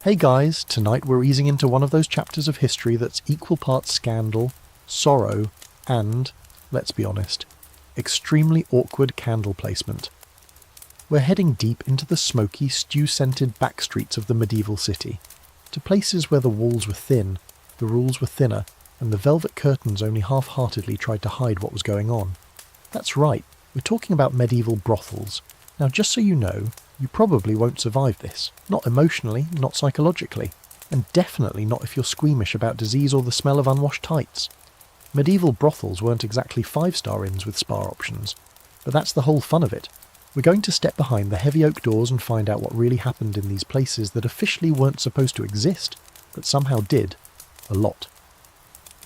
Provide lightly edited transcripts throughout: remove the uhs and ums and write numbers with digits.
Hey guys, tonight we're easing into one of those chapters of history that's equal parts scandal, sorrow, and, let's be honest, extremely awkward candle placement. We're heading deep into the smoky, stew-scented back streets of the medieval city, to places where the walls were thin, the rules were thinner, and the velvet curtains only half-heartedly tried to hide what was going on. That's right, we're talking about medieval brothels. Now just so you know, you probably won't survive this. Not emotionally, not psychologically, and definitely not if you're squeamish about disease or the smell of unwashed tights. Medieval brothels weren't exactly 5-star inns with spa options, but that's the whole fun of it. We're going to step behind the heavy oak doors and find out what really happened in these places that officially weren't supposed to exist, but somehow did. A lot.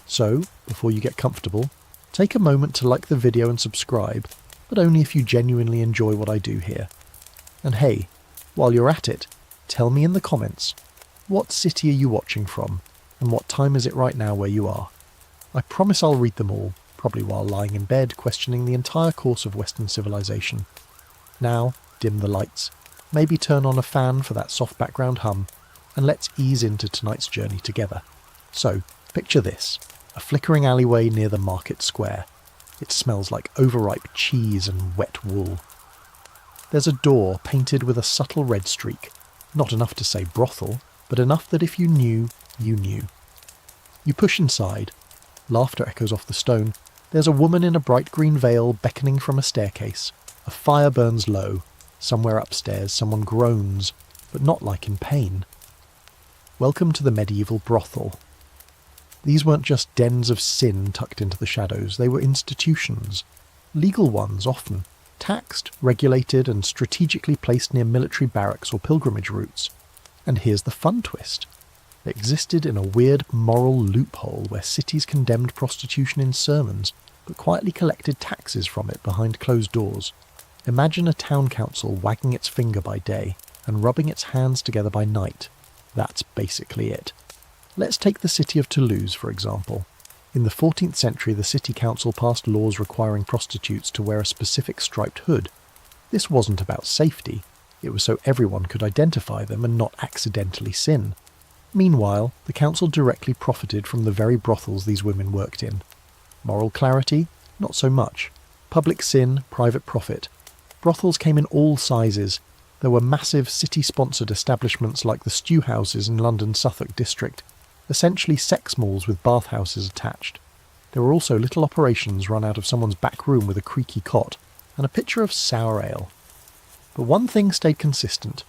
So, before you get comfortable, take a moment to like the video and subscribe, but only if you genuinely enjoy what I do here. And hey, while you're at it, tell me in the comments, what city are you watching from, and what time is it right now where you are? I promise I'll read them all, probably while lying in bed questioning the entire course of Western civilization. Now, dim the lights, maybe turn on a fan for that soft background hum, and let's ease into tonight's journey together. So, picture this, a flickering alleyway near the market square. It smells like overripe cheese and wet wool. There's a door painted with a subtle red streak, not enough to say brothel, but enough that if you knew, you knew. You push inside. Laughter echoes off the stone. There's a woman in a bright green veil beckoning from a staircase. A fire burns low. Somewhere upstairs someone groans, but not like in pain. Welcome to the medieval brothel. These weren't just dens of sin tucked into the shadows, they were institutions. Legal ones often. Taxed, regulated, and strategically placed near military barracks or pilgrimage routes. And here's the fun twist. They existed in a weird moral loophole where cities condemned prostitution in sermons, but quietly collected taxes from it behind closed doors. Imagine a town council wagging its finger by day and rubbing its hands together by night. That's basically it. Let's take the city of Toulouse, for example. In the 14th century, the city council passed laws requiring prostitutes to wear a specific striped hood. This wasn't about safety. It was so everyone could identify them and not accidentally sin. Meanwhile, the council directly profited from the very brothels these women worked in. Moral clarity? Not so much. Public sin, private profit. Brothels came in all sizes. There were massive city-sponsored establishments like the stew houses in London's Suffolk district, essentially sex malls with bathhouses attached. There were also little operations run out of someone's back room with a creaky cot and a pitcher of sour ale. But one thing stayed consistent.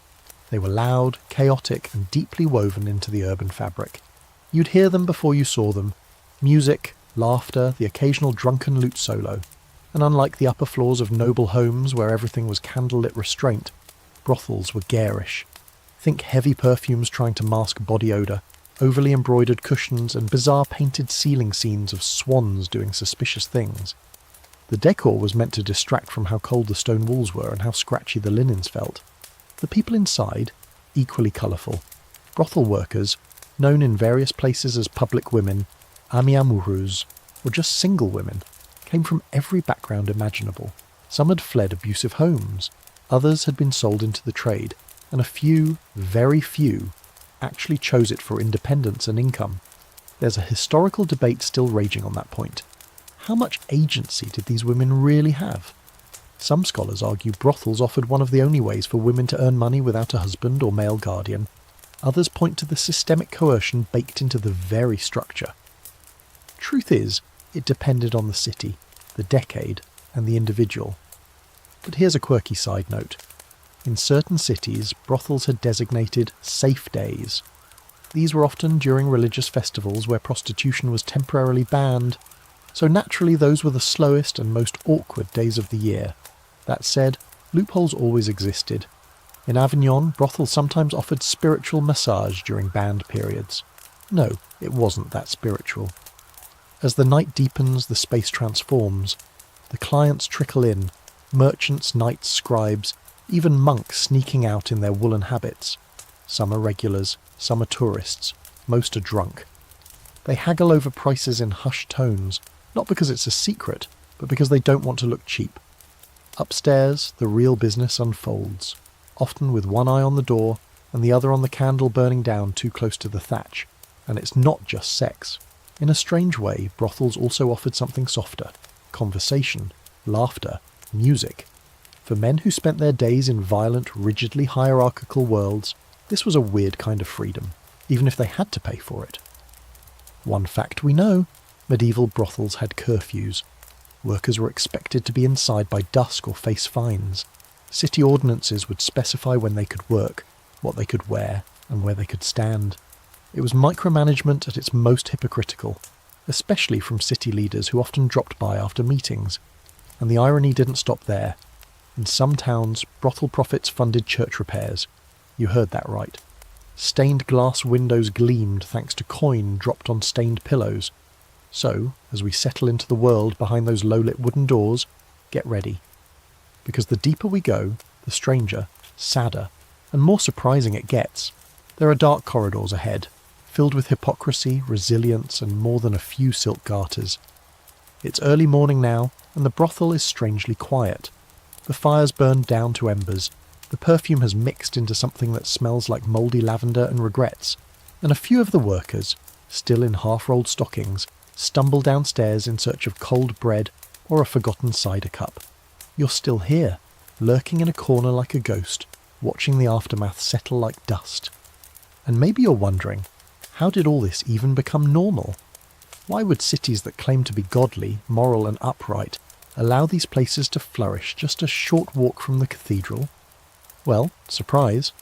They were loud, chaotic, and deeply woven into the urban fabric. You'd hear them before you saw them. Music, laughter, the occasional drunken lute solo. And unlike the upper floors of noble homes where everything was candlelit restraint, brothels were garish. Think heavy perfumes trying to mask body odour, overly embroidered cushions, and bizarre painted ceiling scenes of swans doing suspicious things. The decor was meant to distract from how cold the stone walls were and how scratchy the linens felt. The people inside, equally colourful. Brothel workers, known in various places as public women, amies amoureuses, or just single women, came from every background imaginable. Some had fled abusive homes, others had been sold into the trade, and a few, very few, actually chose it for independence and income. There's a historical debate still raging on that point. How much agency did these women really have? Some scholars argue brothels offered one of the only ways for women to earn money without a husband or male guardian. Others point to the systemic coercion baked into the very structure. Truth is, it depended on the city, the decade, and the individual. But here's a quirky side note. In certain cities, brothels had designated safe days. These were often during religious festivals where prostitution was temporarily banned, so naturally those were the slowest and most awkward days of the year. That said, loopholes always existed. In Avignon, brothels sometimes offered spiritual massage during banned periods. No, it wasn't that spiritual. As the night deepens, the space transforms. The clients trickle in, merchants, knights, scribes, even monks sneaking out in their woolen habits. Some are regulars, some are tourists, most are drunk. They haggle over prices in hushed tones, not because it's a secret, but because they don't want to look cheap. Upstairs, the real business unfolds, often with one eye on the door, and the other on the candle burning down too close to the thatch. And it's not just sex. In a strange way, brothels also offered something softer: conversation, laughter, music. For men who spent their days in violent, rigidly hierarchical worlds, this was a weird kind of freedom, even if they had to pay for it. One fact we know: medieval brothels had curfews. Workers were expected to be inside by dusk or face fines. City ordinances would specify when they could work, what they could wear, and where they could stand. It was micromanagement at its most hypocritical, especially from city leaders who often dropped by after meetings. And the irony didn't stop there. In some towns, brothel profits funded church repairs. You heard that right. Stained glass windows gleamed thanks to coin dropped on stained pillows. So, as we settle into the world behind those low-lit wooden doors, get ready. Because the deeper we go, the stranger, sadder, and more surprising it gets. There are dark corridors ahead, filled with hypocrisy, resilience, and more than a few silk garters. It's early morning now, and the brothel is strangely quiet. The fire's burned down to embers. The perfume has mixed into something that smells like mouldy lavender and regrets, and a few of the workers, still in half-rolled stockings, stumble downstairs in search of cold bread or a forgotten cider cup. You're still here, lurking in a corner like a ghost, watching the aftermath settle like dust. And maybe you're wondering, how did all this even become normal? Why would cities that claim to be godly, moral and upright allow these places to flourish just a short walk from the cathedral? Well, surprise,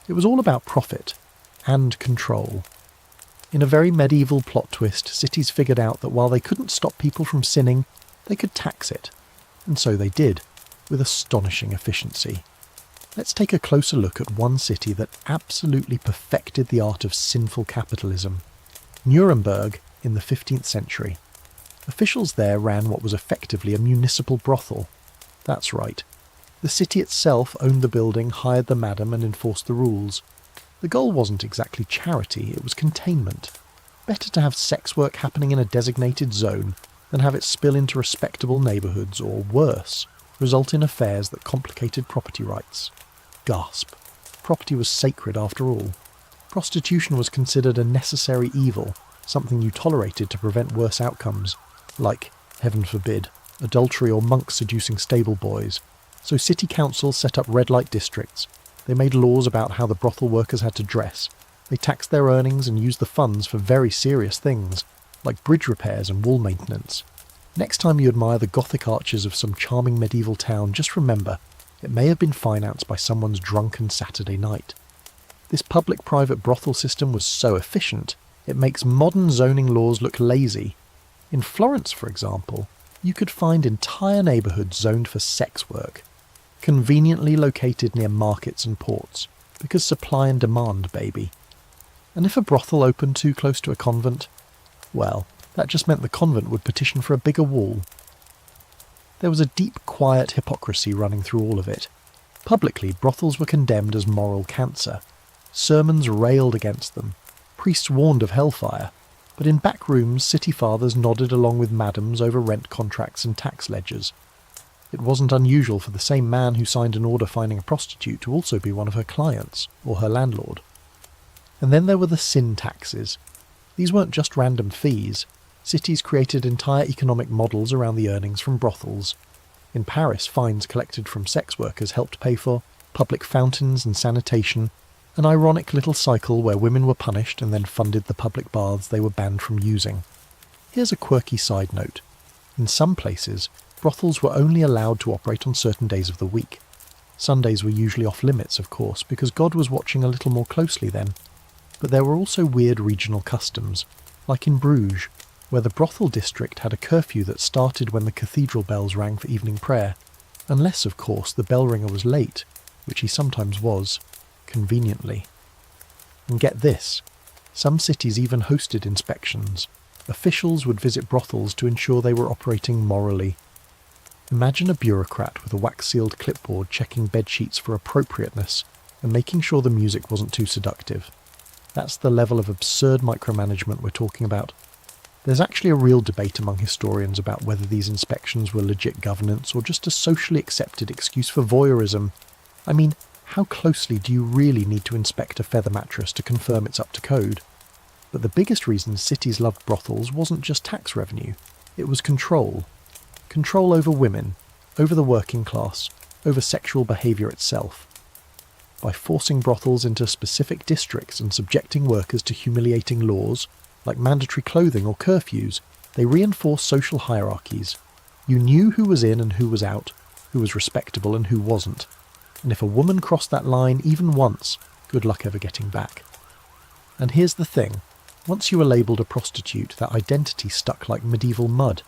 it was all about profit and control. In a very medieval plot twist, cities figured out that while they couldn't stop people from sinning, they could tax it. And so they did, with astonishing efficiency. Let's take a closer look at one city that absolutely perfected the art of sinful capitalism: Nuremberg in the 15th century. Officials there ran what was effectively a municipal brothel. That's right. The city itself owned the building, hired the madam, and enforced the rules. The goal wasn't exactly charity, it was containment. Better to have sex work happening in a designated zone than have it spill into respectable neighbourhoods, or worse, result in affairs that complicated property rights. Gasp. Property was sacred after all. Prostitution was considered a necessary evil, something you tolerated to prevent worse outcomes, like, heaven forbid, adultery or monks seducing stable boys. So city councils set up red light districts. They made laws about how the brothel workers had to dress. They taxed their earnings and used the funds for very serious things, like bridge repairs and wall maintenance. Next time you admire the Gothic arches of some charming medieval town, just remember, it may have been financed by someone's drunken Saturday night. This public-private brothel system was so efficient, it makes modern zoning laws look lazy. In Florence, for example, you could find entire neighbourhoods zoned for sex work, conveniently located near markets and ports, because supply and demand, baby. And if a brothel opened too close to a convent, well, that just meant the convent would petition for a bigger wall. There was a deep, quiet hypocrisy running through all of it. Publicly, brothels were condemned as moral cancer. Sermons railed against them. Priests warned of hellfire. But in back rooms, city fathers nodded along with madams over rent contracts and tax ledgers. It wasn't unusual for the same man who signed an order finding a prostitute to also be one of her clients, or her landlord. And then there were the sin taxes. These weren't just random fees. Cities created entire economic models around the earnings from brothels. In Paris, fines collected from sex workers helped pay for public fountains and sanitation, an ironic little cycle where women were punished and then funded the public baths they were banned from using. Here's a quirky side note. In some places, brothels were only allowed to operate on certain days of the week. Sundays were usually off limits, of course, because God was watching a little more closely then. But there were also weird regional customs, like in Bruges, where the brothel district had a curfew that started when the cathedral bells rang for evening prayer, unless, of course, the bell ringer was late, which he sometimes was, conveniently. And get this, some cities even hosted inspections. Officials would visit brothels to ensure they were operating morally. Imagine a bureaucrat with a wax-sealed clipboard checking bedsheets for appropriateness and making sure the music wasn't too seductive. That's the level of absurd micromanagement we're talking about. There's actually a real debate among historians about whether these inspections were legit governance or just a socially accepted excuse for voyeurism. I mean, how closely do you really need to inspect a feather mattress to confirm it's up to code? But the biggest reason cities loved brothels wasn't just tax revenue, it was control. Control over women, over the working class, over sexual behaviour itself. By forcing brothels into specific districts and subjecting workers to humiliating laws, like mandatory clothing or curfews, they reinforced social hierarchies. You knew who was in and who was out, who was respectable and who wasn't. And if a woman crossed that line even once, good luck ever getting back. And here's the thing. Once you were labelled a prostitute, that identity stuck like medieval mud.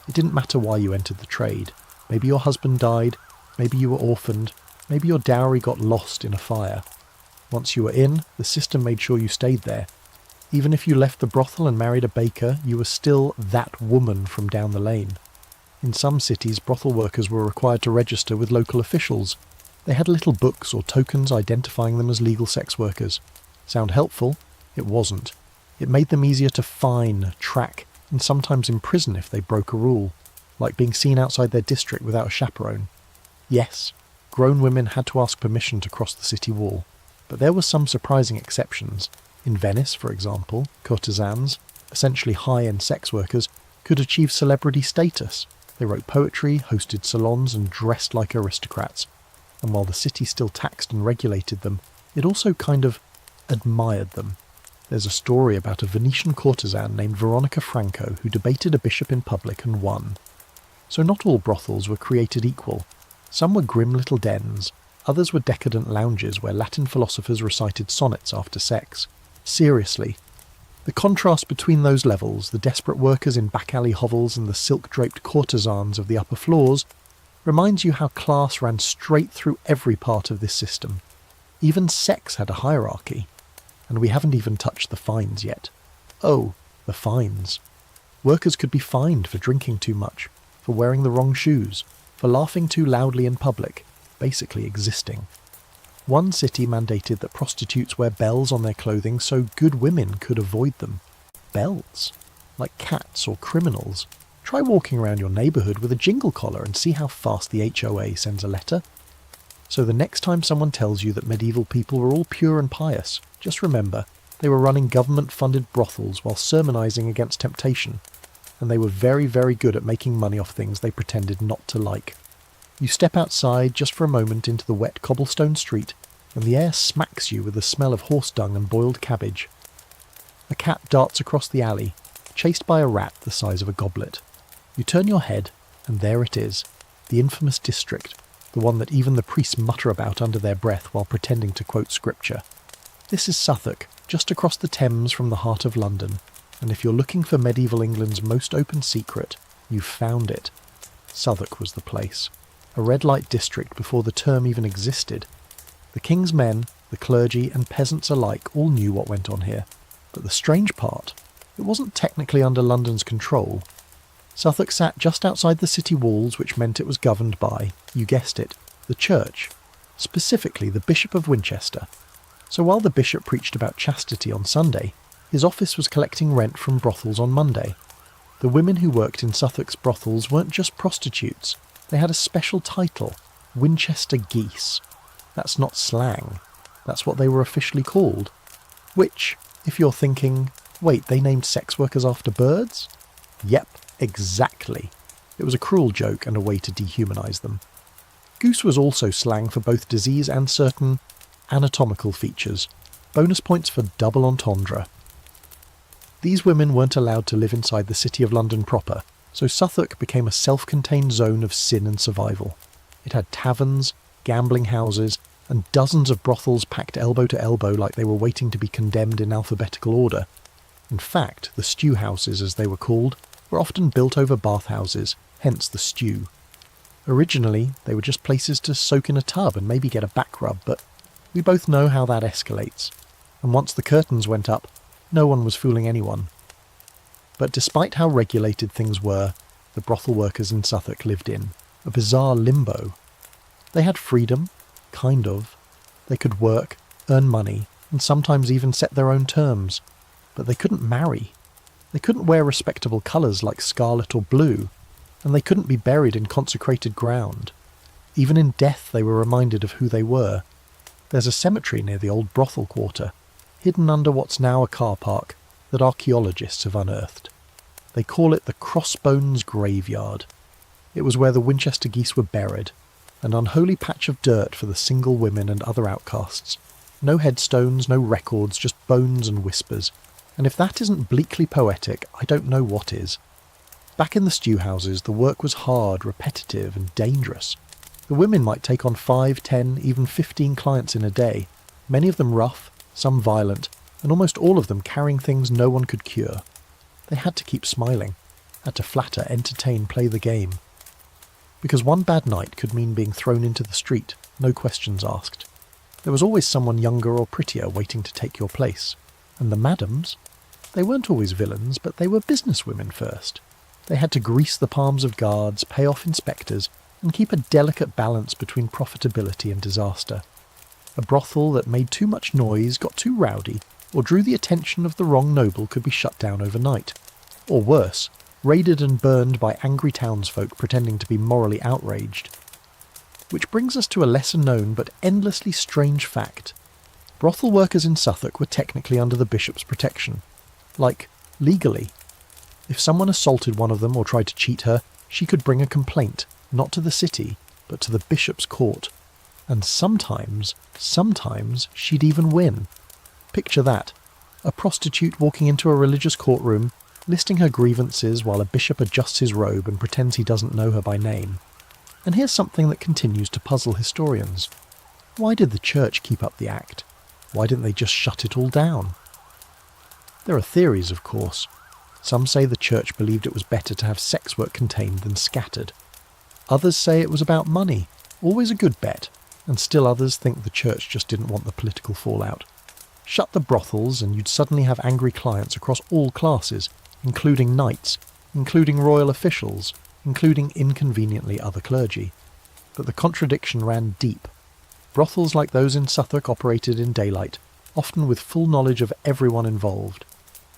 It didn't matter why you entered the trade. Maybe your husband died, maybe you were orphaned, maybe your dowry got lost in a fire. Once you were in, the system made sure you stayed there. Even if you left the brothel and married a baker, you were still that woman from down the lane. In some cities, brothel workers were required to register with local officials. They had little books or tokens identifying them as legal sex workers. Sound helpful? It wasn't. It made them easier to fine, track, and sometimes imprison if they broke a rule, like being seen outside their district without a chaperone. Yes, grown women had to ask permission to cross the city wall, but there were some surprising exceptions. In Venice, for example, courtesans, essentially high-end sex workers, could achieve celebrity status. They wrote poetry, hosted salons, and dressed like aristocrats. And while the city still taxed and regulated them, it also kind of admired them. There's a story about a Venetian courtesan named Veronica Franco who debated a bishop in public and won. So not all brothels were created equal. Some were grim little dens, others were decadent lounges where Latin philosophers recited sonnets after sex. Seriously. The contrast between those levels, the desperate workers in back-alley hovels and the silk-draped courtesans of the upper floors, reminds you how class ran straight through every part of this system. Even sex had a hierarchy. And we haven't even touched the fines yet. Oh, the fines. Workers could be fined for drinking too much, for wearing the wrong shoes, for laughing too loudly in public, basically existing. One city mandated that prostitutes wear bells on their clothing so good women could avoid them. Bells? Like cats or criminals. Try walking around your neighbourhood with a jingle collar and see how fast the HOA sends a letter. So the next time someone tells you that medieval people were all pure and pious, just remember, they were running government-funded brothels while sermonising against temptation, and they were very, very good at making money off things they pretended not to like. You step outside just for a moment into the wet cobblestone street, and the air smacks you with the smell of horse dung and boiled cabbage. A cat darts across the alley, chased by a rat the size of a goblet. You turn your head, and there it is, the infamous district, the one that even the priests mutter about under their breath while pretending to quote scripture. This is Southwark, just across the Thames from the heart of London, and if you're looking for medieval England's most open secret, you've found it. Southwark was the place. A red-light district before the term even existed. The king's men, the clergy, and peasants alike all knew what went on here. But the strange part, it wasn't technically under London's control. Southwark sat just outside the city walls, which meant it was governed by, you guessed it, the church, specifically the Bishop of Winchester. So while the bishop preached about chastity on Sunday, his office was collecting rent from brothels on Monday. The women who worked in Southwark's brothels weren't just prostitutes, they had a special title, Winchester geese. That's not slang, that's what they were officially called. Which, if you're thinking, wait, they named sex workers after birds? Yep. Exactly. It was a cruel joke and a way to dehumanise them. Goose was also slang for both disease and certain anatomical features. Bonus points for double entendre. These women weren't allowed to live inside the City of London proper, so Southwark became a self-contained zone of sin and survival. It had taverns, gambling houses, and dozens of brothels packed elbow to elbow like they were waiting to be condemned in alphabetical order. In fact, the stew houses, as they were called, were often built over bathhouses, hence the stew. Originally, they were just places to soak in a tub and maybe get a back rub, but we both know how that escalates. And once the curtains went up, no one was fooling anyone. But despite how regulated things were, the brothel workers in Southwark lived in a bizarre limbo. They had freedom, kind of. They could work, earn money, and sometimes even set their own terms. But they couldn't marry. They couldn't wear respectable colours like scarlet or blue, and they couldn't be buried in consecrated ground. Even in death they were reminded of who they were. There's a cemetery near the old brothel quarter, hidden under what's now a car park, that archaeologists have unearthed. They call it the Crossbones Graveyard. It was where the Winchester geese were buried, an unholy patch of dirt for the single women and other outcasts. No headstones, no records, just bones and whispers. And if that isn't bleakly poetic, I don't know what is. Back in the stew houses, the work was hard, repetitive, and dangerous. The women might take on 5, 10, even 15 clients in a day, many of them rough, some violent, and almost all of them carrying things no one could cure. They had to keep smiling, had to flatter, entertain, play the game. Because one bad night could mean being thrown into the street, no questions asked. There was always someone younger or prettier waiting to take your place. And the madams? They weren't always villains, but they were businesswomen first. They had to grease the palms of guards, pay off inspectors, and keep a delicate balance between profitability and disaster. A brothel that made too much noise, got too rowdy, or drew the attention of the wrong noble could be shut down overnight. Or worse, raided and burned by angry townsfolk pretending to be morally outraged. Which brings us to a lesser-known but endlessly strange fact. Brothel workers in Suffolk were technically under the bishop's protection. Like, legally. If someone assaulted one of them or tried to cheat her, she could bring a complaint, not to the city, but to the bishop's court. And sometimes she'd even win. Picture that. A prostitute walking into a religious courtroom, listing her grievances while a bishop adjusts his robe and pretends he doesn't know her by name. And here's something that continues to puzzle historians. Why did the church keep up the act? Why didn't they just shut it all down? There are theories, of course. Some say the church believed it was better to have sex work contained than scattered. Others say it was about money, always a good bet, and still others think the church just didn't want the political fallout. Shut the brothels and you'd suddenly have angry clients across all classes, including knights, including royal officials, including inconveniently other clergy. But the contradiction ran deep. Brothels like those in Suffolk operated in daylight, often with full knowledge of everyone involved.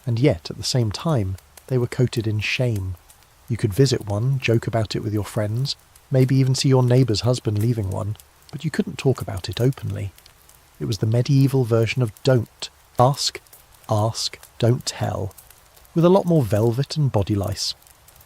And yet, at the same time, they were coated in shame. You could visit one, joke about it with your friends, maybe even see your neighbour's husband leaving one, but you couldn't talk about it openly. It was the medieval version of don't. Ask, don't tell. With a lot more velvet and body lice.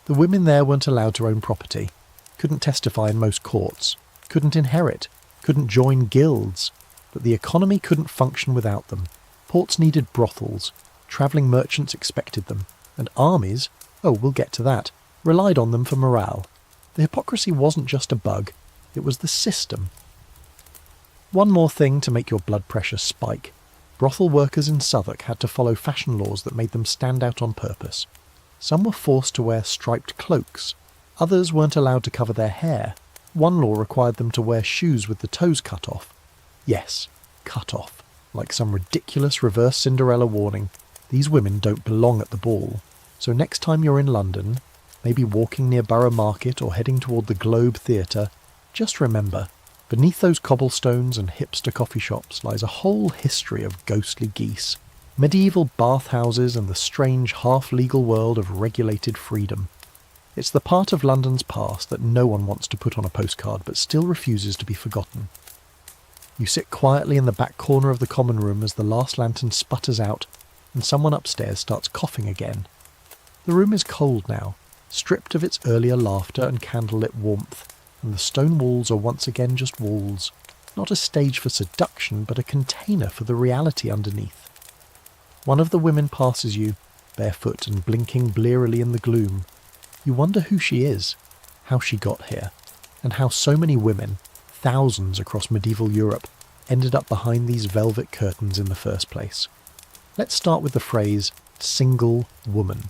The women there weren't allowed to own property, couldn't testify in most courts, couldn't inherit, couldn't join guilds, but the economy couldn't function without them. Ports needed brothels, travelling merchants expected them, and armies, we'll get to that, relied on them for morale. The hypocrisy wasn't just a bug, it was the system. One more thing to make your blood pressure spike. Brothel workers in Southwark had to follow fashion laws that made them stand out on purpose. Some were forced to wear striped cloaks. Others weren't allowed to cover their hair. One law required them to wear shoes with the toes cut off. Yes, cut off. Like some ridiculous reverse Cinderella warning. These women don't belong at the ball. So next time you're in London, maybe walking near Borough Market or heading toward the Globe Theatre, just remember, beneath those cobblestones and hipster coffee shops lies a whole history of ghostly geese, medieval bathhouses and the strange half-legal world of regulated freedom. It's the part of London's past that no one wants to put on a postcard but still refuses to be forgotten. You sit quietly in the back corner of the common room as the last lantern sputters out and someone upstairs starts coughing again. The room is cold now, stripped of its earlier laughter and candlelit warmth, and the stone walls are once again just walls, not a stage for seduction but a container for the reality underneath. One of the women passes you, barefoot and blinking blearily in the gloom. You wonder who she is, how she got here, and how so many women, thousands across medieval Europe, ended up behind these velvet curtains in the first place. Let's start with the phrase, single woman,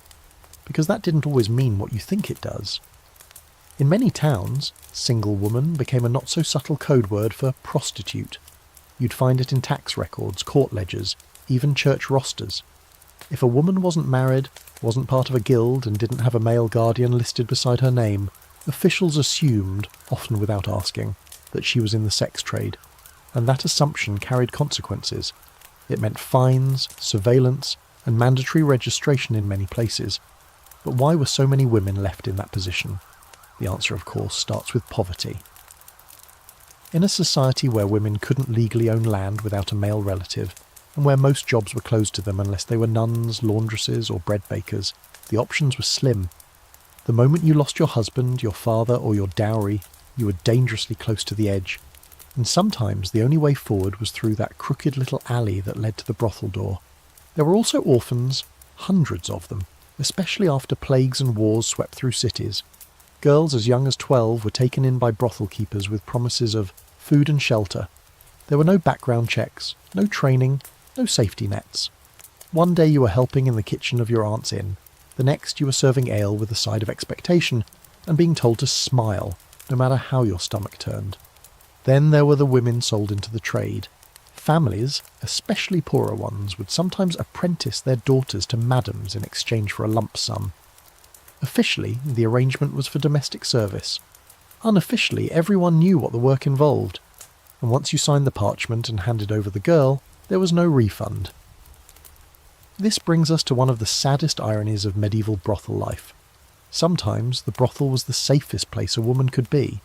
because that didn't always mean what you think it does. In many towns, single woman became a not-so-subtle code word for prostitute. You'd find it in tax records, court ledgers, even church rosters. If a woman wasn't married, wasn't part of a guild, and didn't have a male guardian listed beside her name, officials assumed, often without asking, that she was in the sex trade, and that assumption carried consequences. It meant fines, surveillance, and mandatory registration in many places. But why were so many women left in that position? The answer, of course, starts with poverty. In a society where women couldn't legally own land without a male relative, and where most jobs were closed to them unless they were nuns, laundresses, or bread bakers, the options were slim. The moment you lost your husband, your father, or your dowry, you were dangerously close to the edge, and sometimes the only way forward was through that crooked little alley that led to the brothel door. There were also orphans, hundreds of them, especially after plagues and wars swept through cities. Girls as young as 12 were taken in by brothel keepers with promises of food and shelter. There were no background checks, no training, no safety nets. One day you were helping in the kitchen of your aunt's inn. The next you were serving ale with a side of expectation and being told to smile, no matter how your stomach turned. Then there were the women sold into the trade. Families, especially poorer ones, would sometimes apprentice their daughters to madams in exchange for a lump sum. Officially, the arrangement was for domestic service. Unofficially, everyone knew what the work involved, and once you signed the parchment and handed over the girl, there was no refund. This brings us to one of the saddest ironies of medieval brothel life. Sometimes the brothel was the safest place a woman could be.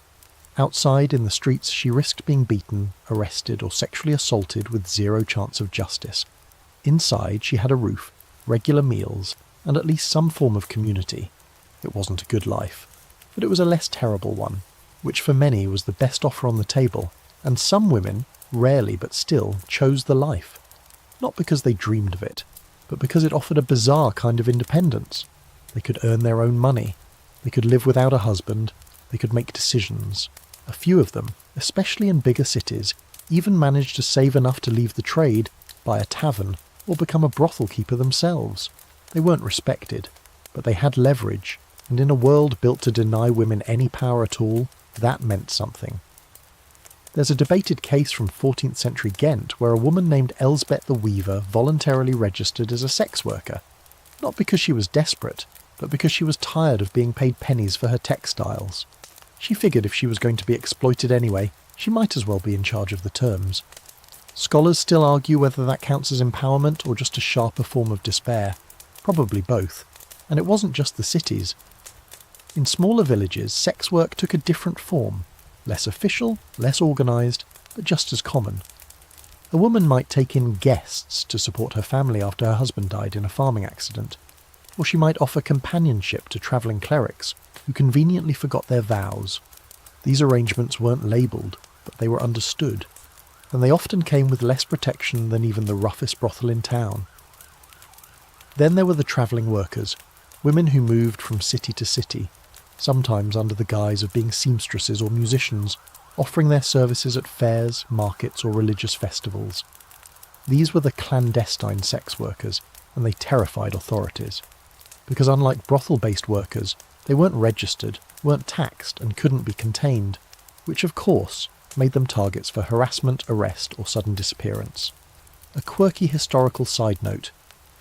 Outside, in the streets, she risked being beaten, arrested, or sexually assaulted with zero chance of justice. Inside, she had a roof, regular meals, and at least some form of community. It wasn't a good life, but it was a less terrible one, which for many was the best offer on the table, and some women, rarely but still, chose the life. Not because they dreamed of it, but because it offered a bizarre kind of independence. They could earn their own money. They could live without a husband. They could make decisions. A few of them, especially in bigger cities, even managed to save enough to leave the trade, buy a tavern, or become a brothel keeper themselves. They weren't respected, but they had leverage, and in a world built to deny women any power at all, that meant something. There's a debated case from 14th century Ghent where a woman named Elsbeth the Weaver voluntarily registered as a sex worker, not because she was desperate, but because she was tired of being paid pennies for her textiles. She figured if she was going to be exploited anyway, she might as well be in charge of the terms. Scholars still argue whether that counts as empowerment or just a sharper form of despair. Probably both. And it wasn't just the cities. In smaller villages, sex work took a different form. Less official, less organised, but just as common. A woman might take in guests to support her family after her husband died in a farming accident, or she might offer companionship to travelling clerics who conveniently forgot their vows. These arrangements weren't labelled, but they were understood, and they often came with less protection than even the roughest brothel in town. Then there were the travelling workers, women who moved from city to city, sometimes under the guise of being seamstresses or musicians, offering their services at fairs, markets, or religious festivals. These were the clandestine sex workers, and they terrified authorities. Because unlike brothel-based workers, they weren't registered, weren't taxed, and couldn't be contained, which of course made them targets for harassment, arrest, or sudden disappearance. A quirky historical side note.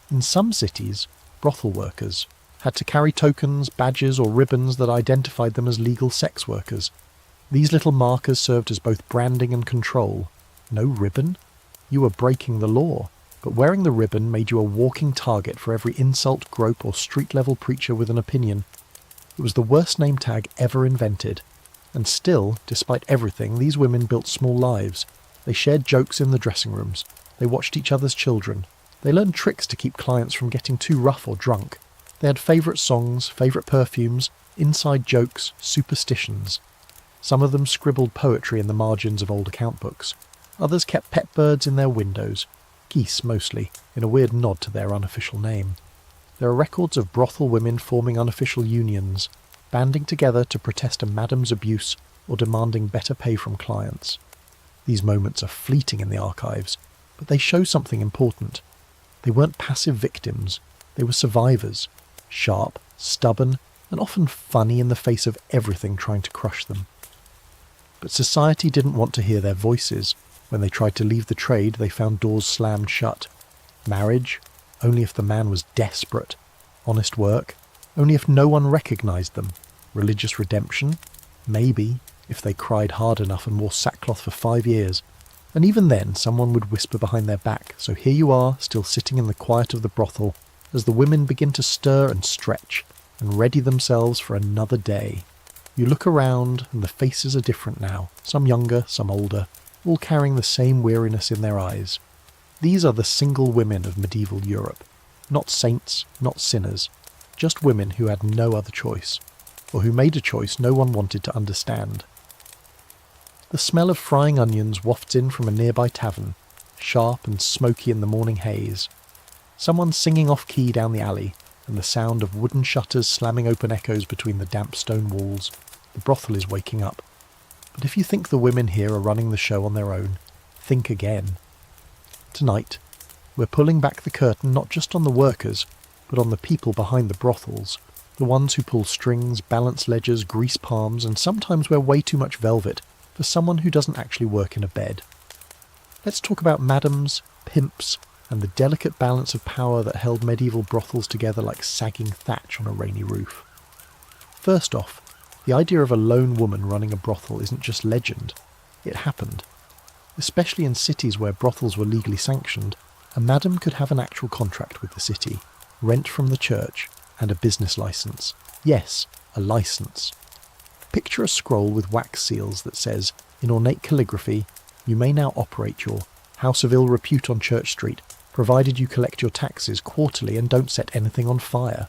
In some cities, brothel workers had to carry tokens, badges, or ribbons that identified them as legal sex workers. These little markers served as both branding and control. No ribbon? You were breaking the law, but wearing the ribbon made you a walking target for every insult, grope, or street-level preacher with an opinion. It was the worst name tag ever invented. And still, despite everything, these women built small lives. They shared jokes in the dressing rooms. They watched each other's children. They learned tricks to keep clients from getting too rough or drunk. They had favourite songs, favourite perfumes, inside jokes, superstitions. Some of them scribbled poetry in the margins of old account books. Others kept pet birds in their windows, geese mostly, in a weird nod to their unofficial name. There are records of brothel women forming unofficial unions, banding together to protest a madam's abuse or demanding better pay from clients. These moments are fleeting in the archives, but they show something important. They weren't passive victims, they were survivors, sharp, stubborn, and often funny in the face of everything trying to crush them. But society didn't want to hear their voices. When they tried to leave the trade, they found doors slammed shut. Marriage? Only if the man was desperate. Honest work? Only if no one recognised them. Religious redemption? Maybe, if they cried hard enough and wore sackcloth for 5 years. And even then, someone would whisper behind their back, so here you are, still sitting in the quiet of the brothel, as the women begin to stir and stretch, and ready themselves for another day. You look around and the faces are different now, some younger, some older, all carrying the same weariness in their eyes. These are the single women of medieval Europe. Not saints, not sinners, just women who had no other choice, or who made a choice no one wanted to understand. The smell of frying onions wafts in from a nearby tavern, sharp and smoky in the morning haze. Someone singing off-key down the alley, and the sound of wooden shutters slamming open echoes between the damp stone walls. The brothel is waking up. But if you think the women here are running the show on their own, think again. Tonight, we're pulling back the curtain not just on the workers, but on the people behind the brothels, the ones who pull strings, balance ledgers, grease palms, and sometimes wear way too much velvet for someone who doesn't actually work in a bed. Let's talk about madams, pimps, and the delicate balance of power that held medieval brothels together like sagging thatch on a rainy roof. First off, the idea of a lone woman running a brothel isn't just legend. It happened. Especially in cities where brothels were legally sanctioned, a madam could have an actual contract with the city, rent from the church, and a business license. Yes, a license. Picture a scroll with wax seals that says, in ornate calligraphy, "You may now operate your house of ill repute on Church Street, provided you collect your taxes quarterly and don't set anything on fire."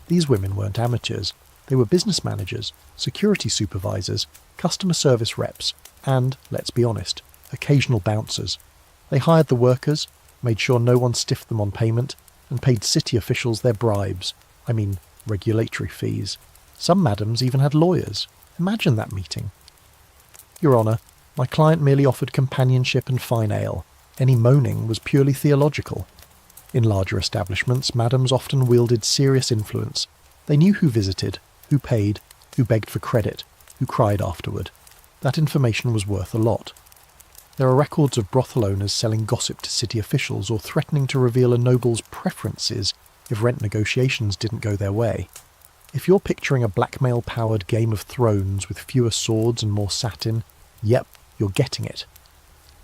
These women weren't amateurs. They were business managers, security supervisors, customer service reps, and, let's be honest, occasional bouncers. They hired the workers, made sure no one stiffed them on payment, and paid city officials their bribes. I mean, regulatory fees. Some madams even had lawyers. Imagine that meeting. "Your Honour, my client merely offered companionship and fine ale. Any moaning was purely theological." In larger establishments, madams often wielded serious influence. They knew who visited, who paid, who begged for credit, who cried afterward. That information was worth a lot. There are records of brothel owners selling gossip to city officials or threatening to reveal a noble's preferences if rent negotiations didn't go their way. If you're picturing a blackmail-powered Game of Thrones with fewer swords and more satin, yep, you're getting it.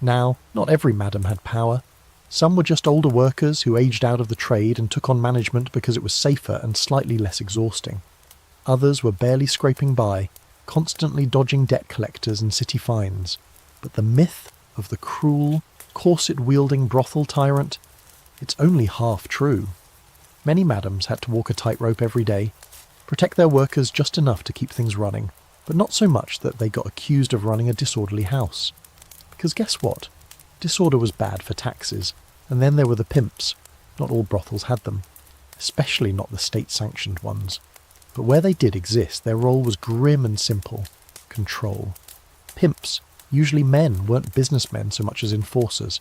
Now, not every madam had power. Some were just older workers who aged out of the trade and took on management because it was safer and slightly less exhausting. Others were barely scraping by, constantly dodging debt collectors and city fines. But the myth of the cruel, corset-wielding brothel tyrant, it's only half true. Many madams had to walk a tightrope every day, protect their workers just enough to keep things running, but not so much that they got accused of running a disorderly house. Because guess what? Disorder was bad for taxes, and then there were the pimps. Not all brothels had them, especially not the state-sanctioned ones. But where they did exist, their role was grim and simple: control. Pimps, usually men, weren't businessmen so much as enforcers.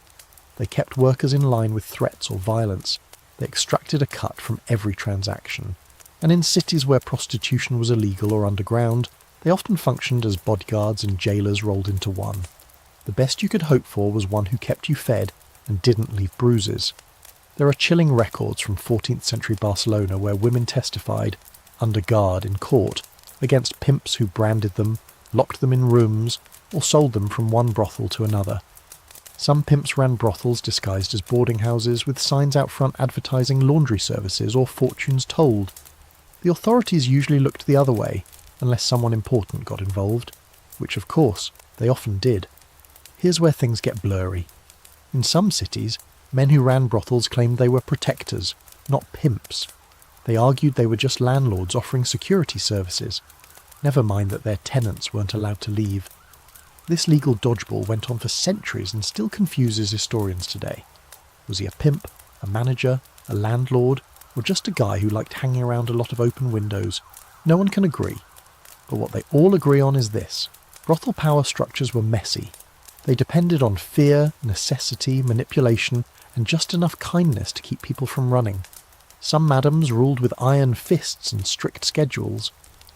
They kept workers in line with threats or violence. They extracted a cut from every transaction. And in cities where prostitution was illegal or underground, they often functioned as bodyguards and jailers rolled into one. The best you could hope for was one who kept you fed and didn't leave bruises. There are chilling records from 14th century Barcelona where women testified, under guard in court, against pimps who branded them, locked them in rooms, or sold them from one brothel to another. Some pimps ran brothels disguised as boarding houses with signs out front advertising laundry services or fortunes told. The authorities usually looked the other way, unless someone important got involved, which of course they often did. Here's where things get blurry. In some cities, men who ran brothels claimed they were protectors, not pimps. They argued they were just landlords offering security services. Never mind that their tenants weren't allowed to leave. This legal dodgeball went on for centuries and still confuses historians today. Was he a pimp, a manager, a landlord, or just a guy who liked hanging around a lot of open windows? No one can agree. But what they all agree on is this: brothel power structures were messy. They depended on fear, necessity, manipulation, and just enough kindness to keep people from running. Some madams ruled with iron fists and strict schedules.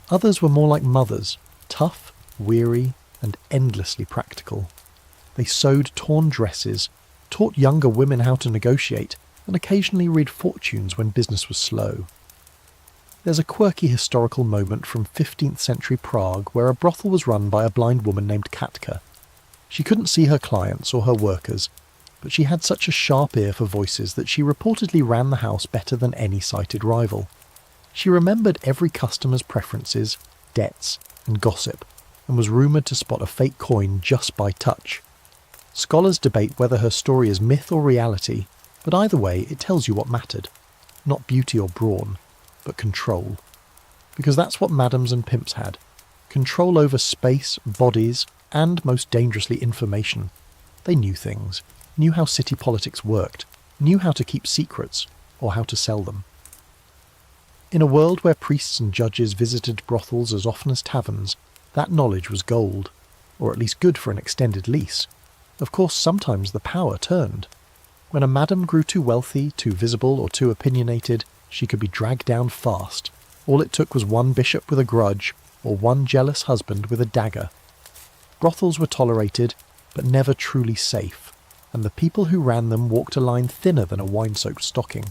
Others were more like mothers, tough, weary, and endlessly practical. They sewed torn dresses, taught younger women how to negotiate, and occasionally read fortunes when business was slow. There's a quirky historical moment from 15th century Prague where a brothel was run by a blind woman named Katka. She couldn't see her clients or her workers, but she had such a sharp ear for voices that she reportedly ran the house better than any sighted rival. She remembered every customer's preferences, debts, and gossip, and was rumoured to spot a fake coin just by touch. Scholars debate whether her story is myth or reality, but either way it tells you what mattered. Not beauty or brawn, but control. Because that's what madams and pimps had. Control over space, bodies, and, most dangerously, information. They knew things, knew how city politics worked, knew how to keep secrets, or how to sell them. In a world where priests and judges visited brothels as often as taverns, that knowledge was gold, or at least good for an extended lease. Of course, sometimes the power turned. When a madam grew too wealthy, too visible, or too opinionated, she could be dragged down fast. All it took was one bishop with a grudge, or one jealous husband with a dagger. Brothels were tolerated, but never truly safe, and the people who ran them walked a line thinner than a wine-soaked stocking.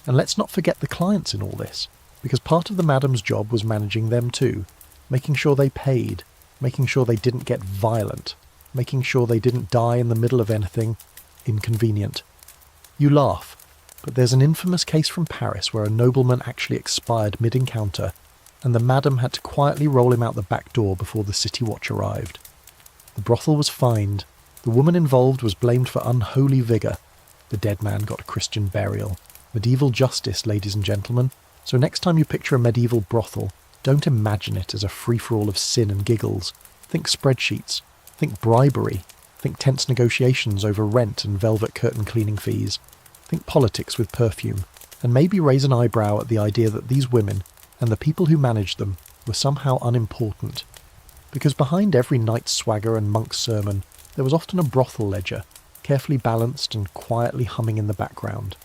And let's not forget the clients in all this, because part of the madam's job was managing them too, making sure they paid, making sure they didn't get violent, making sure they didn't die in the middle of anything inconvenient. You laugh, but there's an infamous case from Paris where a nobleman actually expired mid-encounter, and the madam had to quietly roll him out the back door before the city watch arrived. The brothel was fined. The woman involved was blamed for unholy vigour. The dead man got a Christian burial. Medieval justice, ladies and gentlemen. So next time you picture a medieval brothel, don't imagine it as a free-for-all of sin and giggles. Think spreadsheets. Think bribery. Think tense negotiations over rent and velvet curtain cleaning fees. Think politics with perfume. And maybe raise an eyebrow at the idea that these women, and the people who managed them, were somehow unimportant. Because behind every knight's swagger and monk's sermon, there was often a brothel ledger, carefully balanced and quietly humming in the background.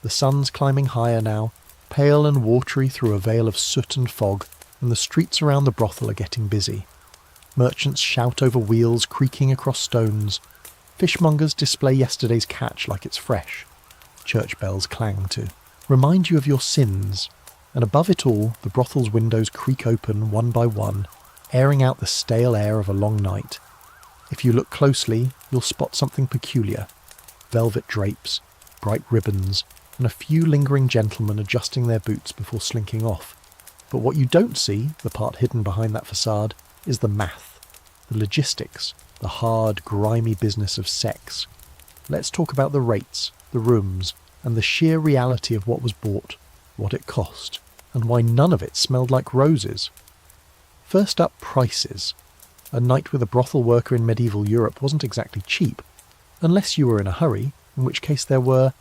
The sun's climbing higher now, pale and watery through a veil of soot and fog, and the streets around the brothel are getting busy. Merchants shout over wheels creaking across stones. Fishmongers display yesterday's catch like it's fresh. Church bells clang to remind you of your sins, and above it all, the brothel's windows creak open one by one, airing out the stale air of a long night. If you look closely, you'll spot something peculiar. Velvet drapes, bright ribbons, and a few lingering gentlemen adjusting their boots before slinking off. But what you don't see, the part hidden behind that facade, is the math, the logistics, the hard, grimy business of sex. Let's talk about the rates, the rooms, and the sheer reality of what was bought, what it cost, and why none of it smelled like roses. First up, prices. A night with a brothel worker in medieval Europe wasn't exactly cheap, unless you were in a hurry, in which case there were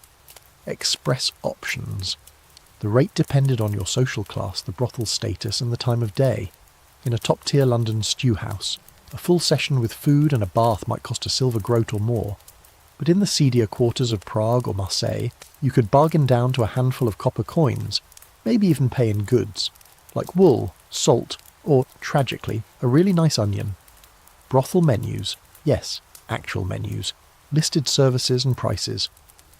express options. The rate depended on your social class, the brothel status, and the time of day. In a top-tier London stew house, a full session with food and a bath might cost a silver groat or more. But in the seedier quarters of Prague or Marseille, you could bargain down to a handful of copper coins, maybe even pay in goods, like wool, salt, or, tragically, a really nice onion. Brothel menus, yes, actual menus, listed services and prices.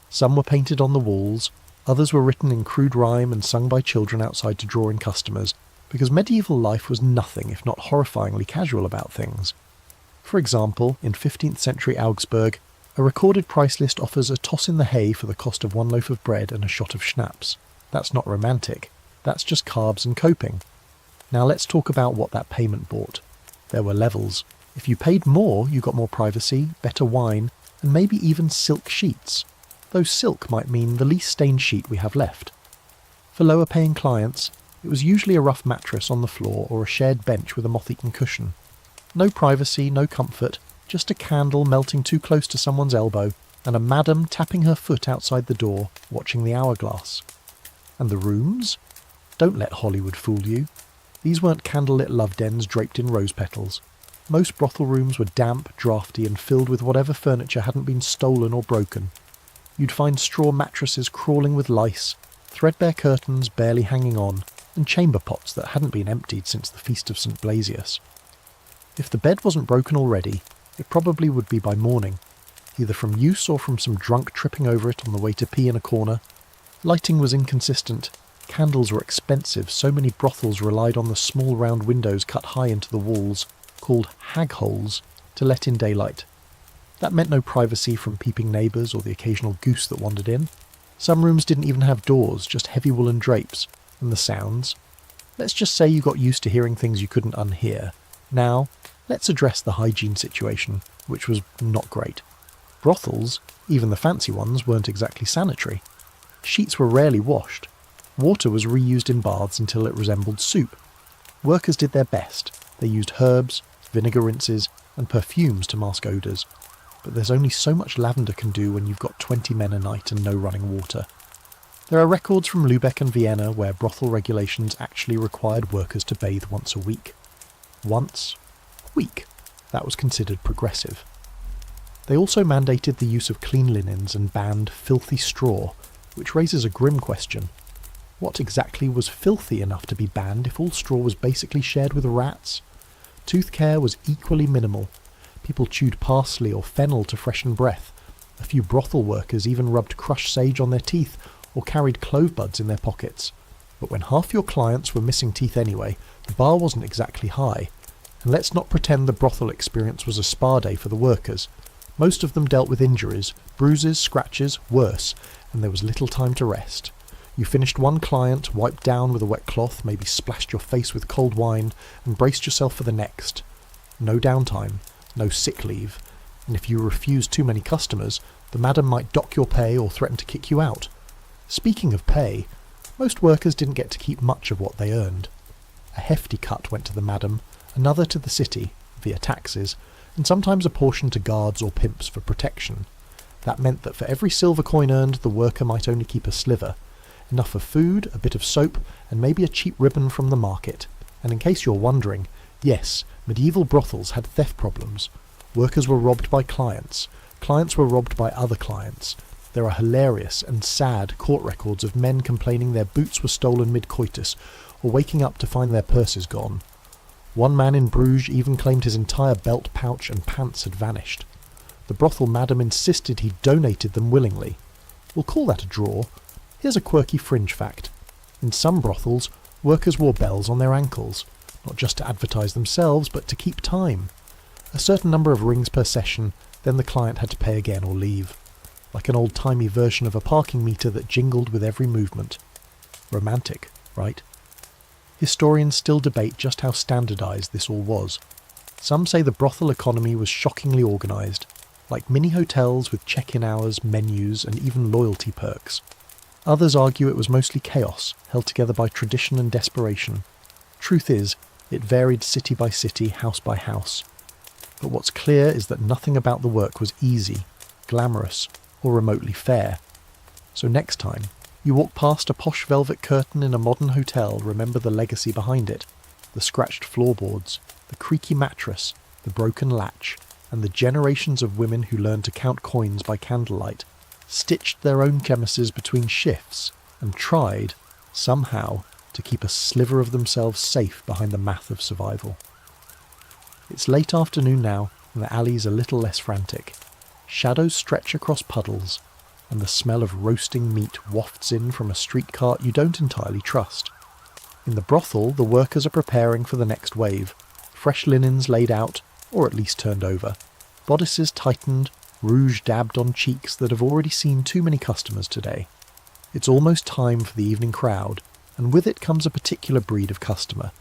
Some were painted on the walls, others were written in crude rhyme and sung by children outside to draw in customers, because medieval life was nothing if not horrifyingly casual about things. For example, in 15th century Augsburg, a recorded price list offers a toss in the hay for the cost of one loaf of bread and a shot of schnapps. That's not romantic. That's just carbs and coping. Now let's talk about what that payment bought. There were levels. If you paid more, you got more privacy, better wine, and maybe even silk sheets. Though silk might mean the least stained sheet we have left. For lower-paying clients, it was usually a rough mattress on the floor or a shared bench with a moth-eaten cushion. No privacy, no comfort, just a candle melting too close to someone's elbow, and a madam tapping her foot outside the door, watching the hourglass. And the rooms? Don't let Hollywood fool you. These weren't candlelit love dens draped in rose petals. Most brothel rooms were damp, draughty, and filled with whatever furniture hadn't been stolen or broken. You'd find straw mattresses crawling with lice, threadbare curtains barely hanging on, and chamber pots that hadn't been emptied since the Feast of St. Blasius. If the bed wasn't broken already, it probably would be by morning, either from use or from some drunk tripping over it on the way to pee in a corner. Lighting was inconsistent. Candles were expensive, so many brothels relied on the small round windows cut high into the walls, called hag holes, to let in daylight. That meant no privacy from peeping neighbours or the occasional goose that wandered in. Some rooms didn't even have doors, just heavy woolen drapes, and the sounds. Let's just say you got used to hearing things you couldn't unhear. Now, let's address the hygiene situation, which was not great. Brothels, even the fancy ones, weren't exactly sanitary. Sheets were rarely washed. Water was reused in baths until it resembled soup. Workers did their best. They used herbs, vinegar rinses, and perfumes to mask odours. But there's only so much lavender can do when you've got 20 men a night and no running water. There are records from Lübeck and Vienna where brothel regulations actually required workers to bathe once a week. Once a week. That was considered progressive. They also mandated the use of clean linens and banned filthy straw, which raises a grim question. What exactly was filthy enough to be banned if all straw was basically shared with rats? Tooth care was equally minimal. People chewed parsley or fennel to freshen breath. A few brothel workers even rubbed crushed sage on their teeth or carried clove buds in their pockets. But when half your clients were missing teeth anyway, the bar wasn't exactly high. And let's not pretend the brothel experience was a spa day for the workers. Most of them dealt with injuries, bruises, scratches, worse, and there was little time to rest. You finished one client, wiped down with a wet cloth, maybe splashed your face with cold wine, and braced yourself for the next. No downtime, no sick leave, and if you refused too many customers, the madam might dock your pay or threaten to kick you out. Speaking of pay, most workers didn't get to keep much of what they earned. A hefty cut went to the madam, another to the city, via taxes, and sometimes a portion to guards or pimps for protection. That meant that for every silver coin earned, the worker might only keep a sliver. Enough for food, a bit of soap, and maybe a cheap ribbon from the market. And in case you're wondering, yes, medieval brothels had theft problems. Workers were robbed by clients. Clients were robbed by other clients. There are hilarious and sad court records of men complaining their boots were stolen mid-coitus, or waking up to find their purses gone. One man in Bruges even claimed his entire belt pouch and pants had vanished. The brothel madam insisted he donated them willingly. We'll call that a draw. Here's a quirky fringe fact. In some brothels, workers wore bells on their ankles, not just to advertise themselves, but to keep time. A certain number of rings per session, then the client had to pay again or leave. Like an old-timey version of a parking meter that jingled with every movement. Romantic, right? Historians still debate just how standardised this all was. Some say the brothel economy was shockingly organised, like mini-hotels with check-in hours, menus, and even loyalty perks. Others argue it was mostly chaos, held together by tradition and desperation. Truth is, it varied city by city, house by house. But what's clear is that nothing about the work was easy, glamorous, or remotely fair. So next time you walk past a posh velvet curtain in a modern hotel, remember the legacy behind it. The scratched floorboards, the creaky mattress, the broken latch, and the generations of women who learned to count coins by candlelight, stitched their own chemises between shifts, and tried, somehow, to keep a sliver of themselves safe behind the math of survival. It's late afternoon now, and the alley's a little less frantic. Shadows stretch across puddles, and the smell of roasting meat wafts in from a street cart you don't entirely trust. In the brothel, the workers are preparing for the next wave. Fresh linens laid out, or at least turned over. Bodices tightened, rouge dabbed on cheeks that have already seen too many customers today. It's almost time for the evening crowd, and with it comes a particular breed of customer.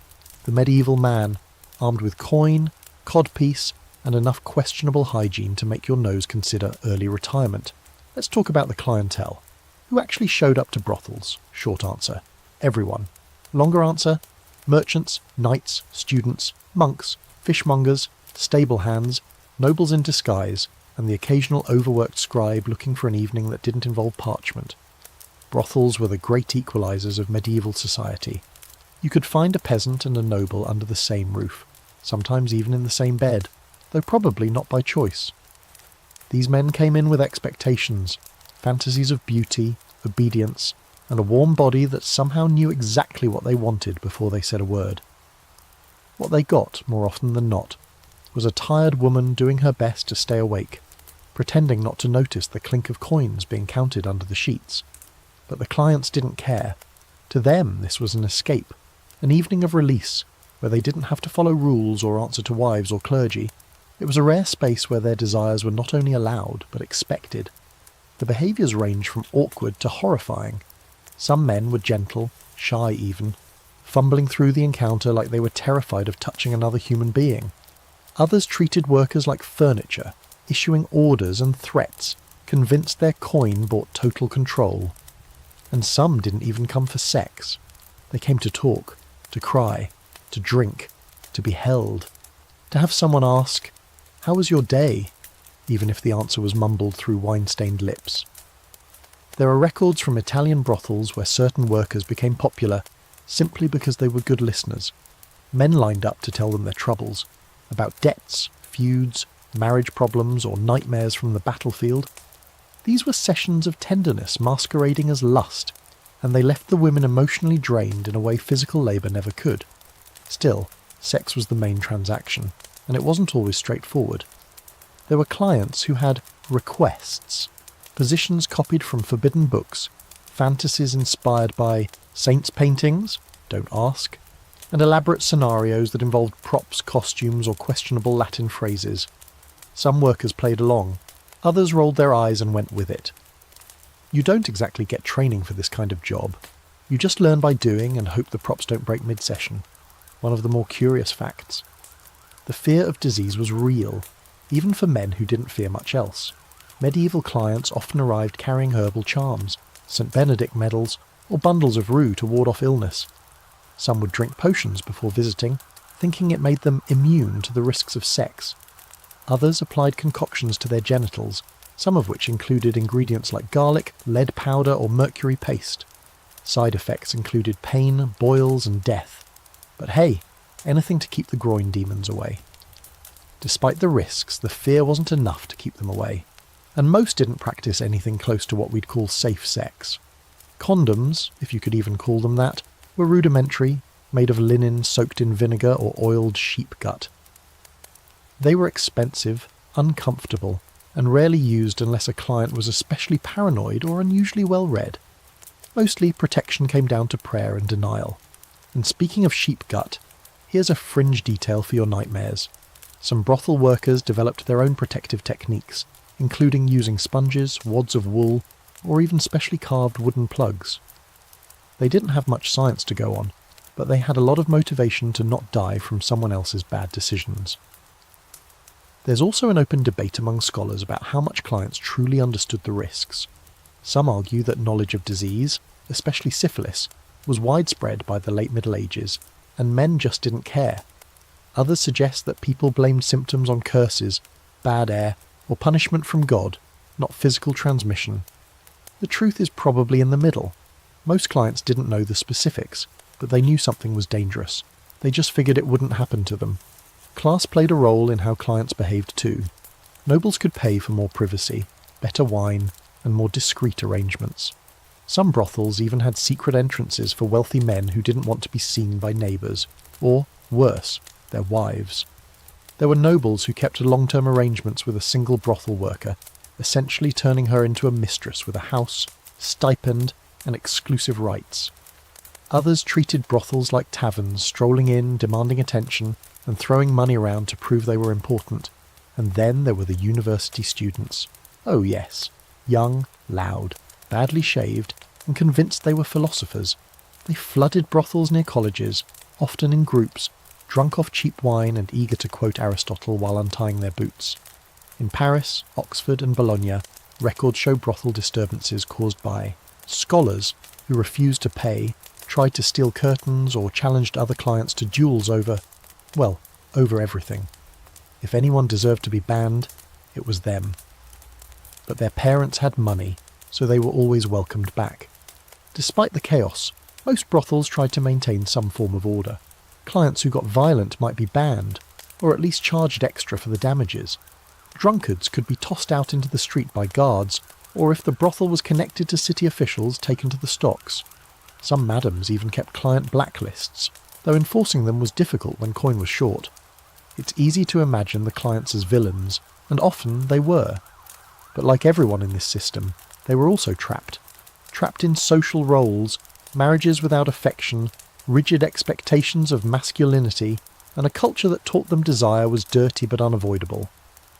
The medieval man, armed with coin, codpiece, and enough questionable hygiene to make your nose consider early retirement. Let's talk about the clientele. Who actually showed up to brothels? Short answer, everyone. Longer answer, merchants, knights, students, monks, fishmongers, stable hands, nobles in disguise, and the occasional overworked scribe looking for an evening that didn't involve parchment. Brothels were the great equalizers of medieval society. You could find a peasant and a noble under the same roof, sometimes even in the same bed, though probably not by choice. These men came in with expectations, fantasies of beauty, obedience, and a warm body that somehow knew exactly what they wanted before they said a word. What they got, more often than not, was a tired woman doing her best to stay awake, pretending not to notice the clink of coins being counted under the sheets. But the clients didn't care. To them this was an escape, an evening of release, where they didn't have to follow rules or answer to wives or clergy. It was a rare space where their desires were not only allowed, but expected. The behaviours ranged from awkward to horrifying. Some men were gentle, shy even, fumbling through the encounter like they were terrified of touching another human being. Others treated workers like furniture, issuing orders and threats, convinced their coin bought total control. And some didn't even come for sex. They came to talk, to cry, to drink, to be held, to have someone ask, "How was your day?" even if the answer was mumbled through wine-stained lips. There are records from Italian brothels where certain workers became popular simply because they were good listeners. Men lined up to tell them their troubles, about debts, feuds, marriage problems, or nightmares from the battlefield. These were sessions of tenderness masquerading as lust, and they left the women emotionally drained in a way physical labour never could. Still, sex was the main transaction, and it wasn't always straightforward. There were clients who had requests, positions copied from forbidden books, fantasies inspired by saints' paintings, don't ask, and elaborate scenarios that involved props, costumes, or questionable Latin phrases. Some workers played along, others rolled their eyes and went with it. You don't exactly get training for this kind of job. You just learn by doing and hope the props don't break mid-session. One of the more curious facts. The fear of disease was real, even for men who didn't fear much else. Medieval clients often arrived carrying herbal charms, St. Benedict medals, or bundles of rue to ward off illness. Some would drink potions before visiting, thinking it made them immune to the risks of sex. Others applied concoctions to their genitals, some of which included ingredients like garlic, lead powder, or mercury paste. Side effects included pain, boils, and death. But hey, anything to keep the groin demons away. Despite the risks, the fear wasn't enough to keep them away, and most didn't practice anything close to what we'd call safe sex. Condoms, if you could even call them that, were rudimentary, made of linen soaked in vinegar or oiled sheep gut. They were expensive, uncomfortable, and rarely used unless a client was especially paranoid or unusually well read. Mostly, protection came down to prayer and denial. And speaking of sheep gut, here's a fringe detail for your nightmares. Some brothel workers developed their own protective techniques, including using sponges, wads of wool, or even specially carved wooden plugs. They didn't have much science to go on, but they had a lot of motivation to not die from someone else's bad decisions. There's also an open debate among scholars about how much clients truly understood the risks. Some argue that knowledge of disease, especially syphilis, was widespread by the late Middle Ages, and men just didn't care. Others suggest that people blamed symptoms on curses, bad air, or punishment from God, not physical transmission. The truth is probably in the middle. Most clients didn't know the specifics, but they knew something was dangerous. They just figured it wouldn't happen to them. Class played a role in how clients behaved too. Nobles could pay for more privacy, better wine, and more discreet arrangements. Some brothels even had secret entrances for wealthy men who didn't want to be seen by neighbours, or, worse, their wives. There were nobles who kept long-term arrangements with a single brothel worker, essentially turning her into a mistress with a house, stipend, and exclusive rights. Others treated brothels like taverns, strolling in, demanding attention, and throwing money around to prove they were important. And then there were the university students. Oh yes, young, loud, badly shaved, and convinced they were philosophers. They flooded brothels near colleges, often in groups, drunk off cheap wine and eager to quote Aristotle while untying their boots. In Paris, Oxford, and Bologna, records show brothel disturbances caused by scholars who refused to pay, tried to steal curtains, or challenged other clients to duels over everything. If anyone deserved to be banned, it was them. But their parents had money, so they were always welcomed back. Despite the chaos, most brothels tried to maintain some form of order. Clients who got violent might be banned, or at least charged extra for the damages. Drunkards could be tossed out into the street by guards, or if the brothel was connected to city officials, taken to the stocks. Some madams even kept client blacklists, though enforcing them was difficult when coin was short. It's easy to imagine the clients as villains, and often they were. But like everyone in this system, they were also trapped. Trapped in social roles, marriages without affection, rigid expectations of masculinity, and a culture that taught them desire was dirty but unavoidable.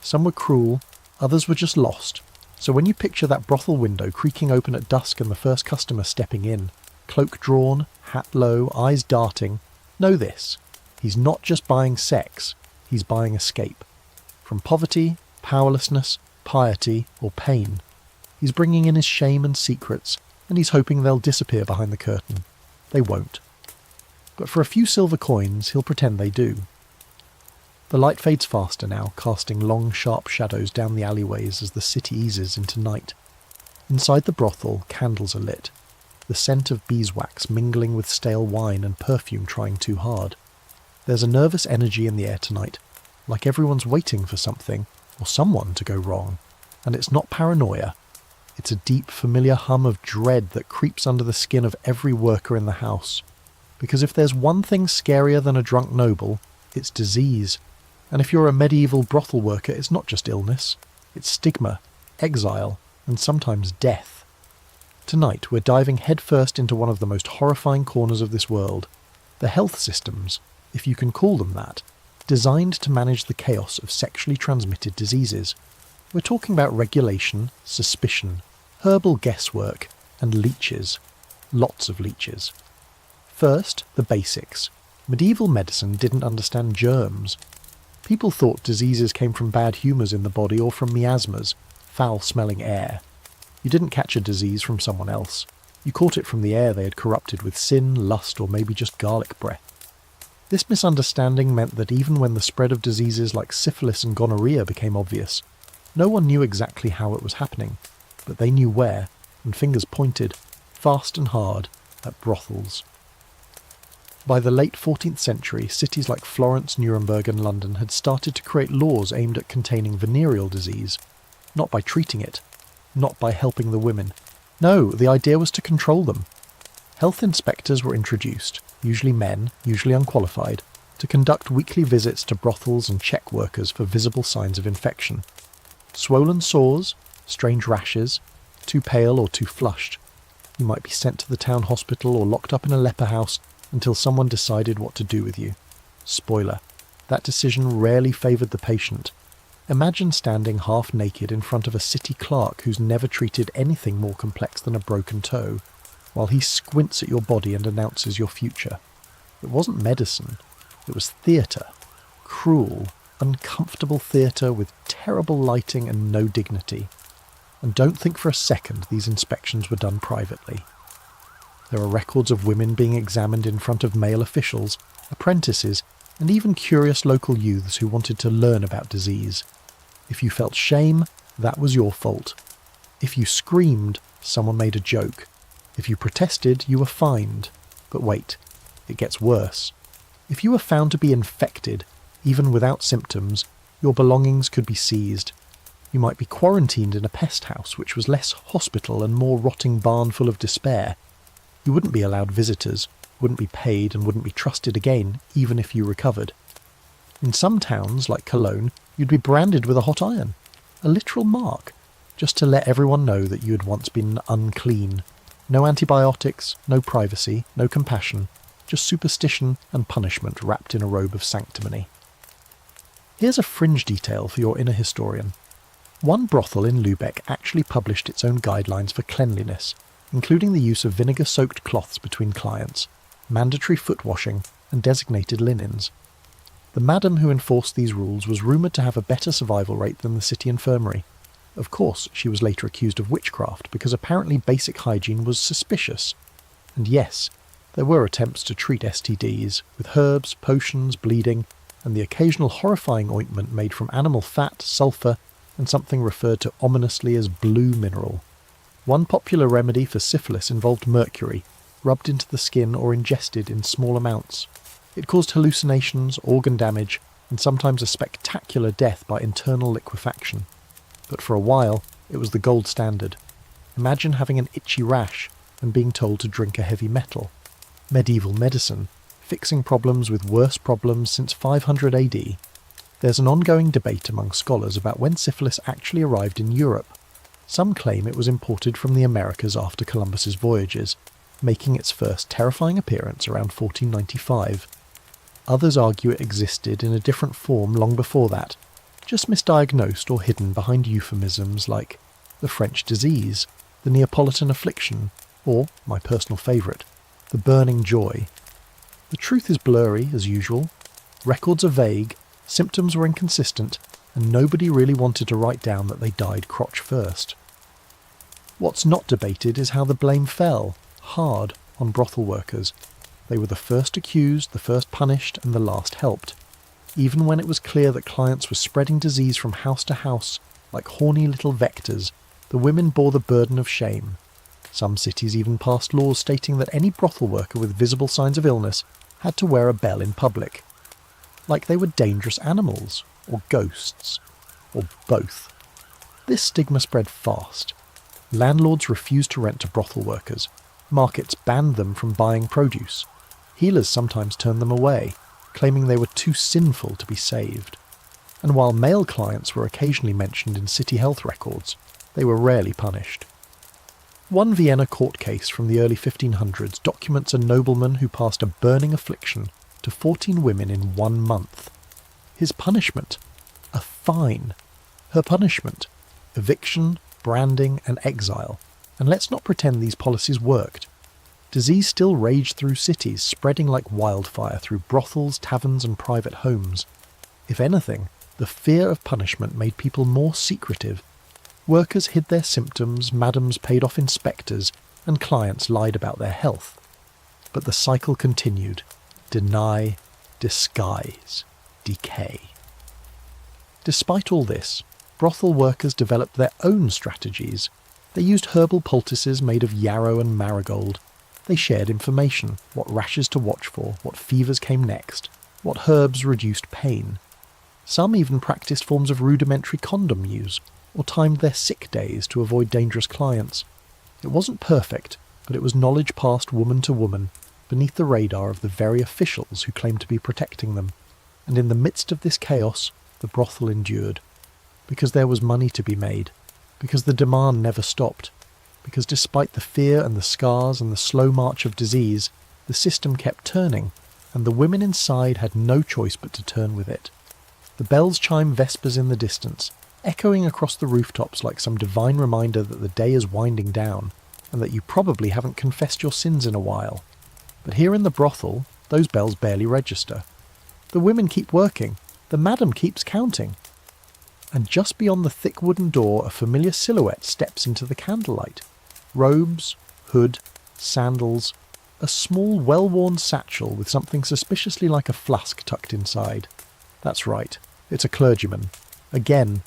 Some were cruel, others were just lost. So when you picture that brothel window creaking open at dusk and the first customer stepping in, cloak drawn, hat low, eyes darting, know this: he's not just buying sex, he's buying escape. From poverty, powerlessness, piety, or pain. He's bringing in his shame and secrets, and he's hoping they'll disappear behind the curtain. They won't. But for a few silver coins, he'll pretend they do. The light fades faster now, casting long, sharp shadows down the alleyways as the city eases into night. Inside the brothel, candles are lit, the scent of beeswax mingling with stale wine and perfume trying too hard. There's a nervous energy in the air tonight, like everyone's waiting for something, or someone to go wrong. And it's not paranoia. It's a deep, familiar hum of dread that creeps under the skin of every worker in the house. Because if there's one thing scarier than a drunk noble, it's disease. And if you're a medieval brothel worker, it's not just illness. It's stigma, exile, and sometimes death. Tonight we're diving headfirst into one of the most horrifying corners of this world. The health systems, if you can call them that, designed to manage the chaos of sexually transmitted diseases. We're talking about regulation, suspicion, herbal guesswork, and leeches. Lots of leeches. First, the basics. Medieval medicine didn't understand germs. People thought diseases came from bad humours in the body or from miasmas, foul-smelling air. You didn't catch a disease from someone else. You caught it from the air they had corrupted with sin, lust, or maybe just garlic breath. This misunderstanding meant that even when the spread of diseases like syphilis and gonorrhea became obvious, no one knew exactly how it was happening, but they knew where, and fingers pointed, fast and hard, at brothels. By the late 14th century, cities like Florence, Nuremberg and London had started to create laws aimed at containing venereal disease, not by treating it, not by helping the women. No, the idea was to control them. Health inspectors were introduced, usually men, usually unqualified, to conduct weekly visits to brothels and check workers for visible signs of infection. Swollen sores, strange rashes, too pale or too flushed. You might be sent to the town hospital or locked up in a leper house until someone decided what to do with you. Spoiler, that decision rarely favoured the patient. Imagine standing half naked in front of a city clerk who's never treated anything more complex than a broken toe, while he squints at your body and announces your future. It wasn't medicine, it was theatre. Cruel, uncomfortable theatre with terrible lighting and no dignity. And don't think for a second these inspections were done privately. There are records of women being examined in front of male officials, apprentices, and even curious local youths who wanted to learn about disease. If you felt shame, that was your fault. If you screamed, someone made a joke. If you protested, you were fined. But wait, it gets worse. If you were found to be infected, even without symptoms, your belongings could be seized. You might be quarantined in a pest house, which was less hospital and more rotting barn full of despair. You wouldn't be allowed visitors, wouldn't be paid and wouldn't be trusted again, even if you recovered. In some towns, like Cologne, you'd be branded with a hot iron, a literal mark, just to let everyone know that you had once been unclean. No antibiotics, no privacy, no compassion, just superstition and punishment wrapped in a robe of sanctimony. Here's a fringe detail for your inner historian. One brothel in Lübeck actually published its own guidelines for cleanliness, including the use of vinegar-soaked cloths between clients, mandatory foot washing, and designated linens. The madam who enforced these rules was rumoured to have a better survival rate than the city infirmary. Of course, she was later accused of witchcraft because apparently basic hygiene was suspicious. And yes, there were attempts to treat STDs, with herbs, potions, bleeding, and the occasional horrifying ointment made from animal fat, sulphur, and something referred to ominously as blue mineral. One popular remedy for syphilis involved mercury, rubbed into the skin or ingested in small amounts. It caused hallucinations, organ damage, and sometimes a spectacular death by internal liquefaction. But for a while, it was the gold standard. Imagine having an itchy rash and being told to drink a heavy metal. Medieval medicine, fixing problems with worse problems since 500 AD. There's an ongoing debate among scholars about when syphilis actually arrived in Europe. Some claim it was imported from the Americas after Columbus's voyages, making its first terrifying appearance around 1495. Others argue it existed in a different form long before that, just misdiagnosed or hidden behind euphemisms like the French disease, the Neapolitan affliction, or, my personal favourite, the burning joy. The truth is blurry, as usual. Records are vague, symptoms were inconsistent, and nobody really wanted to write down that they died crotch first. What's not debated is how the blame fell, hard, on brothel workers. They were the first accused, the first punished, and the last helped. Even when it was clear that clients were spreading disease from house to house, like horny little vectors, the women bore the burden of shame. Some cities even passed laws stating that any brothel worker with visible signs of illness had to wear a bell in public. Like they were dangerous animals, or ghosts, or both. This stigma spread fast. Landlords refused to rent to brothel workers. Markets banned them from buying produce. Healers sometimes turned them away, claiming they were too sinful to be saved. And while male clients were occasionally mentioned in city health records, they were rarely punished. One Vienna court case from the early 1500s documents a nobleman who passed a burning affliction to 14 women in 1 month. His punishment? A fine. Her punishment? Eviction, branding, and exile. And let's not pretend these policies worked. Disease still raged through cities, spreading like wildfire through brothels, taverns, and private homes. If anything, the fear of punishment made people more secretive. Workers hid their symptoms, madams paid off inspectors, and clients lied about their health. But the cycle continued. Deny, disguise, decay. Despite all this, brothel workers developed their own strategies. They used herbal poultices made of yarrow and marigold. They shared information, what rashes to watch for, what fevers came next, what herbs reduced pain. Some even practiced forms of rudimentary condom use, or timed their sick days to avoid dangerous clients. It wasn't perfect, but it was knowledge passed woman to woman, beneath the radar of the very officials who claimed to be protecting them. And in the midst of this chaos, the brothel endured. Because there was money to be made. Because the demand never stopped. Because despite the fear and the scars and the slow march of disease, the system kept turning, and the women inside had no choice but to turn with it. The bells chime vespers in the distance, echoing across the rooftops like some divine reminder that the day is winding down, and that you probably haven't confessed your sins in a while. But here in the brothel, those bells barely register. The women keep working, the madam keeps counting. And just beyond the thick wooden door, a familiar silhouette steps into the candlelight. Robes, hood, sandals, a small well-worn satchel with something suspiciously like a flask tucked inside. That's right, it's a clergyman. Again,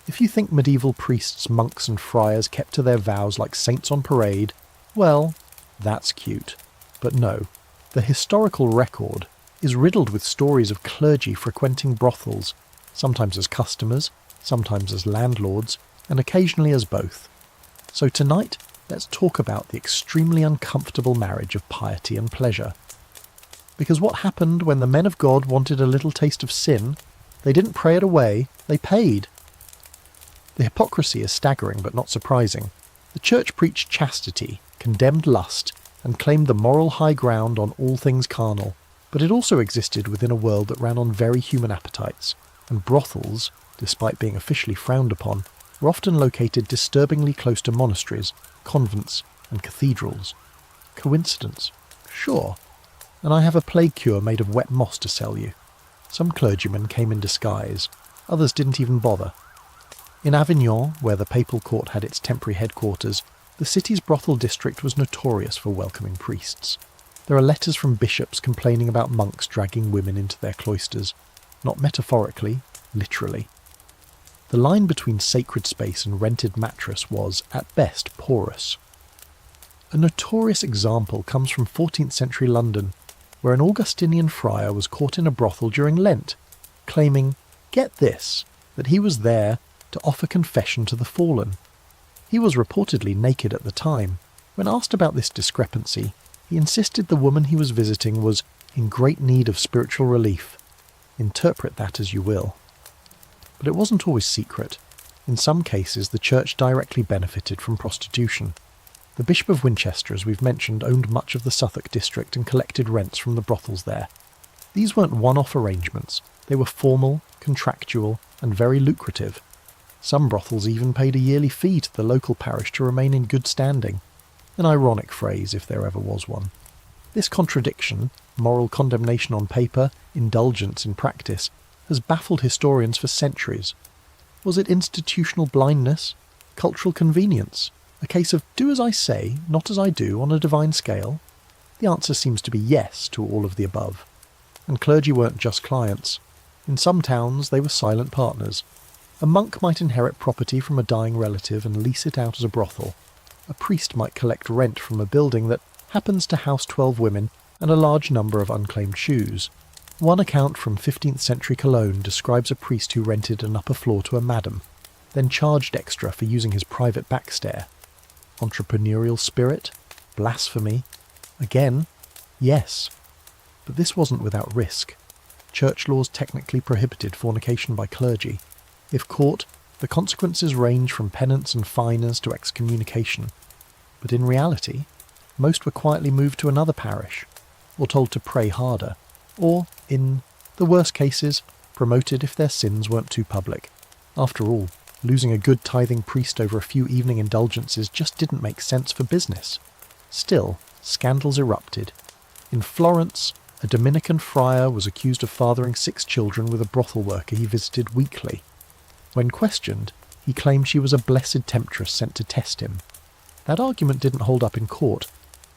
if you think medieval priests, monks and friars kept to their vows like saints on parade, well, that's cute. But no, the historical record is riddled with stories of clergy frequenting brothels, sometimes as customers, sometimes as landlords, and occasionally as both. So tonight, let's talk about the extremely uncomfortable marriage of piety and pleasure. Because what happened when the men of God wanted a little taste of sin? They didn't pray it away, they paid. The hypocrisy is staggering but not surprising. The church preached chastity, condemned lust, and claimed the moral high ground on all things carnal, but it also existed within a world that ran on very human appetites, and brothels, despite being officially frowned upon, were often located disturbingly close to monasteries, convents, and cathedrals. Coincidence? Sure. And I have a plague cure made of wet moss to sell you. Some clergymen came in disguise, others didn't even bother. In Avignon, where the papal court had its temporary headquarters, the city's brothel district was notorious for welcoming priests. There are letters from bishops complaining about monks dragging women into their cloisters, not metaphorically, literally. The line between sacred space and rented mattress was, at best, porous. A notorious example comes from 14th century London, where an Augustinian friar was caught in a brothel during Lent, claiming, get this, that he was there to offer confession to the fallen. He was reportedly naked at the time. When asked about this discrepancy, he insisted the woman he was visiting was in great need of spiritual relief. Interpret that as you will. But it wasn't always secret. In some cases, the church directly benefited from prostitution. The Bishop of Winchester, as we've mentioned, owned much of the Suffolk district and collected rents from the brothels there. These weren't one-off arrangements. They were formal, contractual, and very lucrative. Some brothels even paid a yearly fee to the local parish to remain in good standing. An ironic phrase, if there ever was one. This contradiction, moral condemnation on paper, indulgence in practice, has baffled historians for centuries. Was it institutional blindness? Cultural convenience? A case of do as I say, not as I do on a divine scale? The answer seems to be yes to all of the above. And clergy weren't just clients. In some towns they were silent partners. A monk might inherit property from a dying relative and lease it out as a brothel. A priest might collect rent from a building that happens to house 12 women and a large number of unclaimed shoes. One account from 15th century Cologne describes a priest who rented an upper floor to a madam, then charged extra for using his private backstair. Entrepreneurial spirit? Blasphemy? Again, yes. But this wasn't without risk. Church laws technically prohibited fornication by clergy. If caught, the consequences range from penance and fines to excommunication. But in reality, most were quietly moved to another parish, or told to pray harder, or, in the worst cases, promoted if their sins weren't too public. After all, losing a good tithing priest over a few evening indulgences just didn't make sense for business. Still, scandals erupted. In Florence, a Dominican friar was accused of fathering 6 children with a brothel worker he visited weekly. When questioned, he claimed she was a blessed temptress sent to test him. That argument didn't hold up in court,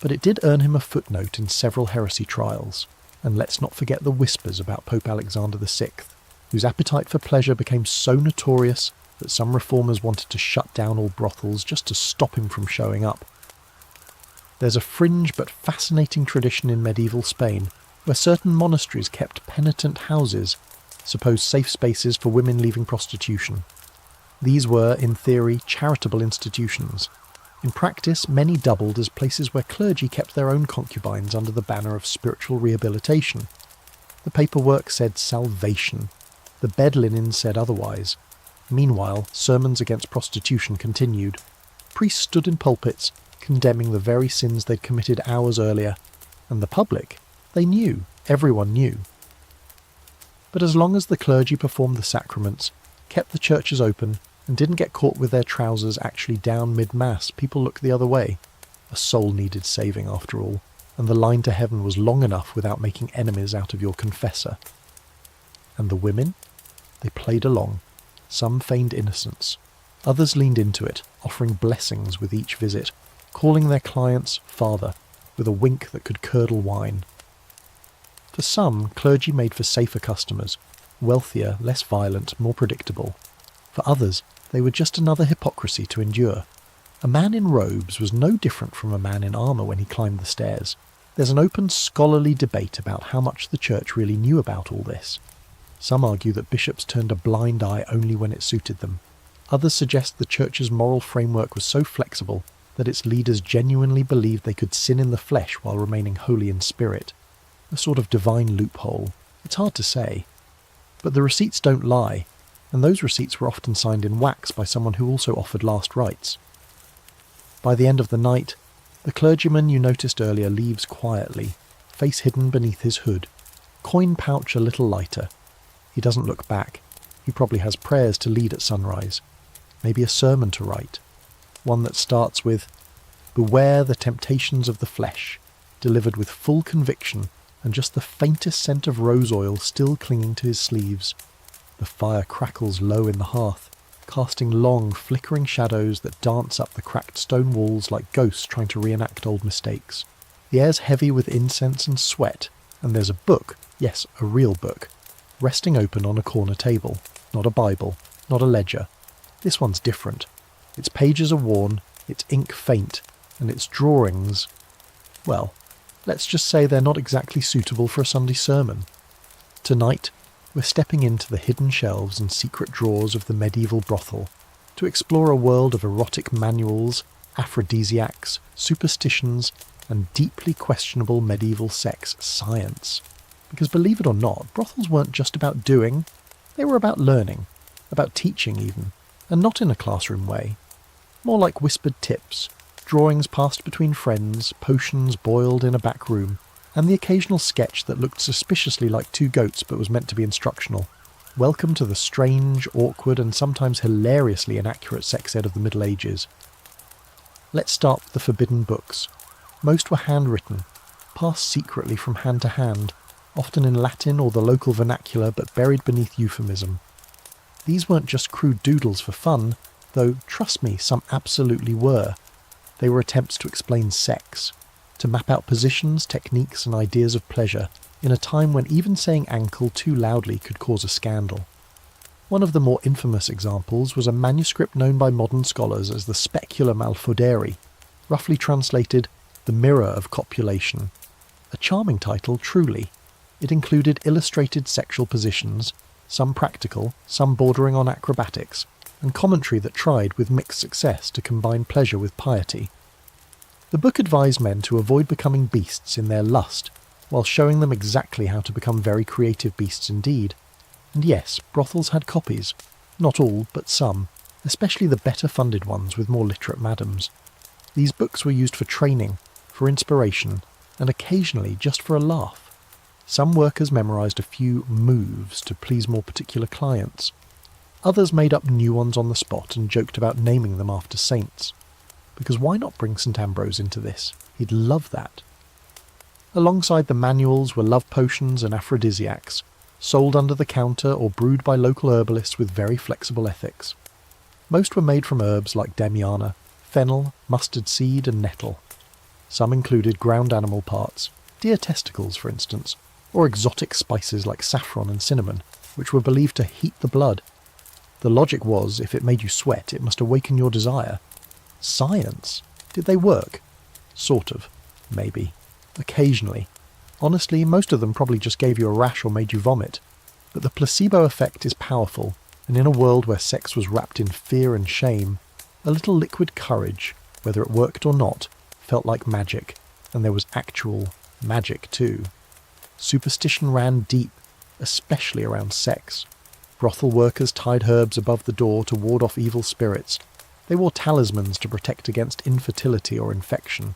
but it did earn him a footnote in several heresy trials. And let's not forget the whispers about Pope Alexander VI, whose appetite for pleasure became so notorious that some reformers wanted to shut down all brothels just to stop him from showing up. There's a fringe but fascinating tradition in medieval Spain where certain monasteries kept penitent houses, supposed safe spaces for women leaving prostitution. These were, in theory, charitable institutions. In practice, many doubled as places where clergy kept their own concubines under the banner of spiritual rehabilitation. The paperwork said salvation. The bed linen said otherwise. Meanwhile, sermons against prostitution continued. Priests stood in pulpits, condemning the very sins they'd committed hours earlier. And the public? They knew. Everyone knew. But as long as the clergy performed the sacraments, kept the churches open, and didn't get caught with their trousers actually down mid-mass, people looked the other way. A soul needed saving, after all, and the line to heaven was long enough without making enemies out of your confessor. And the women? They played along. Some feigned innocence. Others leaned into it, offering blessings with each visit, calling their clients father, with a wink that could curdle wine. For some, clergy made for safer customers, wealthier, less violent, more predictable. For others, they were just another hypocrisy to endure. A man in robes was no different from a man in armour when he climbed the stairs. There's an open scholarly debate about how much the church really knew about all this. Some argue that bishops turned a blind eye only when it suited them. Others suggest the church's moral framework was so flexible that its leaders genuinely believed they could sin in the flesh while remaining holy in spirit. A sort of divine loophole. It's hard to say. But the receipts don't lie, and those receipts were often signed in wax by someone who also offered last rites. By the end of the night, the clergyman you noticed earlier leaves quietly, face hidden beneath his hood, coin pouch a little lighter. He doesn't look back. He probably has prayers to lead at sunrise, maybe a sermon to write, one that starts with, "Beware the temptations of the flesh," delivered with full conviction and just the faintest scent of rose oil still clinging to his sleeves. The fire crackles low in the hearth, casting long, flickering shadows that dance up the cracked stone walls like ghosts trying to reenact old mistakes. The air's heavy with incense and sweat, and there's a book, yes, a real book, resting open on a corner table. Not a Bible, not a ledger. This one's different. Its pages are worn, its ink faint, and its drawings, well, let's just say they're not exactly suitable for a Sunday sermon. Tonight, we're stepping into the hidden shelves and secret drawers of the medieval brothel to explore a world of erotic manuals, aphrodisiacs, superstitions, and deeply questionable medieval sex science. Because believe it or not, brothels weren't just about doing, they were about learning, about teaching even, and not in a classroom way. More like whispered tips, drawings passed between friends, potions boiled in a back room, and the occasional sketch that looked suspiciously like 2 goats but was meant to be instructional. Welcome to the strange, awkward, and sometimes hilariously inaccurate sex ed of the Middle Ages. Let's start with the forbidden books. Most were handwritten. passed secretly from hand to hand, often in Latin or the local vernacular but buried beneath euphemism. These weren't just crude doodles for fun, though, trust me, some absolutely were. They were attempts to explain sex, to map out positions, techniques and ideas of pleasure, in a time when even saying ankle too loudly could cause a scandal. One of the more infamous examples was a manuscript known by modern scholars as the Speculum Alfoderi, roughly translated, The Mirror of Copulation. A charming title, truly. It included illustrated sexual positions, some practical, some bordering on acrobatics, and commentary that tried, with mixed success, to combine pleasure with piety. The book advised men to avoid becoming beasts in their lust, while showing them exactly how to become very creative beasts indeed. And yes, brothels had copies. Not all, but some, especially the better-funded ones with more literate madams. These books were used for training, for inspiration, and occasionally just for a laugh. Some workers memorised a few moves to please more particular clients. Others made up new ones on the spot and joked about naming them after saints. Because why not bring St. Ambrose into this? He'd love that. Alongside the manuals were love potions and aphrodisiacs, sold under the counter or brewed by local herbalists with very flexible ethics. Most were made from herbs like damiana, fennel, mustard seed and nettle. Some included ground animal parts, deer testicles for instance, or exotic spices like saffron and cinnamon, which were believed to heat the blood. The logic was, if it made you sweat, it must awaken your desire. Science? Did they work? Sort of. Maybe. Occasionally. Honestly, most of them probably just gave you a rash or made you vomit. But the placebo effect is powerful, and in a world where sex was wrapped in fear and shame, a little liquid courage, whether it worked or not, felt like magic, and there was actual magic too. Superstition ran deep, especially around sex. Brothel workers tied herbs above the door to ward off evil spirits. They wore talismans to protect against infertility or infection.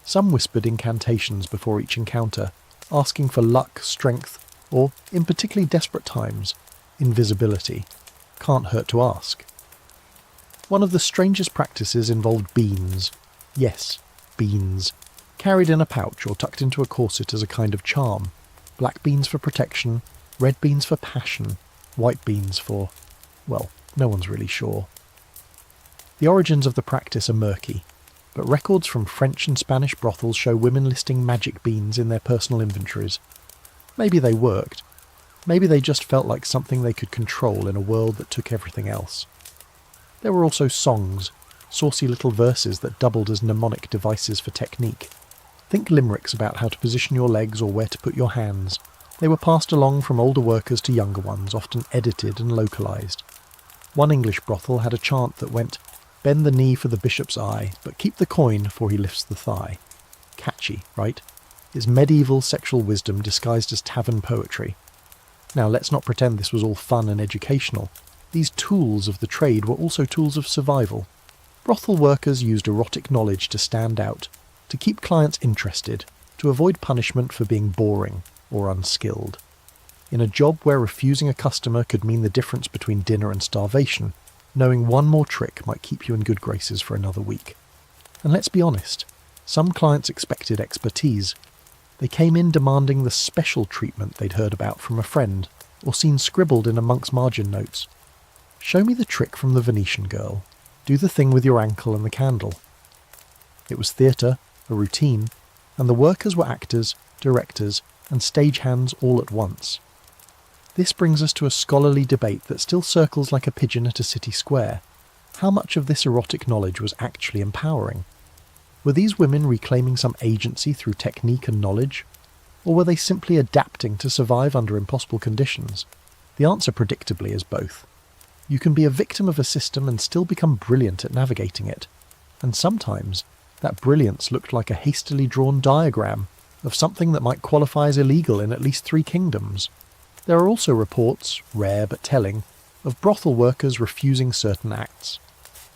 Some whispered incantations before each encounter, asking for luck, strength, or, in particularly desperate times, invisibility. Can't hurt to ask. One of the strangest practices involved beans. Yes, beans. Carried in a pouch or tucked into a corset as a kind of charm. Black beans for protection, red beans for passion, white beans for, well, no one's really sure. The origins of the practice are murky, but records from French and Spanish brothels show women listing magic beans in their personal inventories. Maybe they worked. Maybe they just felt like something they could control in a world that took everything else. There were also songs, saucy little verses that doubled as mnemonic devices for technique. Think limericks about how to position your legs or where to put your hands. They were passed along from older workers to younger ones, often edited and localised. One English brothel had a chant that went, "Bend the knee for the bishop's eye, but keep the coin for he lifts the thigh." Catchy, right? It's medieval sexual wisdom disguised as tavern poetry. Now let's not pretend this was all fun and educational. These tools of the trade were also tools of survival. Brothel workers used erotic knowledge to stand out, to keep clients interested, to avoid punishment for being boring or unskilled. In a job where refusing a customer could mean the difference between dinner and starvation, knowing one more trick might keep you in good graces for another week. And let's be honest, some clients expected expertise. They came in demanding the special treatment they'd heard about from a friend, or seen scribbled in a monk's margin notes. Show me the trick from the Venetian girl. Do the thing with your ankle and the candle. It was theatre, a routine, and the workers were actors, directors, and stagehands all at once. This brings us to a scholarly debate that still circles like a pigeon at a city square. How much of this erotic knowledge was actually empowering? Were these women reclaiming some agency through technique and knowledge? Or were they simply adapting to survive under impossible conditions? The answer predictably is both. You can be a victim of a system and still become brilliant at navigating it. And sometimes, that brilliance looked like a hastily drawn diagram of something that might qualify as illegal in at least 3 kingdoms. There are also reports, rare but telling, of brothel workers refusing certain acts.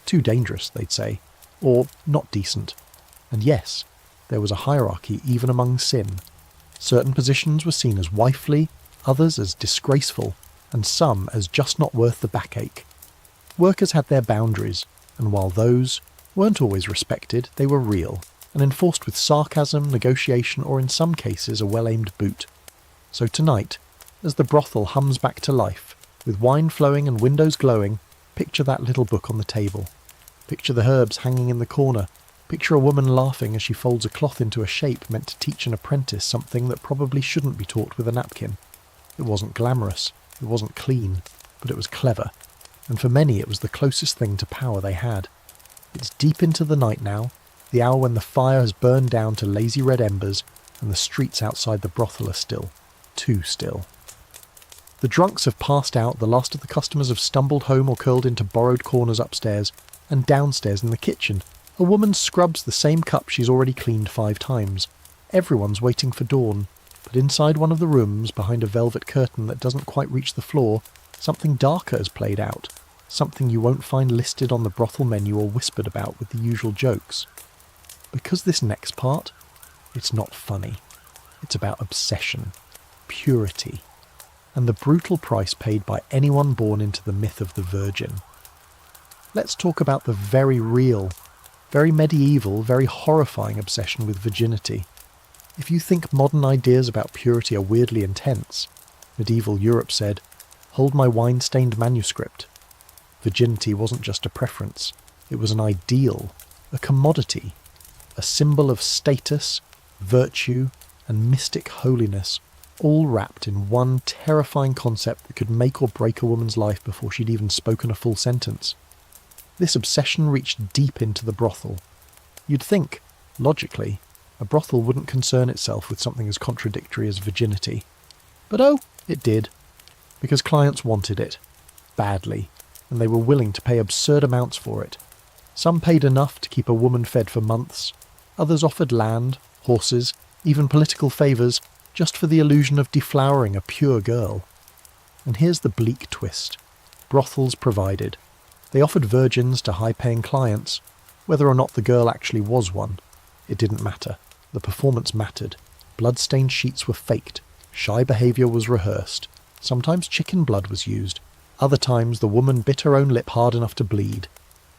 Too dangerous, they'd say, or not decent. And yes, there was a hierarchy even among sin. Certain positions were seen as wifely, others as disgraceful, and some as just not worth the backache. Workers had their boundaries, and while those weren't always respected, they were real. and enforced with sarcasm, negotiation, or in some cases a well-aimed boot. So tonight, as the brothel hums back to life, with wine flowing and windows glowing, picture that little book on the table. Picture the herbs hanging in the corner. Picture a woman laughing as she folds a cloth into a shape meant to teach an apprentice something that probably shouldn't be taught with a napkin. It wasn't glamorous, it wasn't clean, but it was clever, and for many it was the closest thing to power they had. It's deep into the night now, the hour when the fire has burned down to lazy red embers, and the streets outside the brothel are still. Too still. The drunks have passed out, the last of the customers have stumbled home or curled into borrowed corners upstairs, and downstairs in the kitchen, a woman scrubs the same cup she's already cleaned 5 times. Everyone's waiting for dawn, but inside one of the rooms, behind a velvet curtain that doesn't quite reach the floor, something darker has played out, something you won't find listed on the brothel menu or whispered about with the usual jokes. Because this next part, it's not funny. It's about obsession, purity, and the brutal price paid by anyone born into the myth of the virgin. Let's talk about the very real, very medieval, very horrifying obsession with virginity. If you think modern ideas about purity are weirdly intense, medieval Europe said, "Hold my wine-stained manuscript." Virginity wasn't just a preference, it was an ideal, a commodity, a symbol of status, virtue, and mystic holiness, all wrapped in one terrifying concept that could make or break a woman's life before she'd even spoken a full sentence. This obsession reached deep into the brothel. You'd think, logically, a brothel wouldn't concern itself with something as contradictory as virginity. But oh, it did. Because clients wanted it. Badly. And they were willing to pay absurd amounts for it. Some paid enough to keep a woman fed for months. Others offered land, horses, even political favours, just for the illusion of deflowering a pure girl. And here's the bleak twist. Brothels provided. They offered virgins to high-paying clients. Whether or not the girl actually was one, it didn't matter. The performance mattered. Blood-stained sheets were faked. Shy behaviour was rehearsed. Sometimes chicken blood was used. Other times the woman bit her own lip hard enough to bleed.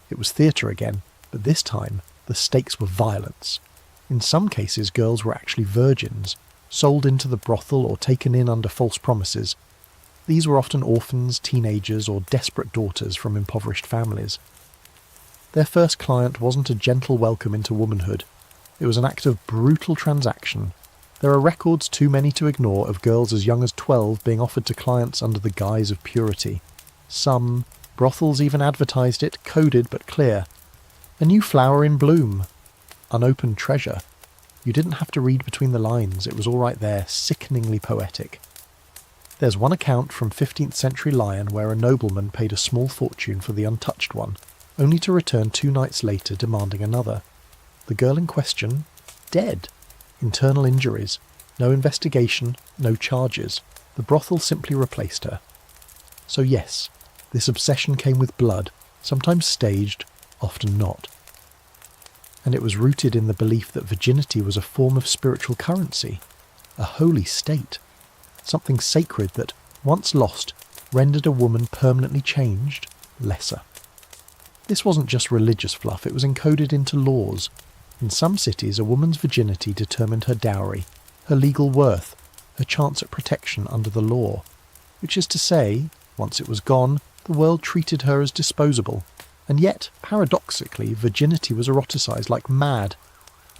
It was theatre again, but this time the stakes were violence. In some cases girls were actually virgins, sold into the brothel or taken in under false promises. These were often orphans, teenagers, or desperate daughters from impoverished families. Their first client wasn't a gentle welcome into womanhood. It was an act of brutal transaction. There are records too many to ignore of girls as young as 12 being offered to clients under the guise of purity. Some brothels even advertised it, coded but clear. A new flower in bloom. Unopened treasure. You didn't have to read between the lines, it was all right there, sickeningly poetic. There's one account from 15th century Lyon where a nobleman paid a small fortune for the untouched one, only to return 2 nights later demanding another. The girl in question, dead. Internal injuries. No investigation, no charges. The brothel simply replaced her. So yes, this obsession came with blood, sometimes staged, often not. And it was rooted in the belief that virginity was a form of spiritual currency, a holy state. Something sacred that, once lost, rendered a woman permanently changed, lesser. This wasn't just religious fluff, it was encoded into laws. In some cities, a woman's virginity determined her dowry, her legal worth, her chance at protection under the law. Which is to say, once it was gone, the world treated her as disposable. And yet, paradoxically, virginity was eroticized like mad.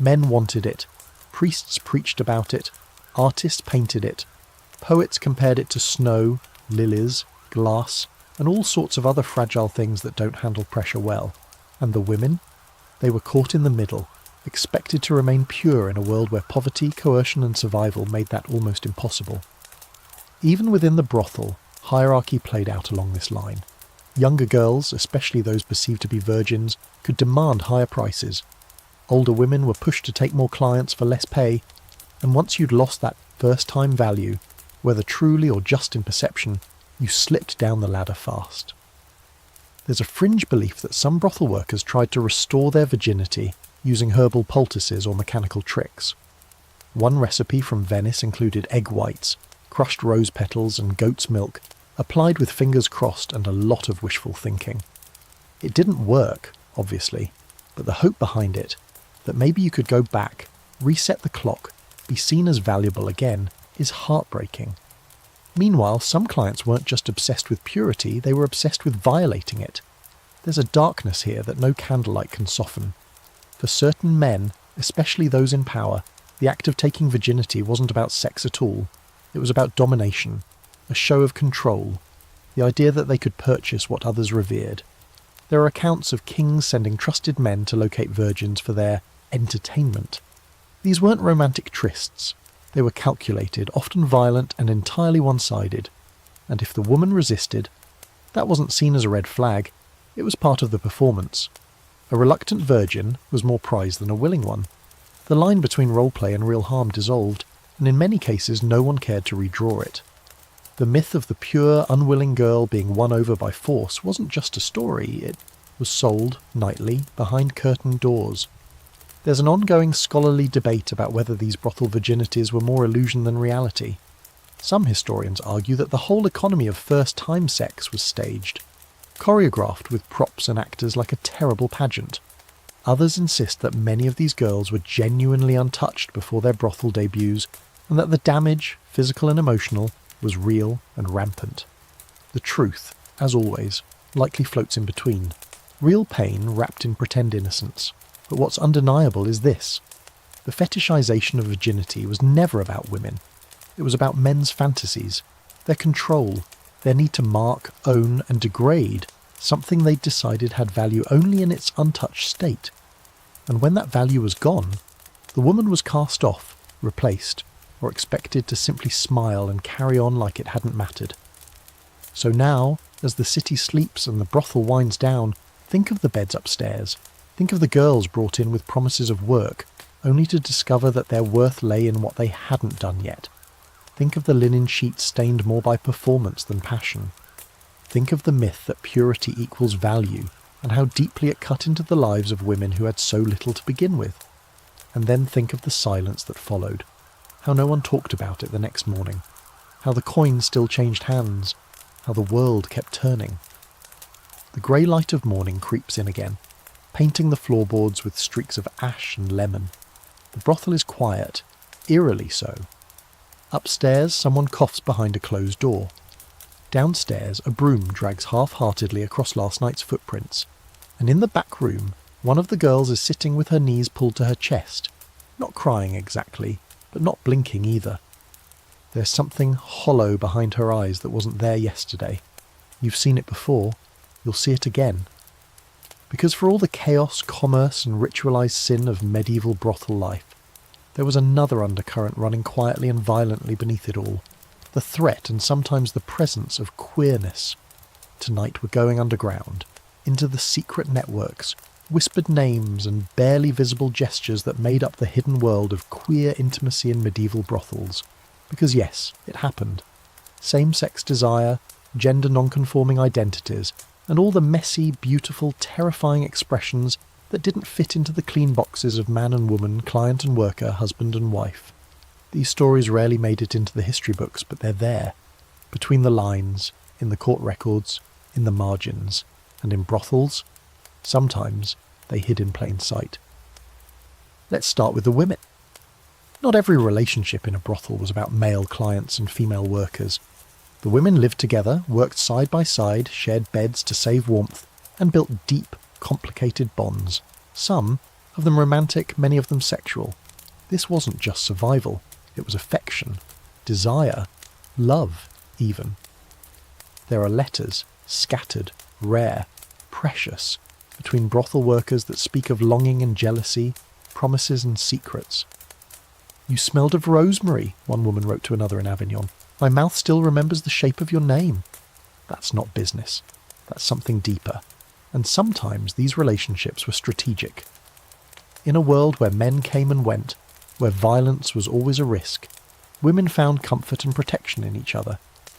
Men wanted it, priests preached about it, artists painted it, poets compared it to snow, lilies, glass, and all sorts of other fragile things that don't handle pressure well. And the women? They were caught in the middle, expected to remain pure in a world where poverty, coercion and survival made that almost impossible. Even within the brothel, hierarchy played out along this line. Younger girls, especially those perceived to be virgins, could demand higher prices. Older women were pushed to take more clients for less pay, and once you'd lost that first-time value, whether truly or just in perception, you slipped down the ladder fast. There's a fringe belief that some brothel workers tried to restore their virginity using herbal poultices or mechanical tricks. One recipe from Venice included egg whites, crushed rose petals and goat's milk, applied with fingers crossed and a lot of wishful thinking. It didn't work, obviously, but the hope behind it, that maybe you could go back, reset the clock, be seen as valuable again, is heartbreaking. Meanwhile, some clients weren't just obsessed with purity, they were obsessed with violating it. There's a darkness here that no candlelight can soften. For certain men, especially those in power, the act of taking virginity wasn't about sex at all. It was about domination, a show of control, the idea that they could purchase what others revered. There are accounts of kings sending trusted men to locate virgins for their entertainment. These weren't romantic trysts. They were calculated, often violent and entirely one-sided. And if the woman resisted, that wasn't seen as a red flag. It was part of the performance. A reluctant virgin was more prized than a willing one. The line between roleplay and real harm dissolved, and in many cases no one cared to redraw it. The myth of the pure, unwilling girl being won over by force wasn't just a story, it was sold, nightly, behind curtained doors. There's an ongoing scholarly debate about whether these brothel virginities were more illusion than reality. Some historians argue that the whole economy of first-time sex was staged, choreographed with props and actors like a terrible pageant. Others insist that many of these girls were genuinely untouched before their brothel debuts, and that the damage, physical and emotional, was real and rampant. The truth, as always, likely floats in between. Real pain wrapped in pretend innocence. But what's undeniable is this. The fetishization of virginity was never about women. It was about men's fantasies, their control, their need to mark, own and degrade something they'd decided had value only in its untouched state. And when that value was gone, the woman was cast off, replaced, or expected to simply smile and carry on like it hadn't mattered. So now, as the city sleeps and the brothel winds down, think of the beds upstairs. Think of the girls brought in with promises of work, only to discover that their worth lay in what they hadn't done yet. Think of the linen sheets stained more by performance than passion. Think of the myth that purity equals value, and how deeply it cut into the lives of women who had so little to begin with. And then think of the silence that followed, how no one talked about it the next morning, how the coin still changed hands, how the world kept turning. The grey light of morning creeps in again, painting the floorboards with streaks of ash and lemon. The brothel is quiet, eerily so. Upstairs, someone coughs behind a closed door. Downstairs, a broom drags half-heartedly across last night's footprints, and in the back room, one of the girls is sitting with her knees pulled to her chest, not crying exactly, but not blinking either. There's something hollow behind her eyes that wasn't there yesterday. You've seen it before, you'll see it again. Because for all the chaos, commerce and ritualised sin of medieval brothel life, there was another undercurrent running quietly and violently beneath it all. The threat and sometimes the presence of queerness. Tonight we're going underground, into the secret networks, whispered names and barely visible gestures that made up the hidden world of queer intimacy in medieval brothels. Because yes, it happened. Same-sex desire, gender non-conforming identities, and all the messy, beautiful, terrifying expressions that didn't fit into the clean boxes of man and woman, client and worker, husband and wife. These stories rarely made it into the history books, but they're there, between the lines, in the court records, in the margins, and in brothels. Sometimes they hid in plain sight. Let's start with the women. Not every relationship in a brothel was about male clients and female workers. The women lived together, worked side by side, shared beds to save warmth, and built deep, complicated bonds. Some of them romantic, many of them sexual. This wasn't just survival. It was affection, desire, love, even. There are letters, scattered, rare, precious, between brothel workers that speak of longing and jealousy, promises and secrets. "You smelled of rosemary," one woman wrote to another in Avignon. "My mouth still remembers the shape of your name." That's not business. That's something deeper. And sometimes these relationships were strategic. In a world where men came and went, where violence was always a risk, women found comfort and protection in each other.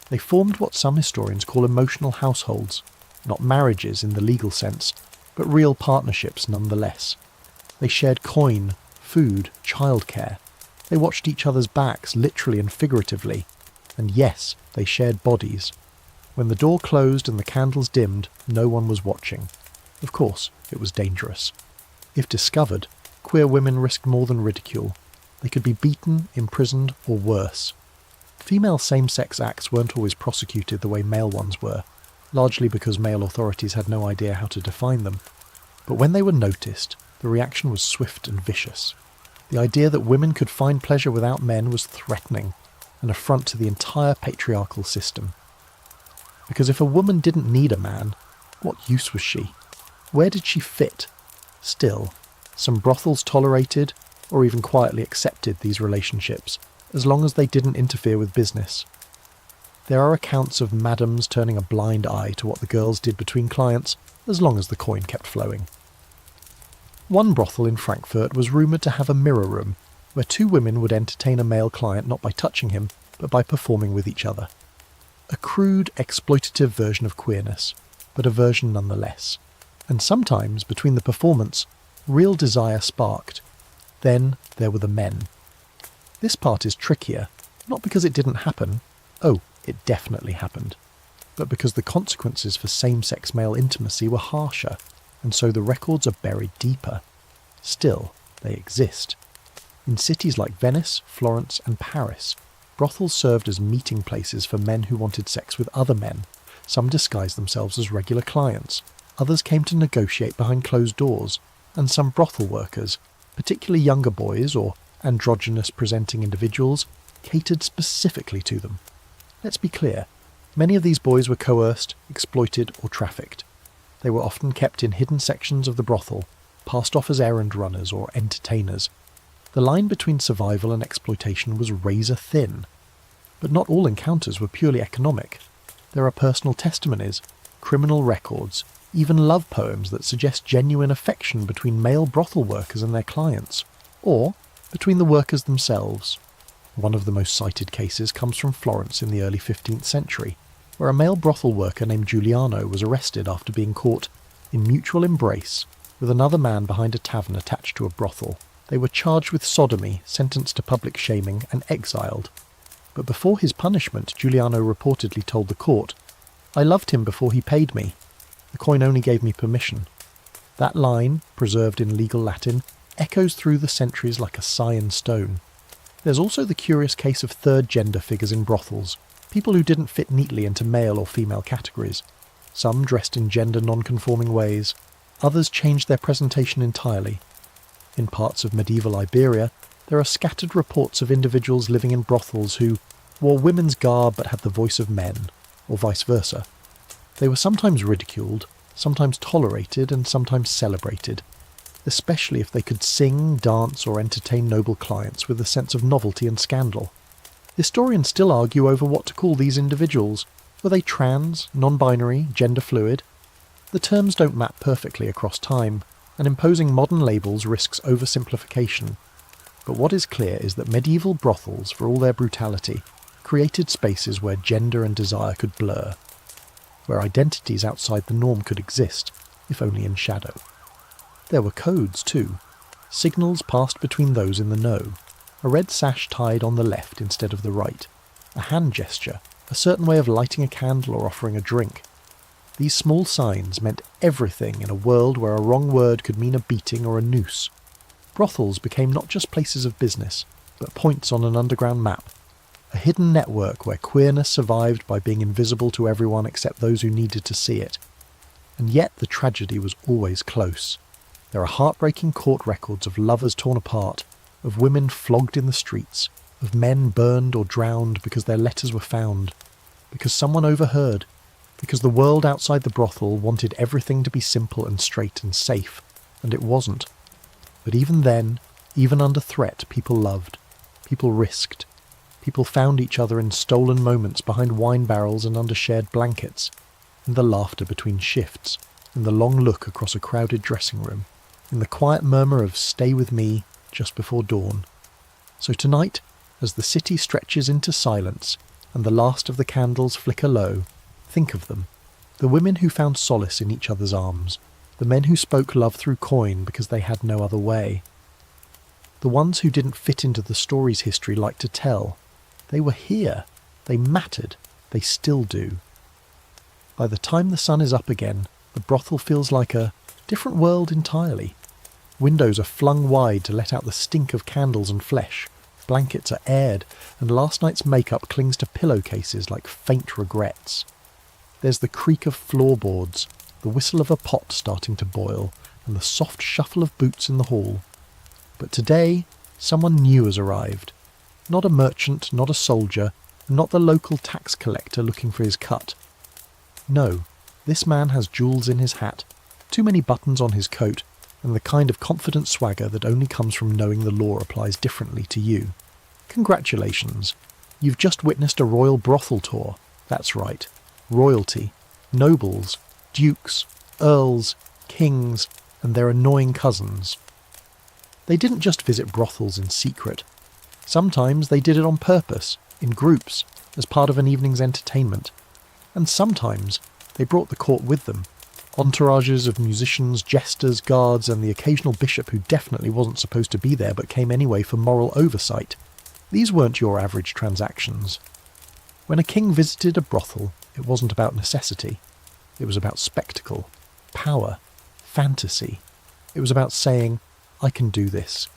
They formed what some historians call emotional households, not marriages in the legal sense, but real partnerships nonetheless. They shared coin, food, childcare. They watched each other's backs, literally and figuratively. And yes, they shared bodies. When the door closed and the candles dimmed, no one was watching. Of course, it was dangerous. If discovered, queer women risked more than ridicule. They could be beaten, imprisoned, or worse. Female same-sex acts weren't always prosecuted the way male ones were, largely because male authorities had no idea how to define them. But when they were noticed, the reaction was swift and vicious. The idea that women could find pleasure without men was threatening, an affront to the entire patriarchal system. Because if a woman didn't need a man, what use was she? Where did she fit? Still, some brothels tolerated, or even quietly accepted these relationships, as long as they didn't interfere with business. There are accounts of madams turning a blind eye to what the girls did between clients, as long as the coin kept flowing. One brothel in Frankfurt was rumoured to have a mirror room, where two women would entertain a male client not by touching him, but by performing with each other. A crude, exploitative version of queerness, but a version nonetheless. And sometimes, between the performance, real desire sparked. Then there were the men. This part is trickier, not because it didn't happen. Oh, it definitely happened. But because the consequences for same-sex male intimacy were harsher, and so the records are buried deeper. Still, they exist. In cities like Venice, Florence, and Paris, brothels served as meeting places for men who wanted sex with other men. Some disguised themselves as regular clients, others came to negotiate behind closed doors, and some brothel workers, particularly younger boys or androgynous-presenting individuals, catered specifically to them. Let's be clear, many of these boys were coerced, exploited, or trafficked. They were often kept in hidden sections of the brothel, passed off as errand runners or entertainers. The line between survival and exploitation was razor thin. But not all encounters were purely economic. There are personal testimonies, criminal records, even love poems that suggest genuine affection between male brothel workers and their clients, or between the workers themselves. One of the most cited cases comes from Florence in the early 15th century, where a male brothel worker named Giuliano was arrested after being caught in mutual embrace with another man behind a tavern attached to a brothel. They were charged with sodomy, sentenced to public shaming, and exiled. But before his punishment, Giuliano reportedly told the court, "I loved him before he paid me. The coin only gave me permission." That line, preserved in legal Latin, echoes through the centuries like a sigh in stone. There's also the curious case of third gender figures in brothels, people who didn't fit neatly into male or female categories. Some dressed in gender non-conforming ways, others changed their presentation entirely. In parts of medieval Iberia, there are scattered reports of individuals living in brothels who wore women's garb but had the voice of men, or vice versa. They were sometimes ridiculed, sometimes tolerated, and sometimes celebrated, especially if they could sing, dance, or entertain noble clients with a sense of novelty and scandal. Historians still argue over what to call these individuals. Were they trans, non-binary, gender fluid? The terms don't map perfectly across time, and imposing modern labels risks oversimplification. But what is clear is that medieval brothels, for all their brutality, created spaces where gender and desire could blur, where identities outside the norm could exist, if only in shadow. There were codes too, signals passed between those in the know, a red sash tied on the left instead of the right, a hand gesture, a certain way of lighting a candle or offering a drink. These small signs meant everything in a world where a wrong word could mean a beating or a noose. Brothels became not just places of business, but points on an underground map, a hidden network where queerness survived by being invisible to everyone except those who needed to see it. And yet the tragedy was always close. There are heartbreaking court records of lovers torn apart, of women flogged in the streets, of men burned or drowned because their letters were found, because someone overheard, because the world outside the brothel wanted everything to be simple and straight and safe, and it wasn't. But even then, even under threat, people loved, people risked, people found each other in stolen moments behind wine barrels and under shared blankets, in the laughter between shifts, in the long look across a crowded dressing room, in the quiet murmur of "stay with me" just before dawn. So tonight, as the city stretches into silence and the last of the candles flicker low, think of them, the women who found solace in each other's arms, the men who spoke love through coin because they had no other way. The ones who didn't fit into the stories history liked to tell. They were here, they mattered, they still do. By the time the sun is up again, the brothel feels like a different world entirely. Windows are flung wide to let out the stink of candles and flesh. Blankets are aired, and last night's makeup clings to pillowcases like faint regrets. There's the creak of floorboards, the whistle of a pot starting to boil, and the soft shuffle of boots in the hall. But today, someone new has arrived. Not a merchant, not a soldier, and not the local tax collector looking for his cut. No, this man has jewels in his hat, too many buttons on his coat, and the kind of confident swagger that only comes from knowing the law applies differently to you. Congratulations. You've just witnessed a royal brothel tour. That's right. Royalty, nobles, dukes, earls, kings, and their annoying cousins. They didn't just visit brothels in secret. Sometimes they did it on purpose, in groups, as part of an evening's entertainment. And sometimes they brought the court with them. Entourages of musicians, jesters, guards, and the occasional bishop who definitely wasn't supposed to be there but came anyway for moral oversight. These weren't your average transactions. When a king visited a brothel, it wasn't about necessity. It was about spectacle, power, fantasy. It was about saying, I can do this,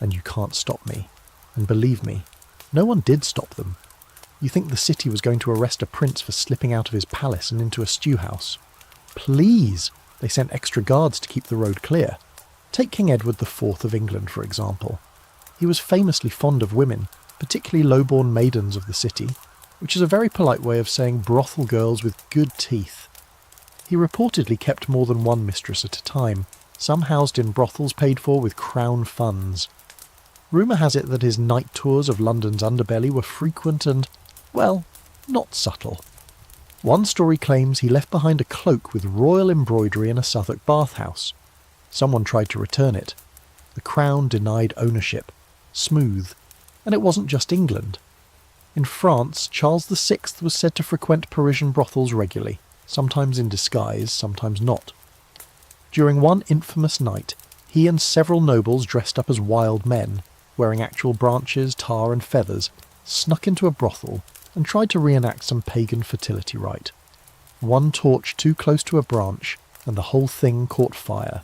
and you can't stop me. And believe me, no one did stop them. You think the city was going to arrest a prince for slipping out of his palace and into a stew house? Please! They sent extra guards to keep the road clear. Take King Edward IV of England, for example. He was famously fond of women, particularly low-born maidens of the city, which is a very polite way of saying brothel girls with good teeth. He reportedly kept more than one mistress at a time, some housed in brothels paid for with crown funds. Rumour has it that his night tours of London's underbelly were frequent and, well, not subtle. One story claims he left behind a cloak with royal embroidery in a Southwark bathhouse. Someone tried to return it. The Crown denied ownership. Smooth. And it wasn't just England. In France, Charles VI was said to frequent Parisian brothels regularly, sometimes in disguise, sometimes not. During one infamous night, he and several nobles dressed up as wild men, wearing actual branches, tar and feathers, snuck into a brothel and tried to reenact some pagan fertility rite. One torch too close to a branch, and the whole thing caught fire.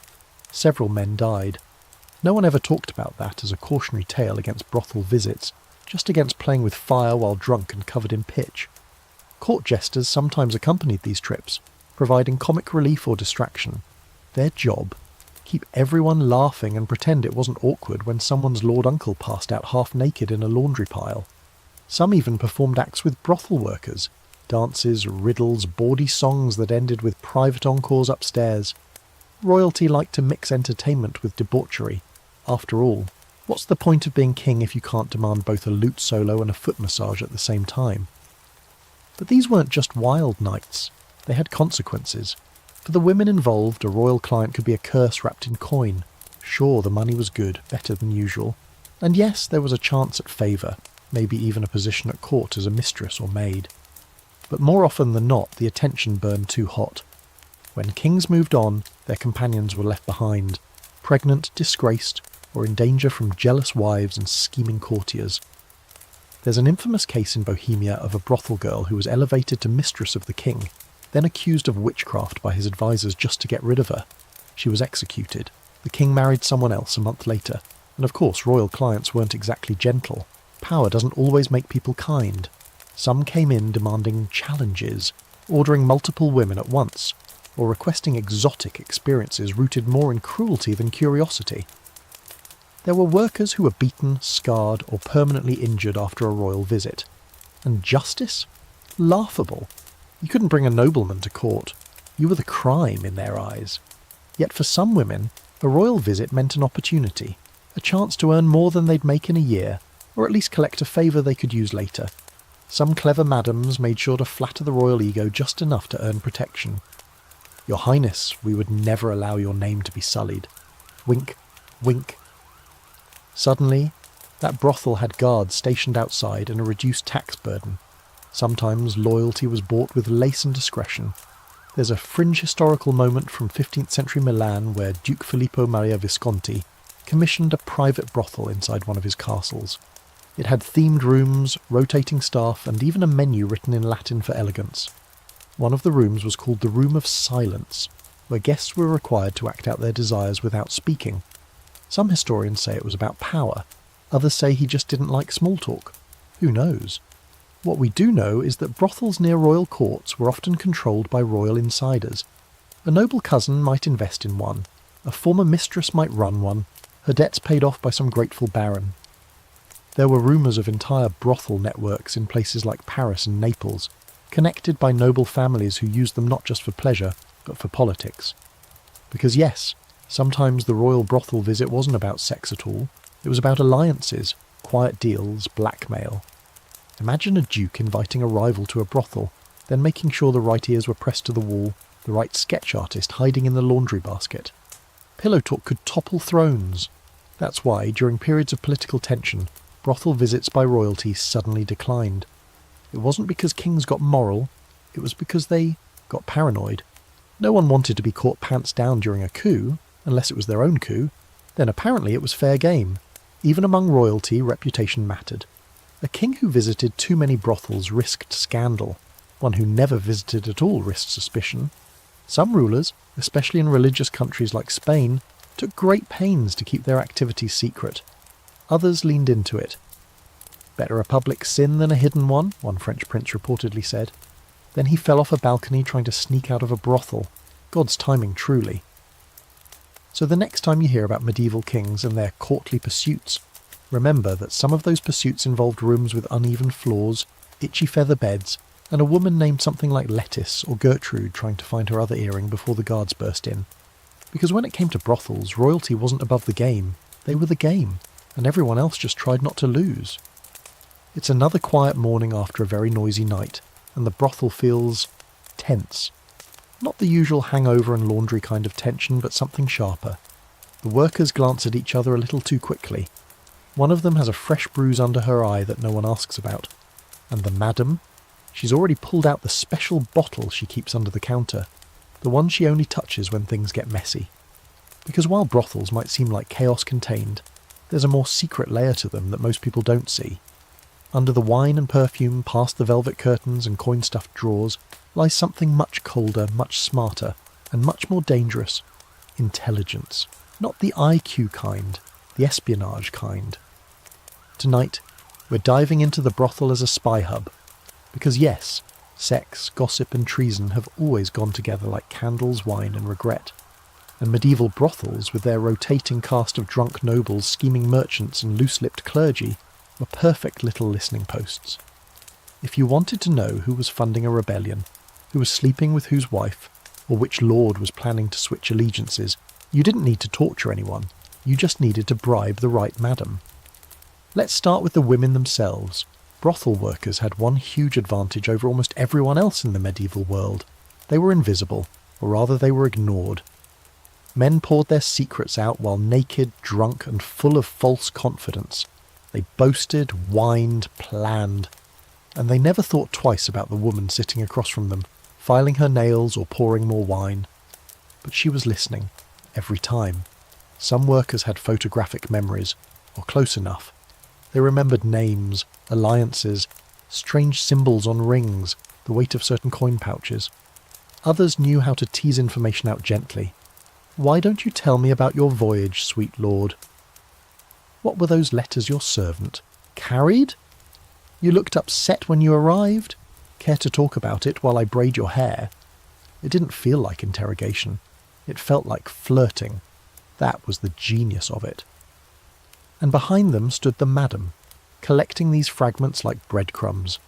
Several men died. No one ever talked about that as a cautionary tale against brothel visits, just against playing with fire while drunk and covered in pitch. Court jesters sometimes accompanied these trips, providing comic relief or distraction. Their job? Keep everyone laughing and pretend it wasn't awkward when someone's lord uncle passed out half naked in a laundry pile. Some even performed acts with brothel workers, dances, riddles, bawdy songs that ended with private encores upstairs. Royalty liked to mix entertainment with debauchery. After all, what's the point of being king if you can't demand both a lute solo and a foot massage at the same time? But these weren't just wild nights. They had consequences. For the women involved, a royal client could be a curse wrapped in coin. Sure, the money was good, better than usual. And yes, there was a chance at favour, maybe even a position at court as a mistress or maid. But more often than not, the attention burned too hot. When kings moved on, their companions were left behind, pregnant, disgraced, or in danger from jealous wives and scheming courtiers. There's an infamous case in Bohemia of a brothel girl who was elevated to mistress of the king, then accused of witchcraft by his advisers just to get rid of her. She was executed. The king married someone else a month later, and of course royal clients weren't exactly gentle. Power doesn't always make people kind. Some came in demanding challenges, ordering multiple women at once, or requesting exotic experiences rooted more in cruelty than curiosity. There were workers who were beaten, scarred, or permanently injured after a royal visit. And justice? Laughable. You couldn't bring a nobleman to court. You were the crime in their eyes. Yet for some women, a royal visit meant an opportunity, a chance to earn more than they'd make in a year, or at least collect a favour they could use later. Some clever madams made sure to flatter the royal ego just enough to earn protection. Your Highness, we would never allow your name to be sullied. Wink, wink. Suddenly, that brothel had guards stationed outside and a reduced tax burden. Sometimes loyalty was bought with lace and discretion. There's a fringe historical moment from 15th century Milan where Duke Filippo Maria Visconti commissioned a private brothel inside one of his castles. It had themed rooms, rotating staff, and even a menu written in Latin for elegance. One of the rooms was called the Room of Silence, where guests were required to act out their desires without speaking. Some historians say it was about power. Others say he just didn't like small talk. Who knows? What we do know is that brothels near royal courts were often controlled by royal insiders. A noble cousin might invest in one. A former mistress might run one, her debts paid off by some grateful baron. There were rumours of entire brothel networks in places like Paris and Naples, connected by noble families who used them not just for pleasure, but for politics. Because yes, sometimes the royal brothel visit wasn't about sex at all. It was about alliances, quiet deals, blackmail. Imagine a duke inviting a rival to a brothel, then making sure the right ears were pressed to the wall, the right sketch artist hiding in the laundry basket. Pillow talk could topple thrones. That's why, during periods of political tension, brothel visits by royalty suddenly declined. It wasn't because kings got moral, it was because they got paranoid. No one wanted to be caught pants down during a coup, unless it was their own coup. Then apparently it was fair game. Even among royalty, reputation mattered. A king who visited too many brothels risked scandal. One who never visited at all risked suspicion. Some rulers, especially in religious countries like Spain, took great pains to keep their activities secret. Others leaned into it. Better a public sin than a hidden one French prince reportedly said. Then he fell off a balcony trying to sneak out of a brothel. God's timing, truly. So the next time you hear about medieval kings and their courtly pursuits, remember that some of those pursuits involved rooms with uneven floors, itchy feather beds, and a woman named something like Lettice or Gertrude trying to find her other earring before the guards burst in. Because when it came to brothels, royalty wasn't above the game. They were the game, and everyone else just tried not to lose. It's another quiet morning after a very noisy night, and the brothel feels tense. Not the usual hangover and laundry kind of tension, but something sharper. The workers glance at each other a little too quickly. One of them has a fresh bruise under her eye that no one asks about. And the madam? She's already pulled out the special bottle she keeps under the counter, the one she only touches when things get messy. Because while brothels might seem like chaos contained, there's a more secret layer to them that most people don't see. Under the wine and perfume, past the velvet curtains and coin-stuffed drawers, lies something much colder, much smarter, and much more dangerous. Intelligence. Not the IQ kind, the espionage kind. Tonight, we're diving into the brothel as a spy hub. Because yes, sex, gossip and treason have always gone together like candles, wine and regret. And medieval brothels, with their rotating cast of drunk nobles, scheming merchants and loose-lipped clergy, were perfect little listening posts. If you wanted to know who was funding a rebellion, who was sleeping with whose wife, or which lord was planning to switch allegiances, you didn't need to torture anyone. You just needed to bribe the right madam. Let's start with the women themselves. Brothel workers had one huge advantage over almost everyone else in the medieval world. They were invisible, or rather they were ignored. Men poured their secrets out while naked, drunk, and full of false confidence. They boasted, whined, planned, and they never thought twice about the woman sitting across from them, filing her nails or pouring more wine. But she was listening, every time. Some workers had photographic memories, or close enough. They remembered names, alliances, strange symbols on rings, the weight of certain coin pouches. Others knew how to tease information out gently. "Why don't you tell me about your voyage, sweet lord?" "What were those letters your servant carried? You looked upset when you arrived? Care to talk about it while I braid your hair?" It didn't feel like interrogation. It felt like flirting. That was the genius of it. And behind them stood the madam, collecting these fragments like breadcrumbs.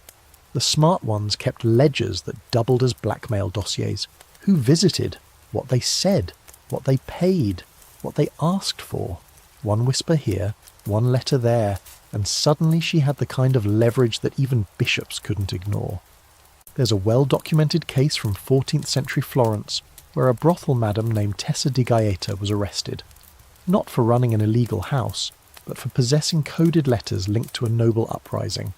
The smart ones kept ledgers that doubled as blackmail dossiers. Who visited, what they said, what they paid, what they asked for. One whisper here, one letter there, and suddenly she had the kind of leverage that even bishops couldn't ignore. There's a well-documented case from 14th century Florence where a brothel madam named Tessa di Gaeta was arrested. Not for running an illegal house, but for possessing coded letters linked to a noble uprising.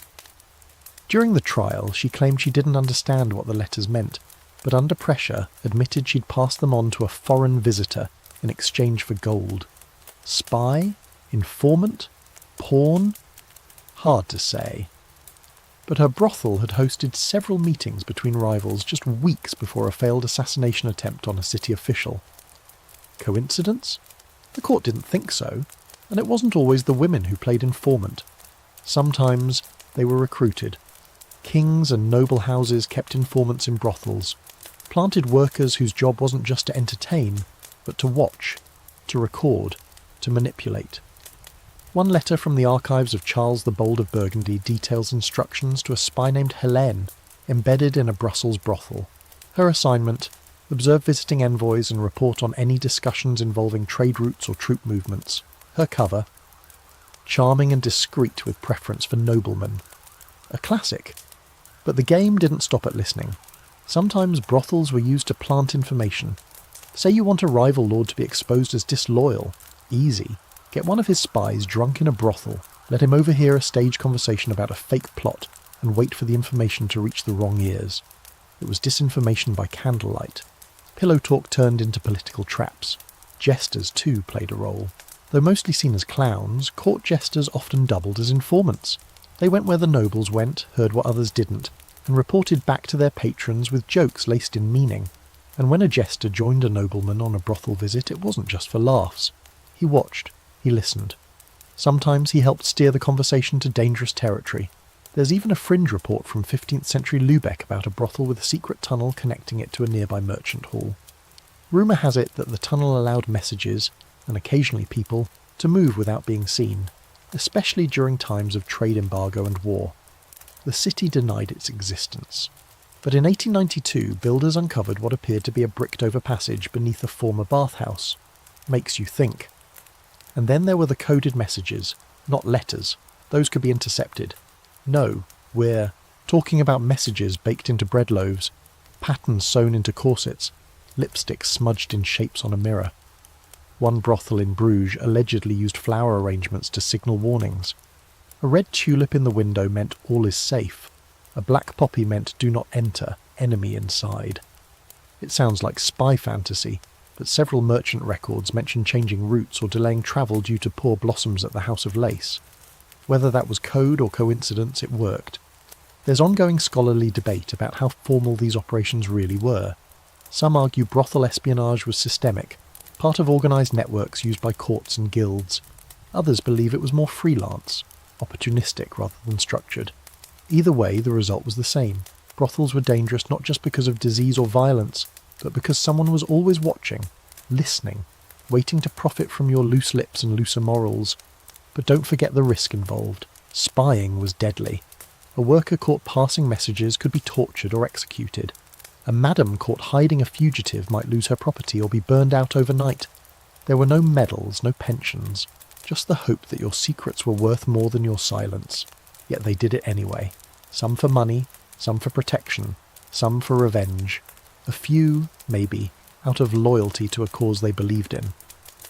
During the trial, she claimed she didn't understand what the letters meant, but under pressure admitted she'd passed them on to a foreign visitor in exchange for gold. Spy? Informant? Pawn? Hard to say. But her brothel had hosted several meetings between rivals just weeks before a failed assassination attempt on a city official. Coincidence? The court didn't think so, and it wasn't always the women who played informant. Sometimes they were recruited. Kings and noble houses kept informants in brothels, planted workers whose job wasn't just to entertain, but to watch, to record, to manipulate. One letter from the archives of Charles the Bold of Burgundy details instructions to a spy named Helene, embedded in a Brussels brothel. Her assignment: observe visiting envoys and report on any discussions involving trade routes or troop movements. Her cover: charming and discreet with preference for noblemen. A classic. But the game didn't stop at listening. Sometimes brothels were used to plant information. Say you want a rival lord to be exposed as disloyal. Easy. Get one of his spies drunk in a brothel, let him overhear a stage conversation about a fake plot, and wait for the information to reach the wrong ears. It was disinformation by candlelight. Pillow talk turned into political traps. Jesters, too, played a role. Though mostly seen as clowns, court jesters often doubled as informants. They went where the nobles went, heard what others didn't, and reported back to their patrons with jokes laced in meaning. And when a jester joined a nobleman on a brothel visit, it wasn't just for laughs. He watched. He listened. Sometimes he helped steer the conversation to dangerous territory. There's even a fringe report from 15th century Lubeck about a brothel with a secret tunnel connecting it to a nearby merchant hall. Rumour has it that the tunnel allowed messages, and occasionally people, to move without being seen, especially during times of trade embargo and war. The city denied its existence. But in 1892, builders uncovered what appeared to be a bricked-over passage beneath a former bathhouse. Makes you think. And then there were the coded messages, not letters. Those could be intercepted. No, we're talking about messages baked into bread loaves, patterns sewn into corsets, lipstick smudged in shapes on a mirror. One brothel in Bruges allegedly used flower arrangements to signal warnings. A red tulip in the window meant all is safe. A black poppy meant do not enter, enemy inside. It sounds like spy fantasy, but several merchant records mention changing routes or delaying travel due to poor blossoms at the House of Lace. Whether that was code or coincidence, it worked. There's ongoing scholarly debate about how formal these operations really were. Some argue brothel espionage was systemic, part of organised networks used by courts and guilds. Others believe it was more freelance, opportunistic rather than structured. Either way, the result was the same. Brothels were dangerous not just because of disease or violence, but because someone was always watching, listening, waiting to profit from your loose lips and looser morals. But don't forget the risk involved. Spying was deadly. A worker caught passing messages could be tortured or executed. A madam caught hiding a fugitive might lose her property or be burned out overnight. There were no medals, no pensions, just the hope that your secrets were worth more than your silence. Yet they did it anyway. Some for money, some for protection, some for revenge. A few, maybe, out of loyalty to a cause they believed in.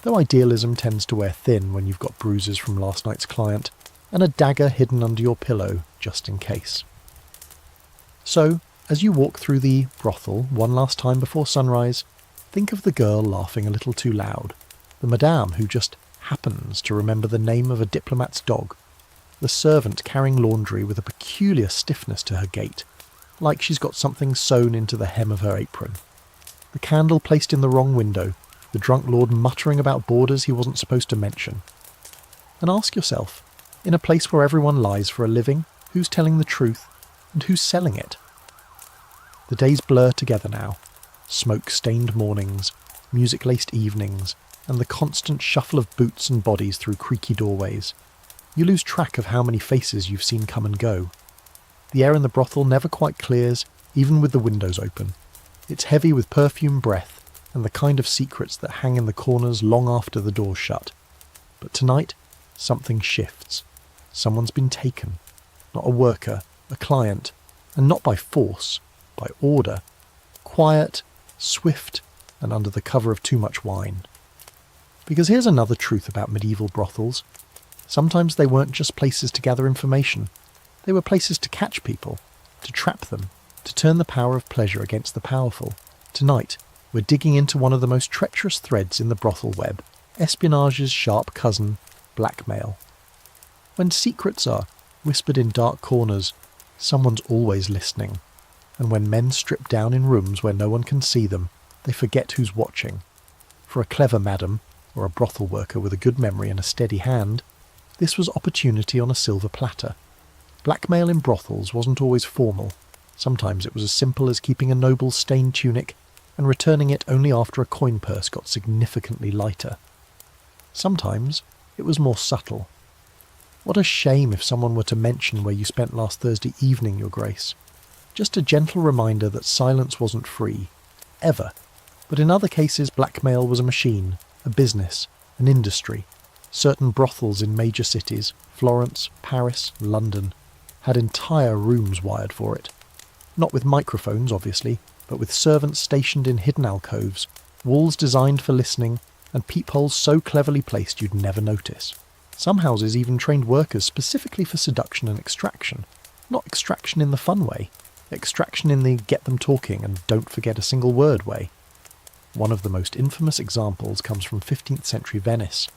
Though idealism tends to wear thin when you've got bruises from last night's client, and a dagger hidden under your pillow, just in case. So, as you walk through the brothel one last time before sunrise, think of the girl laughing a little too loud, the madame who just happens to remember the name of a diplomat's dog, the servant carrying laundry with a peculiar stiffness to her gait, like she's got something sewn into the hem of her apron. The candle placed in the wrong window, the drunk lord muttering about borders he wasn't supposed to mention. And ask yourself, in a place where everyone lies for a living, who's telling the truth, and who's selling it? The days blur together now. Smoke-stained mornings, music-laced evenings, and the constant shuffle of boots and bodies through creaky doorways. You lose track of how many faces you've seen come and go. The air in the brothel never quite clears, even with the windows open. It's heavy with perfume breath, and the kind of secrets that hang in the corners long after the door's shut. But tonight, something shifts. Someone's been taken. Not a worker, a client, and not by force, by order. Quiet, swift, and under the cover of too much wine. Because here's another truth about medieval brothels. Sometimes they weren't just places to gather information. They were places to catch people, to trap them, to turn the power of pleasure against the powerful. Tonight, we're digging into one of the most treacherous threads in the brothel web, espionage's sharp cousin, blackmail. When secrets are whispered in dark corners, someone's always listening. And when men strip down in rooms where no one can see them, they forget who's watching. For a clever madam, or a brothel worker with a good memory and a steady hand, this was opportunity on a silver platter. Blackmail in brothels wasn't always formal. Sometimes it was as simple as keeping a noble's stained tunic and returning it only after a coin purse got significantly lighter. Sometimes it was more subtle. What a shame if someone were to mention where you spent last Thursday evening, Your Grace. Just a gentle reminder that silence wasn't free, ever. But in other cases, blackmail was a machine, a business, an industry. Certain brothels in major cities, Florence, Paris, London, had entire rooms wired for it. Not with microphones, obviously, but with servants stationed in hidden alcoves, walls designed for listening, and peepholes so cleverly placed you'd never notice. Some houses even trained workers specifically for seduction and extraction. Not extraction in the fun way, extraction in the get them talking and don't forget a single word way. One of the most infamous examples comes from 15th century Venice.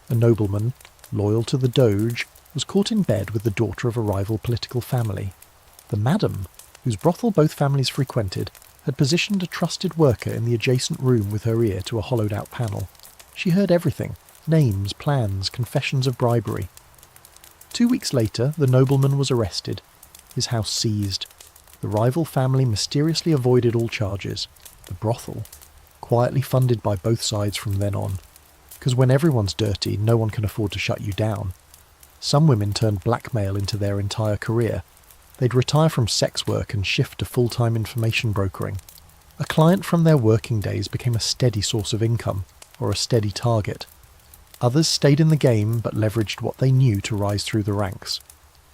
A nobleman, loyal to the Doge, was caught in bed with the daughter of a rival political family. The madam, whose brothel both families frequented, had positioned a trusted worker in the adjacent room with her ear to a hollowed-out panel. She heard everything: names, plans, confessions of bribery. 2 weeks later, the nobleman was arrested, his house seized. The rival family mysteriously avoided all charges. The brothel, quietly funded by both sides from then on. Because when everyone's dirty, no one can afford to shut you down. Some women turned blackmail into their entire career. They'd retire from sex work and shift to full-time information brokering. A client from their working days became a steady source of income, or a steady target. Others stayed in the game but leveraged what they knew to rise through the ranks.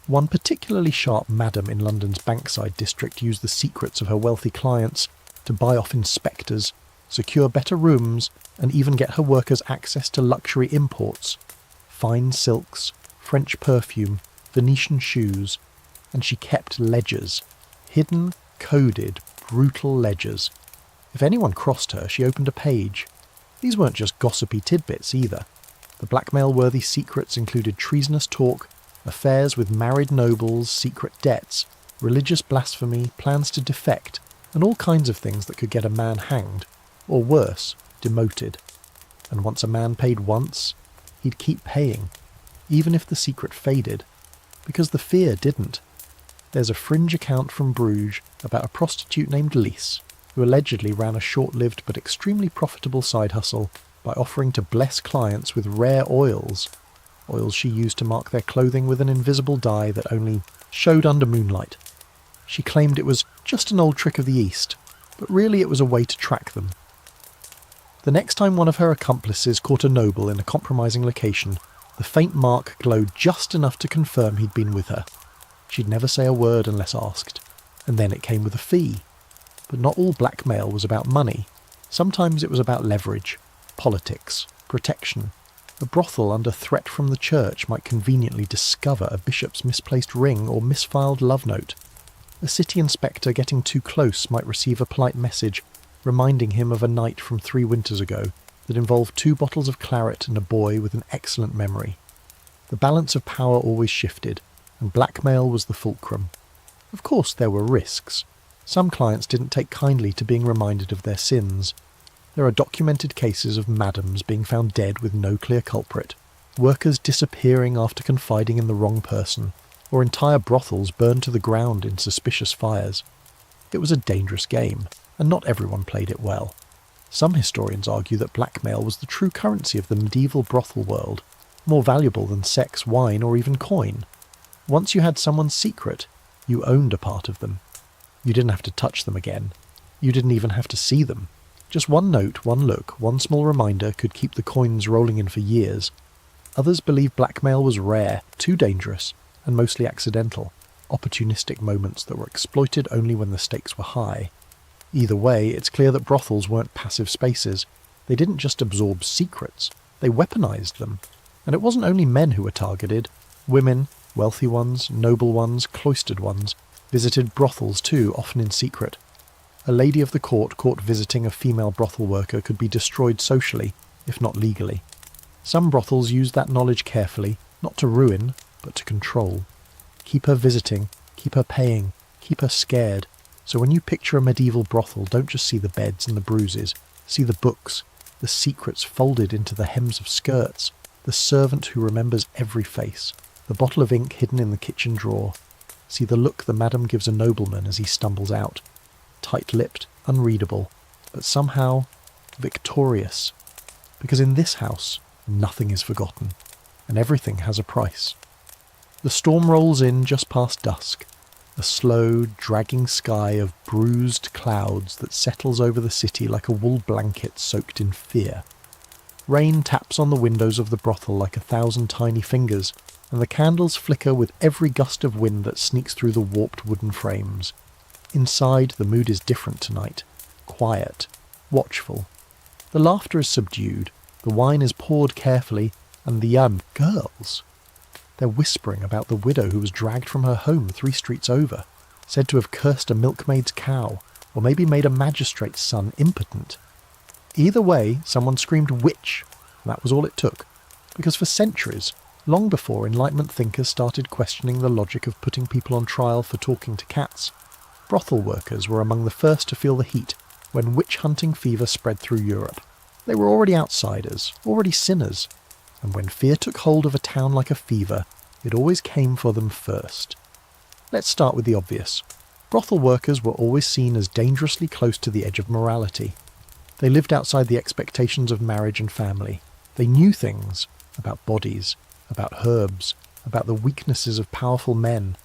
One particularly sharp madam in London's Bankside district used the secrets of her wealthy clients to buy off inspectors, secure better rooms, and even get her workers access to luxury imports. Fine silks, French perfume, Venetian shoes, and she kept ledgers. Hidden, coded, brutal ledgers. If anyone crossed her, she opened a page. These weren't just gossipy tidbits either. The blackmail-worthy secrets included treasonous talk, affairs with married nobles, secret debts, religious blasphemy, plans to defect, and all kinds of things that could get a man hanged, or worse, demoted. And once a man paid once, he'd keep paying, even if the secret faded, because the fear didn't. There's a fringe account from Bruges about a prostitute named Lise, who allegedly ran a short-lived but extremely profitable side hustle by offering to bless clients with rare oils she used to mark their clothing with an invisible dye that only showed under moonlight. She claimed it was just an old trick of the East, but really it was a way to track them. The next time one of her accomplices caught a noble in a compromising location, the faint mark glowed just enough to confirm he'd been with her. She'd never say a word unless asked, and then it came with a fee. But not all blackmail was about money. Sometimes it was about leverage, politics, protection. A brothel under threat from the church might conveniently discover a bishop's misplaced ring or misfiled love note. A city inspector getting too close might receive a polite message reminding him of a night from 3 winters ago that involved 2 bottles of claret and a boy with an excellent memory. The balance of power always shifted, and blackmail was the fulcrum. Of course there were risks. Some clients didn't take kindly to being reminded of their sins. There are documented cases of madams being found dead with no clear culprit, workers disappearing after confiding in the wrong person, or entire brothels burned to the ground in suspicious fires. It was a dangerous game, and not everyone played it well. Some historians argue that blackmail was the true currency of the medieval brothel world, more valuable than sex, wine, or even coin. Once you had someone's secret, you owned a part of them. You didn't have to touch them again. You didn't even have to see them. Just one note, one look, one small reminder could keep the coins rolling in for years. Others believe blackmail was rare, too dangerous, and mostly accidental, opportunistic moments that were exploited only when the stakes were high. Either way, it's clear that brothels weren't passive spaces. They didn't just absorb secrets, they weaponized them. And it wasn't only men who were targeted. Women, wealthy ones, noble ones, cloistered ones, visited brothels too, often in secret. A lady of the court caught visiting a female brothel worker could be destroyed socially, if not legally. Some brothels used that knowledge carefully, not to ruin, but to control. Keep her visiting, keep her paying, keep her scared. So when you picture a medieval brothel, don't just see the beds and the bruises, see the books, the secrets folded into the hems of skirts, the servant who remembers every face, the bottle of ink hidden in the kitchen drawer. See the look the madam gives a nobleman as he stumbles out. Tight-lipped, unreadable, but somehow victorious. Because in this house, nothing is forgotten, and everything has a price. The storm rolls in just past dusk, a slow, dragging sky of bruised clouds that settles over the city like a wool blanket soaked in fear. Rain taps on the windows of the brothel like 1,000 tiny fingers, and the candles flicker with every gust of wind that sneaks through the warped wooden frames. Inside, the mood is different tonight. Quiet, watchful. The laughter is subdued, the wine is poured carefully, and the girls. They're whispering about the widow who was dragged from her home 3 streets over, said to have cursed a milkmaid's cow, or maybe made a magistrate's son impotent. Either way, someone screamed witch, and that was all it took, because for centuries, long before Enlightenment thinkers started questioning the logic of putting people on trial for talking to cats, brothel workers were among the first to feel the heat when witch-hunting fever spread through Europe. They were already outsiders, already sinners, and when fear took hold of a town like a fever, it always came for them first. Let's start with the obvious. Brothel workers were always seen as dangerously close to the edge of morality. They lived outside the expectations of marriage and family. They knew things about bodies, about herbs, about the weaknesses of powerful men.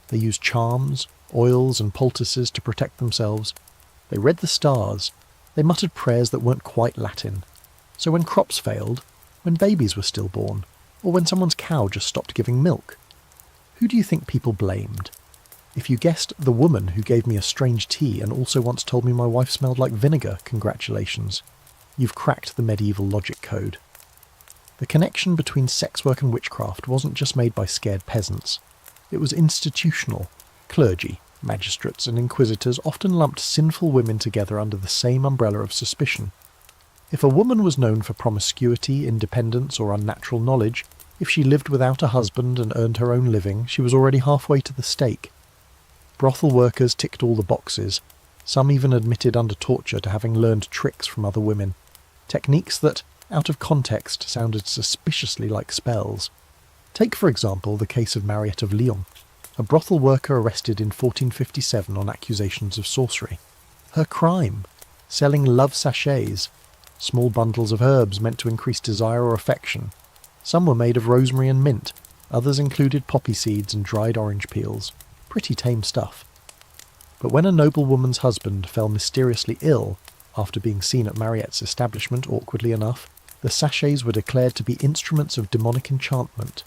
They used charms, oils and poultices to protect themselves. They read the stars. They muttered prayers that weren't quite Latin. So when crops failed, when babies were stillborn, or when someone's cow just stopped giving milk, who do you think people blamed? If you guessed the woman who gave me a strange tea and also once told me my wife smelled like vinegar, congratulations. You've cracked the medieval logic code. The connection between sex work and witchcraft wasn't just made by scared peasants. It was institutional. Clergy, magistrates and inquisitors often lumped sinful women together under the same umbrella of suspicion. If a woman was known for promiscuity, independence or unnatural knowledge, if she lived without a husband and earned her own living, she was already halfway to the stake. Brothel workers ticked all the boxes. Some even admitted under torture to having learned tricks from other women. Techniques that, out of context, sounded suspiciously like spells. Take, for example, the case of Mariette of Lyon, a brothel worker arrested in 1457 on accusations of sorcery. Her crime? Selling love sachets, small bundles of herbs meant to increase desire or affection. Some were made of rosemary and mint, others included poppy seeds and dried orange peels. Pretty tame stuff. But when a noblewoman's husband fell mysteriously ill, after being seen at Mariette's establishment awkwardly enough, the sachets were declared to be instruments of demonic enchantment.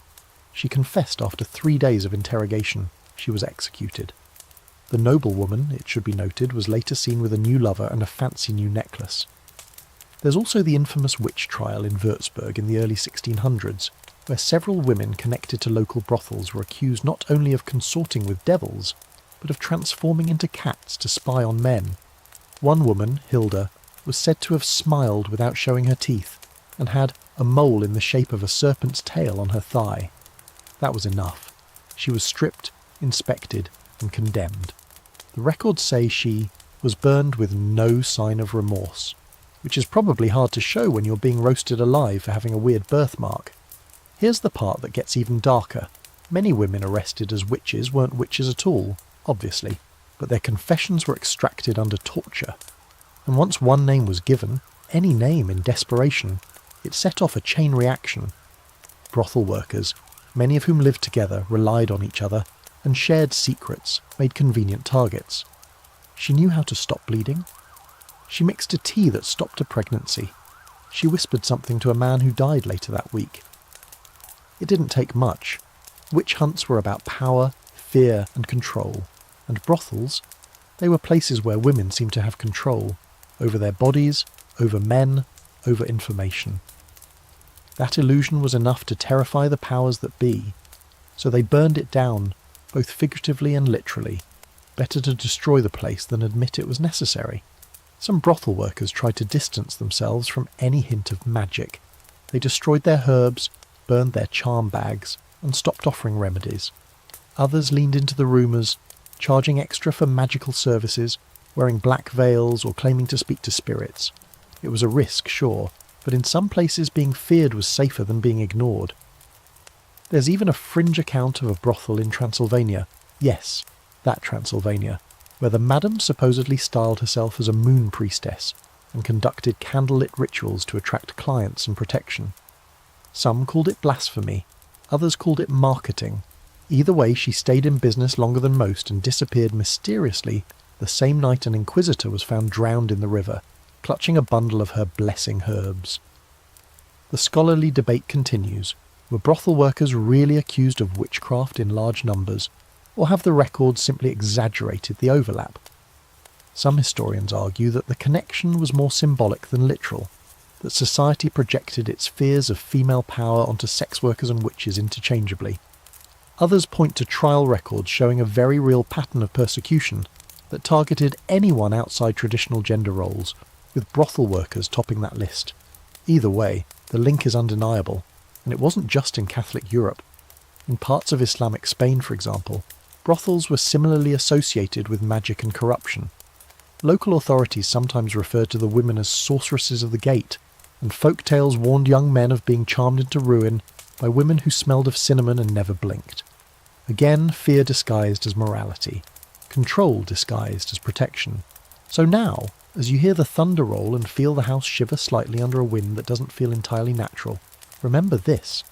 She confessed after 3 days of interrogation. She was executed. The noblewoman, it should be noted, was later seen with a new lover and a fancy new necklace. There's also the infamous witch trial in Würzburg in the early 1600s, where several women connected to local brothels were accused not only of consorting with devils, but of transforming into cats to spy on men. One woman, Hilda, was said to have smiled without showing her teeth, and had a mole in the shape of a serpent's tail on her thigh. That was enough. She was stripped, inspected, and condemned. The records say she was burned with no sign of remorse, which is probably hard to show when you're being roasted alive for having a weird birthmark. Here's the part that gets even darker. Many women arrested as witches weren't witches at all, obviously, but their confessions were extracted under torture. And once one name was given, any name in desperation, it set off a chain reaction. Brothel workers, many of whom lived together, relied on each other, and shared secrets, made convenient targets. She knew how to stop bleeding. She mixed a tea that stopped a pregnancy. She whispered something to a man who died later that week. It didn't take much. Witch hunts were about power, fear and control, and brothels, they were places where women seemed to have control, over their bodies, over men, over information. That illusion was enough to terrify the powers that be, so they burned it down, both figuratively and literally. Better to destroy the place than admit it was necessary. Some brothel workers tried to distance themselves from any hint of magic. They destroyed their herbs, burned their charm bags, and stopped offering remedies. Others leaned into the rumours, charging extra for magical services, wearing black veils or claiming to speak to spirits. It was a risk, sure, but in some places being feared was safer than being ignored. There's even a fringe account of a brothel in Transylvania. Yes, that Transylvania, where the madam supposedly styled herself as a moon priestess and conducted candlelit rituals to attract clients and protection. Some called it blasphemy, others called it marketing. Either way, she stayed in business longer than most and disappeared mysteriously the same night an inquisitor was found drowned in the river, clutching a bundle of her blessing herbs. The scholarly debate continues. Were brothel workers really accused of witchcraft in large numbers, or have the records simply exaggerated the overlap? Some historians argue that the connection was more symbolic than literal, that society projected its fears of female power onto sex workers and witches interchangeably. Others point to trial records showing a very real pattern of persecution that targeted anyone outside traditional gender roles, with brothel workers topping that list. Either way, the link is undeniable, and it wasn't just in Catholic Europe. In parts of Islamic Spain, for example, brothels were similarly associated with magic and corruption. Local authorities sometimes referred to the women as sorceresses of the gate, and folk tales warned young men of being charmed into ruin by women who smelled of cinnamon and never blinked. Again, fear disguised as morality, control disguised as protection. So now, as you hear the thunder roll and feel the house shiver slightly under a wind that doesn't feel entirely natural, remember this.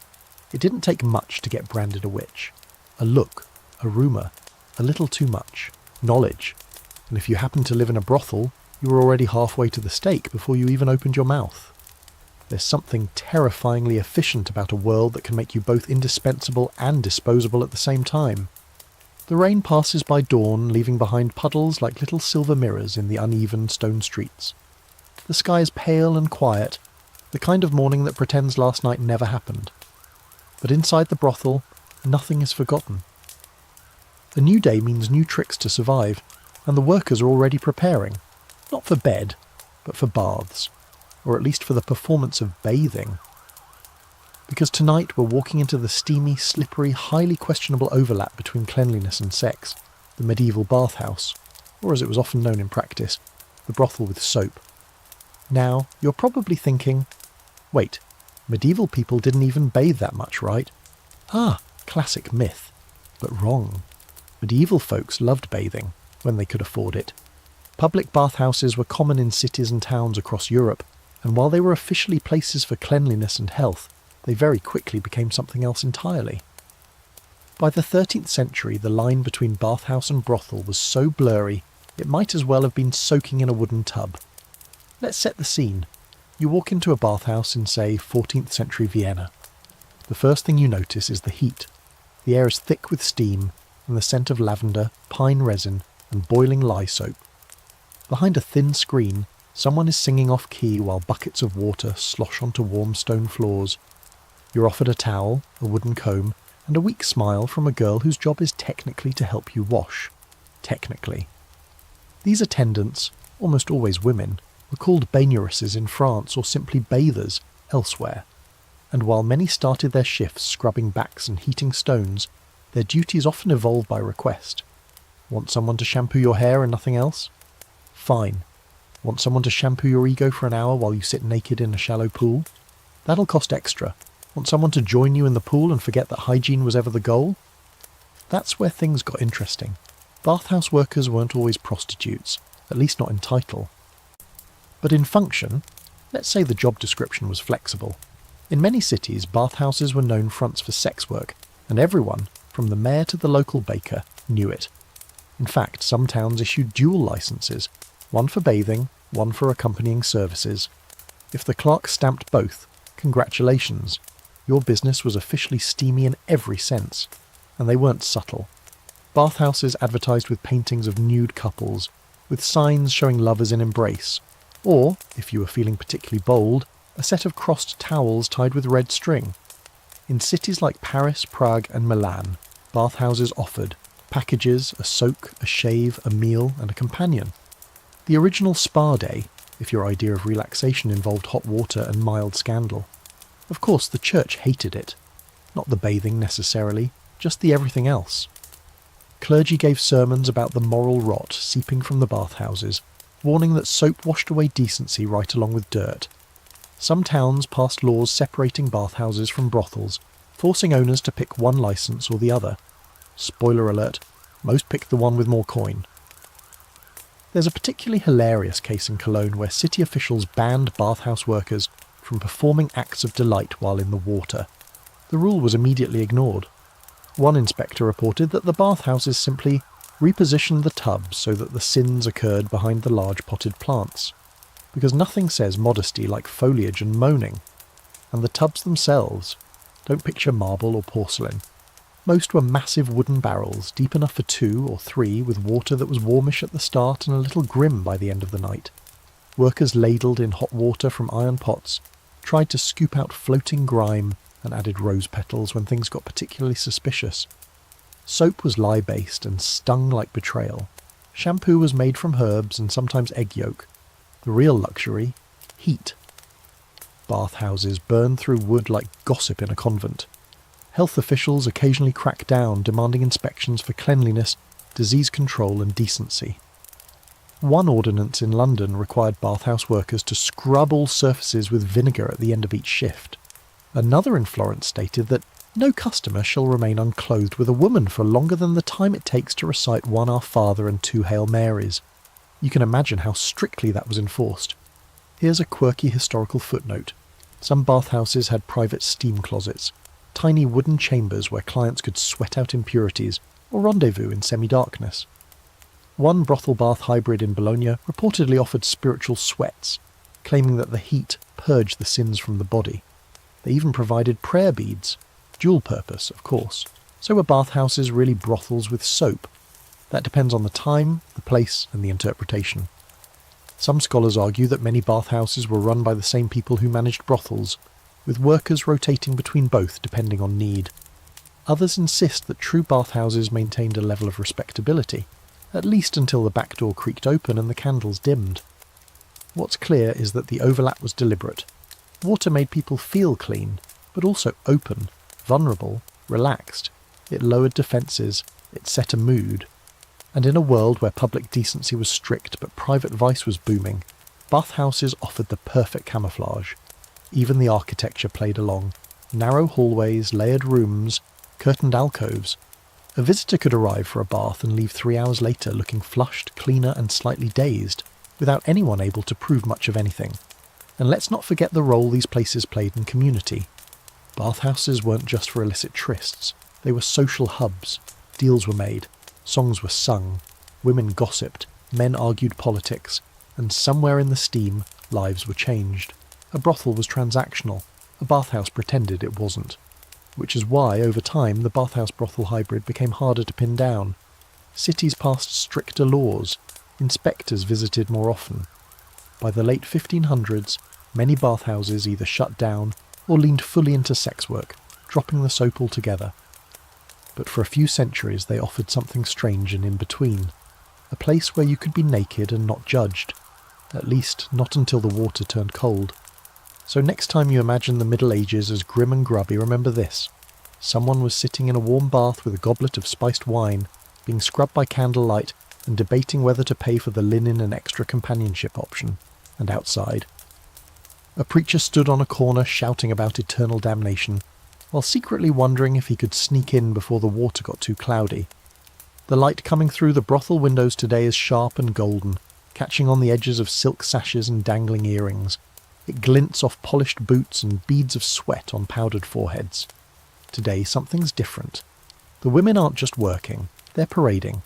It didn't take much to get branded a witch. A look, a rumour, a little too much, knowledge. And if you happened to live in a brothel, you were already halfway to the stake before you even opened your mouth. There's something terrifyingly efficient about a world that can make you both indispensable and disposable at the same time. The rain passes by dawn, leaving behind puddles like little silver mirrors in the uneven stone streets. The sky is pale and quiet, the kind of morning that pretends last night never happened. But inside the brothel, nothing is forgotten. A new day means new tricks to survive, and the workers are already preparing, not for bed, but for baths, or at least for the performance of bathing. Because tonight we're walking into the steamy, slippery, highly questionable overlap between cleanliness and sex, the medieval bathhouse, or as it was often known in practice, the brothel with soap. Now, you're probably thinking, wait, medieval people didn't even bathe that much, right? Ah, classic myth. But wrong. Medieval folks loved bathing, when they could afford it. Public bathhouses were common in cities and towns across Europe, and while they were officially places for cleanliness and health, they very quickly became something else entirely. By the 13th century, the line between bathhouse and brothel was so blurry, it might as well have been soaking in a wooden tub. Let's set the scene. You walk into a bathhouse in, say, 14th century Vienna. The first thing you notice is the heat. The air is thick with steam, and the scent of lavender, pine resin, and boiling lye soap. Behind a thin screen, someone is singing off-key while buckets of water slosh onto warm stone floors. You're offered a towel, a wooden comb, and a weak smile from a girl whose job is technically to help you wash. Technically. These attendants, almost always women, were called baigneresses in France or simply bathers elsewhere. And while many started their shifts scrubbing backs and heating stones, their duties often evolved by request. Want someone to shampoo your hair and nothing else? Fine. Want someone to shampoo your ego for an hour while you sit naked in a shallow pool? That'll cost extra. Want someone to join you in the pool and forget that hygiene was ever the goal? That's where things got interesting. Bathhouse workers weren't always prostitutes, at least not in title. But in function, let's say the job description was flexible. In many cities, bathhouses were known fronts for sex work, and everyone, from the mayor to the local baker, knew it. In fact, some towns issued dual licenses, one for bathing, one for accompanying services. If the clerk stamped both, congratulations. Your business was officially steamy in every sense, and they weren't subtle. Bathhouses advertised with paintings of nude couples, with signs showing lovers in embrace, or, if you were feeling particularly bold, a set of crossed towels tied with red string. In cities like Paris, Prague and Milan, bathhouses offered packages, a soak, a shave, a meal and a companion. The original spa day, if your idea of relaxation involved hot water and mild scandal. Of course, the church hated it. Not the bathing necessarily, just the everything else. Clergy gave sermons about the moral rot seeping from the bathhouses, warning that soap washed away decency right along with dirt. Some towns passed laws separating bathhouses from brothels, forcing owners to pick one licence or the other. Spoiler alert, most picked the one with more coin. There's a particularly hilarious case in Cologne where city officials banned bathhouse workers from performing acts of delight while in the water. The rule was immediately ignored. One inspector reported that the bathhouses simply repositioned the tubs so that the sins occurred behind the large potted plants, because nothing says modesty like foliage and moaning. And the tubs themselves, don't picture marble or porcelain. Most were massive wooden barrels, deep enough for 2 or 3, with water that was warmish at the start and a little grim by the end of the night. Workers ladled in hot water from iron pots, tried to scoop out floating grime, and added rose petals when things got particularly suspicious. Soap was lye-based and stung like betrayal. Shampoo was made from herbs and sometimes egg yolk. The real luxury, heat. Bathhouses burned through wood like gossip in a convent. Health officials occasionally cracked down, demanding inspections for cleanliness, disease control and decency. One ordinance in London required bathhouse workers to scrub all surfaces with vinegar at the end of each shift. Another in Florence stated that no customer shall remain unclothed with a woman for longer than the time it takes to recite 1 Our Father and 2 Hail Marys. You can imagine how strictly that was enforced. Here's a quirky historical footnote. Some bathhouses had private steam closets, tiny wooden chambers where clients could sweat out impurities or rendezvous in semi-darkness. One brothel bath hybrid in Bologna reportedly offered spiritual sweats, claiming that the heat purged the sins from the body. They even provided prayer beads, dual purpose, of course. So were bathhouses really brothels with soap? That depends on the time, the place, and the interpretation. Some scholars argue that many bathhouses were run by the same people who managed brothels, with workers rotating between both depending on need. Others insist that true bathhouses maintained a level of respectability, at least until the back door creaked open and the candles dimmed. What's clear is that the overlap was deliberate. Water made people feel clean, but also open, vulnerable, relaxed. It lowered defences, it set a mood. And in a world where public decency was strict but private vice was booming, bathhouses offered the perfect camouflage. Even the architecture played along. Narrow hallways, layered rooms, curtained alcoves. A visitor could arrive for a bath and leave 3 hours later looking flushed, cleaner and slightly dazed, without anyone able to prove much of anything. And let's not forget the role these places played in community. Bathhouses weren't just for illicit trysts, they were social hubs. Deals were made, songs were sung, women gossiped, men argued politics, and somewhere in the steam, lives were changed. A brothel was transactional, a bathhouse pretended it wasn't. Which is why, over time, the bathhouse-brothel hybrid became harder to pin down. Cities passed stricter laws, inspectors visited more often. By the late 1500s, many bathhouses either shut down or leaned fully into sex work, dropping the soap altogether. But for a few centuries they offered something strange and in between, a place where you could be naked and not judged, at least not until the water turned cold. So next time you imagine the Middle Ages as grim and grubby, remember this. Someone was sitting in a warm bath with a goblet of spiced wine, being scrubbed by candlelight and debating whether to pay for the linen and extra companionship option. And outside, a preacher stood on a corner shouting about eternal damnation, while secretly wondering if he could sneak in before the water got too cloudy. The light coming through the brothel windows today is sharp and golden, catching on the edges of silk sashes and dangling earrings. It glints off polished boots and beads of sweat on powdered foreheads. Today something's different. The women aren't just working, they're parading.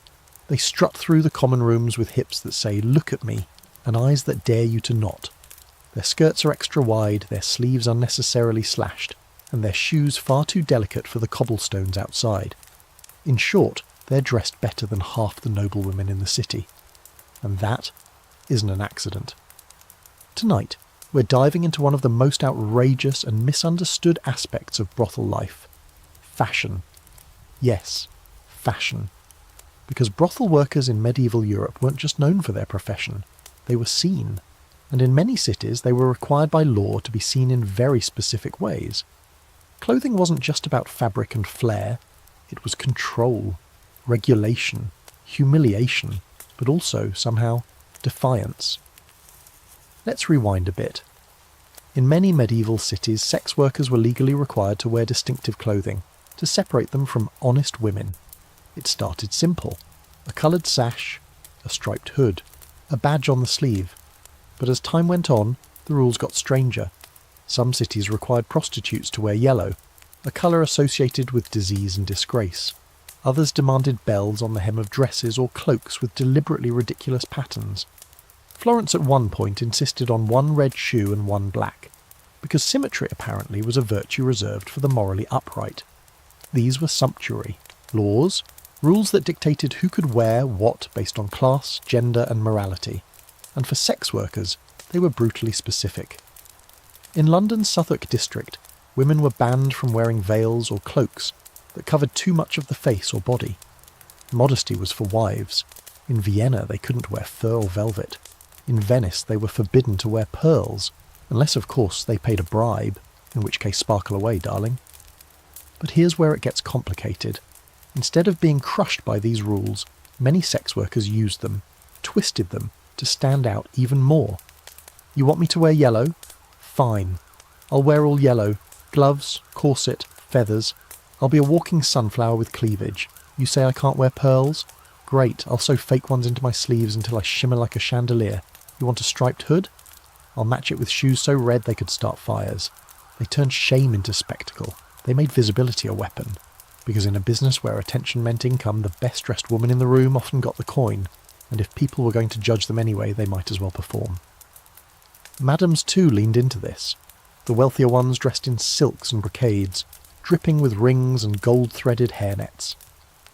They strut through the common rooms with hips that say, "Look at me," and eyes that dare you to not. Their skirts are extra wide, their sleeves unnecessarily slashed, and their shoes far too delicate for the cobblestones outside. In short, they're dressed better than half the noblewomen in the city. And that isn't an accident. Tonight, we're diving into one of the most outrageous and misunderstood aspects of brothel life. Fashion. Yes, fashion. Because brothel workers in medieval Europe weren't just known for their profession, they were seen. And in many cities they were required by law to be seen in very specific ways. Clothing wasn't just about fabric and flair, it was control, regulation, humiliation, but also, somehow, defiance. Let's rewind a bit. In many medieval cities, sex workers were legally required to wear distinctive clothing to separate them from honest women. It started simple: a coloured sash, a striped hood, a badge on the sleeve. But as time went on, the rules got stranger. Some cities required prostitutes to wear yellow, a colour associated with disease and disgrace. Others demanded bells on the hem of dresses or cloaks with deliberately ridiculous patterns. Florence at one point insisted on one red shoe and one black, because symmetry apparently was a virtue reserved for the morally upright. These were sumptuary laws, rules that dictated who could wear what based on class, gender and morality. And for sex workers, they were brutally specific. In London's Southwark district, women were banned from wearing veils or cloaks that covered too much of the face or body. Modesty was for wives. In Vienna, they couldn't wear fur or velvet. In Venice, they were forbidden to wear pearls, unless, of course, they paid a bribe, in which case sparkle away, darling. But here's where it gets complicated. Instead of being crushed by these rules, many sex workers used them, twisted them, to stand out even more. You want me to wear yellow? Fine. I'll wear all yellow. Gloves, corset, feathers. I'll be a walking sunflower with cleavage. You say I can't wear pearls? Great, I'll sew fake ones into my sleeves until I shimmer like a chandelier. You want a striped hood? I'll match it with shoes so red they could start fires. They turned shame into spectacle. They made visibility a weapon. Because in a business where attention meant income, the best-dressed woman in the room often got the coin, and if people were going to judge them anyway, they might as well perform. Madams too leaned into this. The wealthier ones dressed in silks and brocades, dripping with rings and gold-threaded hairnets.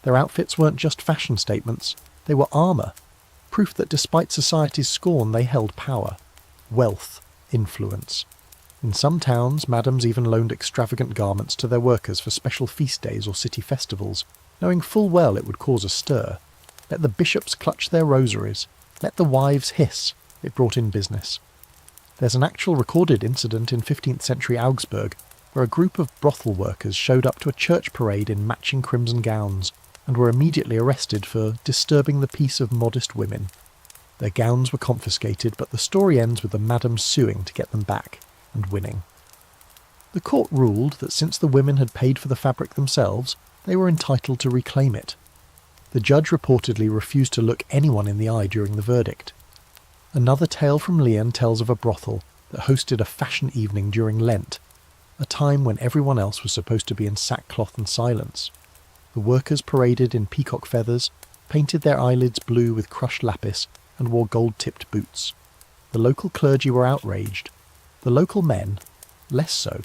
Their outfits weren't just fashion statements, they were armour, proof that despite society's scorn they held power, wealth, influence. In some towns, madams even loaned extravagant garments to their workers for special feast days or city festivals, knowing full well it would cause a stir. Let the bishops clutch their rosaries, let the wives hiss, it brought in business. There's an actual recorded incident in 15th century Augsburg where a group of brothel workers showed up to a church parade in matching crimson gowns and were immediately arrested for disturbing the peace of modest women. Their gowns were confiscated, but the story ends with the madams suing to get them back, and winning. The court ruled that since the women had paid for the fabric themselves, they were entitled to reclaim it. The judge reportedly refused to look anyone in the eye during the verdict. Another tale from Lyon tells of a brothel that hosted a fashion evening during Lent, a time when everyone else was supposed to be in sackcloth and silence. The workers paraded in peacock feathers, painted their eyelids blue with crushed lapis, and wore gold-tipped boots. The local clergy were outraged. The local men, less so.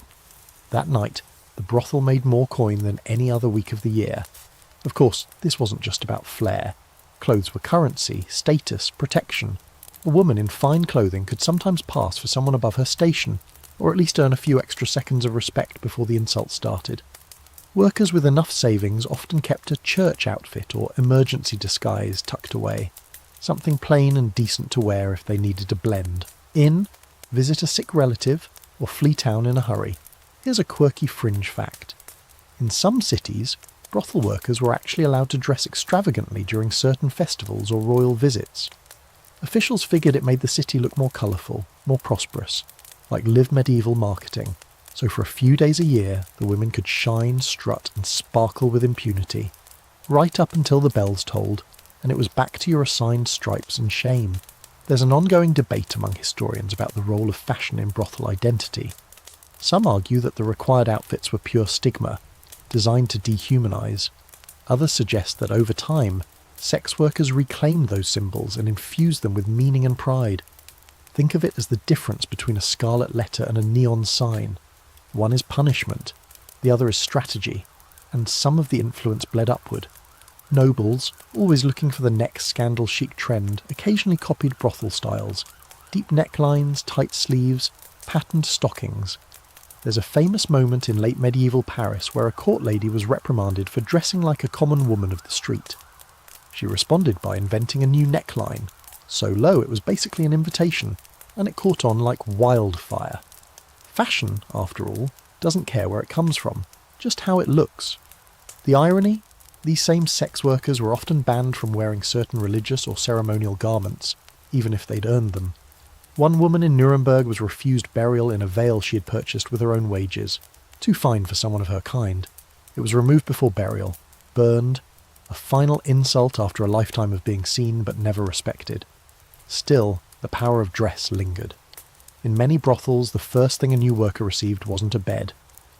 That night, the brothel made more coin than any other week of the year. Of course, this wasn't just about flair. Clothes were currency, status, protection. A woman in fine clothing could sometimes pass for someone above her station, or at least earn a few extra seconds of respect before the insult started. Workers with enough savings often kept a church outfit or emergency disguise tucked away, something plain and decent to wear if they needed to blend in, visit a sick relative, or flee town in a hurry. Here's a quirky fringe fact. In some cities, brothel workers were actually allowed to dress extravagantly during certain festivals or royal visits. Officials figured it made the city look more colourful, more prosperous, like live medieval marketing. So for a few days a year, the women could shine, strut, and sparkle with impunity, right up until the bells tolled, and it was back to your assigned stripes and shame. There's an ongoing debate among historians about the role of fashion in brothel identity. Some argue that the required outfits were pure stigma, designed to dehumanize. Others suggest that over time, sex workers reclaimed those symbols and infused them with meaning and pride. Think of it as the difference between a scarlet letter and a neon sign. One is punishment, the other is strategy, and some of the influence bled upward. Nobles, always looking for the next scandal chic trend, occasionally copied brothel styles. Deep necklines, tight sleeves, patterned stockings. There's a famous moment in late medieval Paris where a court lady was reprimanded for dressing like a common woman of the street. She responded by inventing a new neckline, so low it was basically an invitation, and it caught on like wildfire. Fashion, after all, doesn't care where it comes from, just how it looks. The irony? These same sex workers were often banned from wearing certain religious or ceremonial garments, even if they'd earned them. One woman in Nuremberg was refused burial in a veil she had purchased with her own wages. Too fine for someone of her kind. It was removed before burial, burned, a final insult after a lifetime of being seen but never respected. Still, the power of dress lingered. In many brothels, the first thing a new worker received wasn't a bed.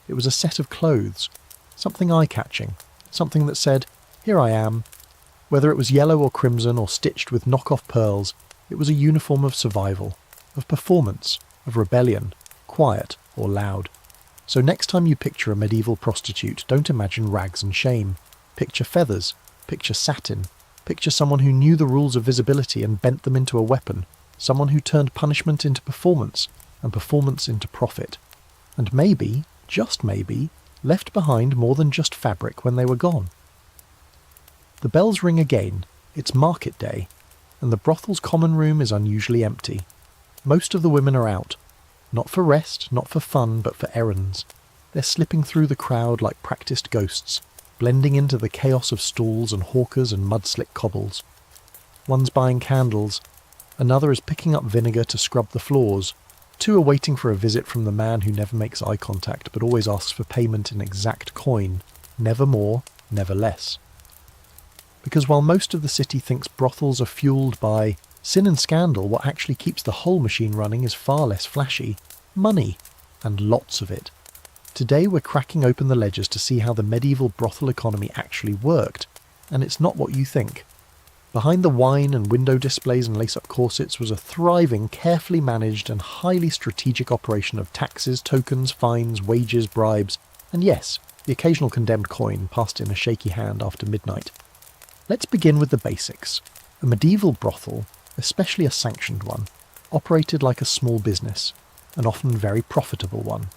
It was a set of clothes, something eye-catching, something that said, "Here I am." Whether it was yellow or crimson or stitched with knock-off pearls, it was a uniform of survival, of performance, of rebellion, quiet or loud. So next time you picture a medieval prostitute, don't imagine rags and shame. Picture feathers, picture satin, picture someone who knew the rules of visibility and bent them into a weapon, someone who turned punishment into performance and performance into profit. And maybe, just maybe, left behind more than just fabric when they were gone. The bells ring again. It's market day, and the brothel's common room is unusually empty. Most of the women are out. Not for rest, not for fun, but for errands. They're slipping through the crowd like practiced ghosts, blending into the chaos of stalls and hawkers and mud-slick cobbles. One's buying candles, another is picking up vinegar to scrub the floors. Two are waiting for a visit from the man who never makes eye contact but always asks for payment in exact coin, never more, never less. Because while most of the city thinks brothels are fueled by sin and scandal, what actually keeps the whole machine running is far less flashy. Money. And lots of it. Today we're cracking open the ledgers to see how the medieval brothel economy actually worked, and it's not what you think. Behind the wine and window displays and lace-up corsets was a thriving, carefully managed and highly strategic operation of taxes, tokens, fines, wages, bribes, and yes, the occasional condemned coin passed in a shaky hand after midnight. Let's begin with the basics. A medieval brothel, especially a sanctioned one, operated like a small business, and often very profitable one.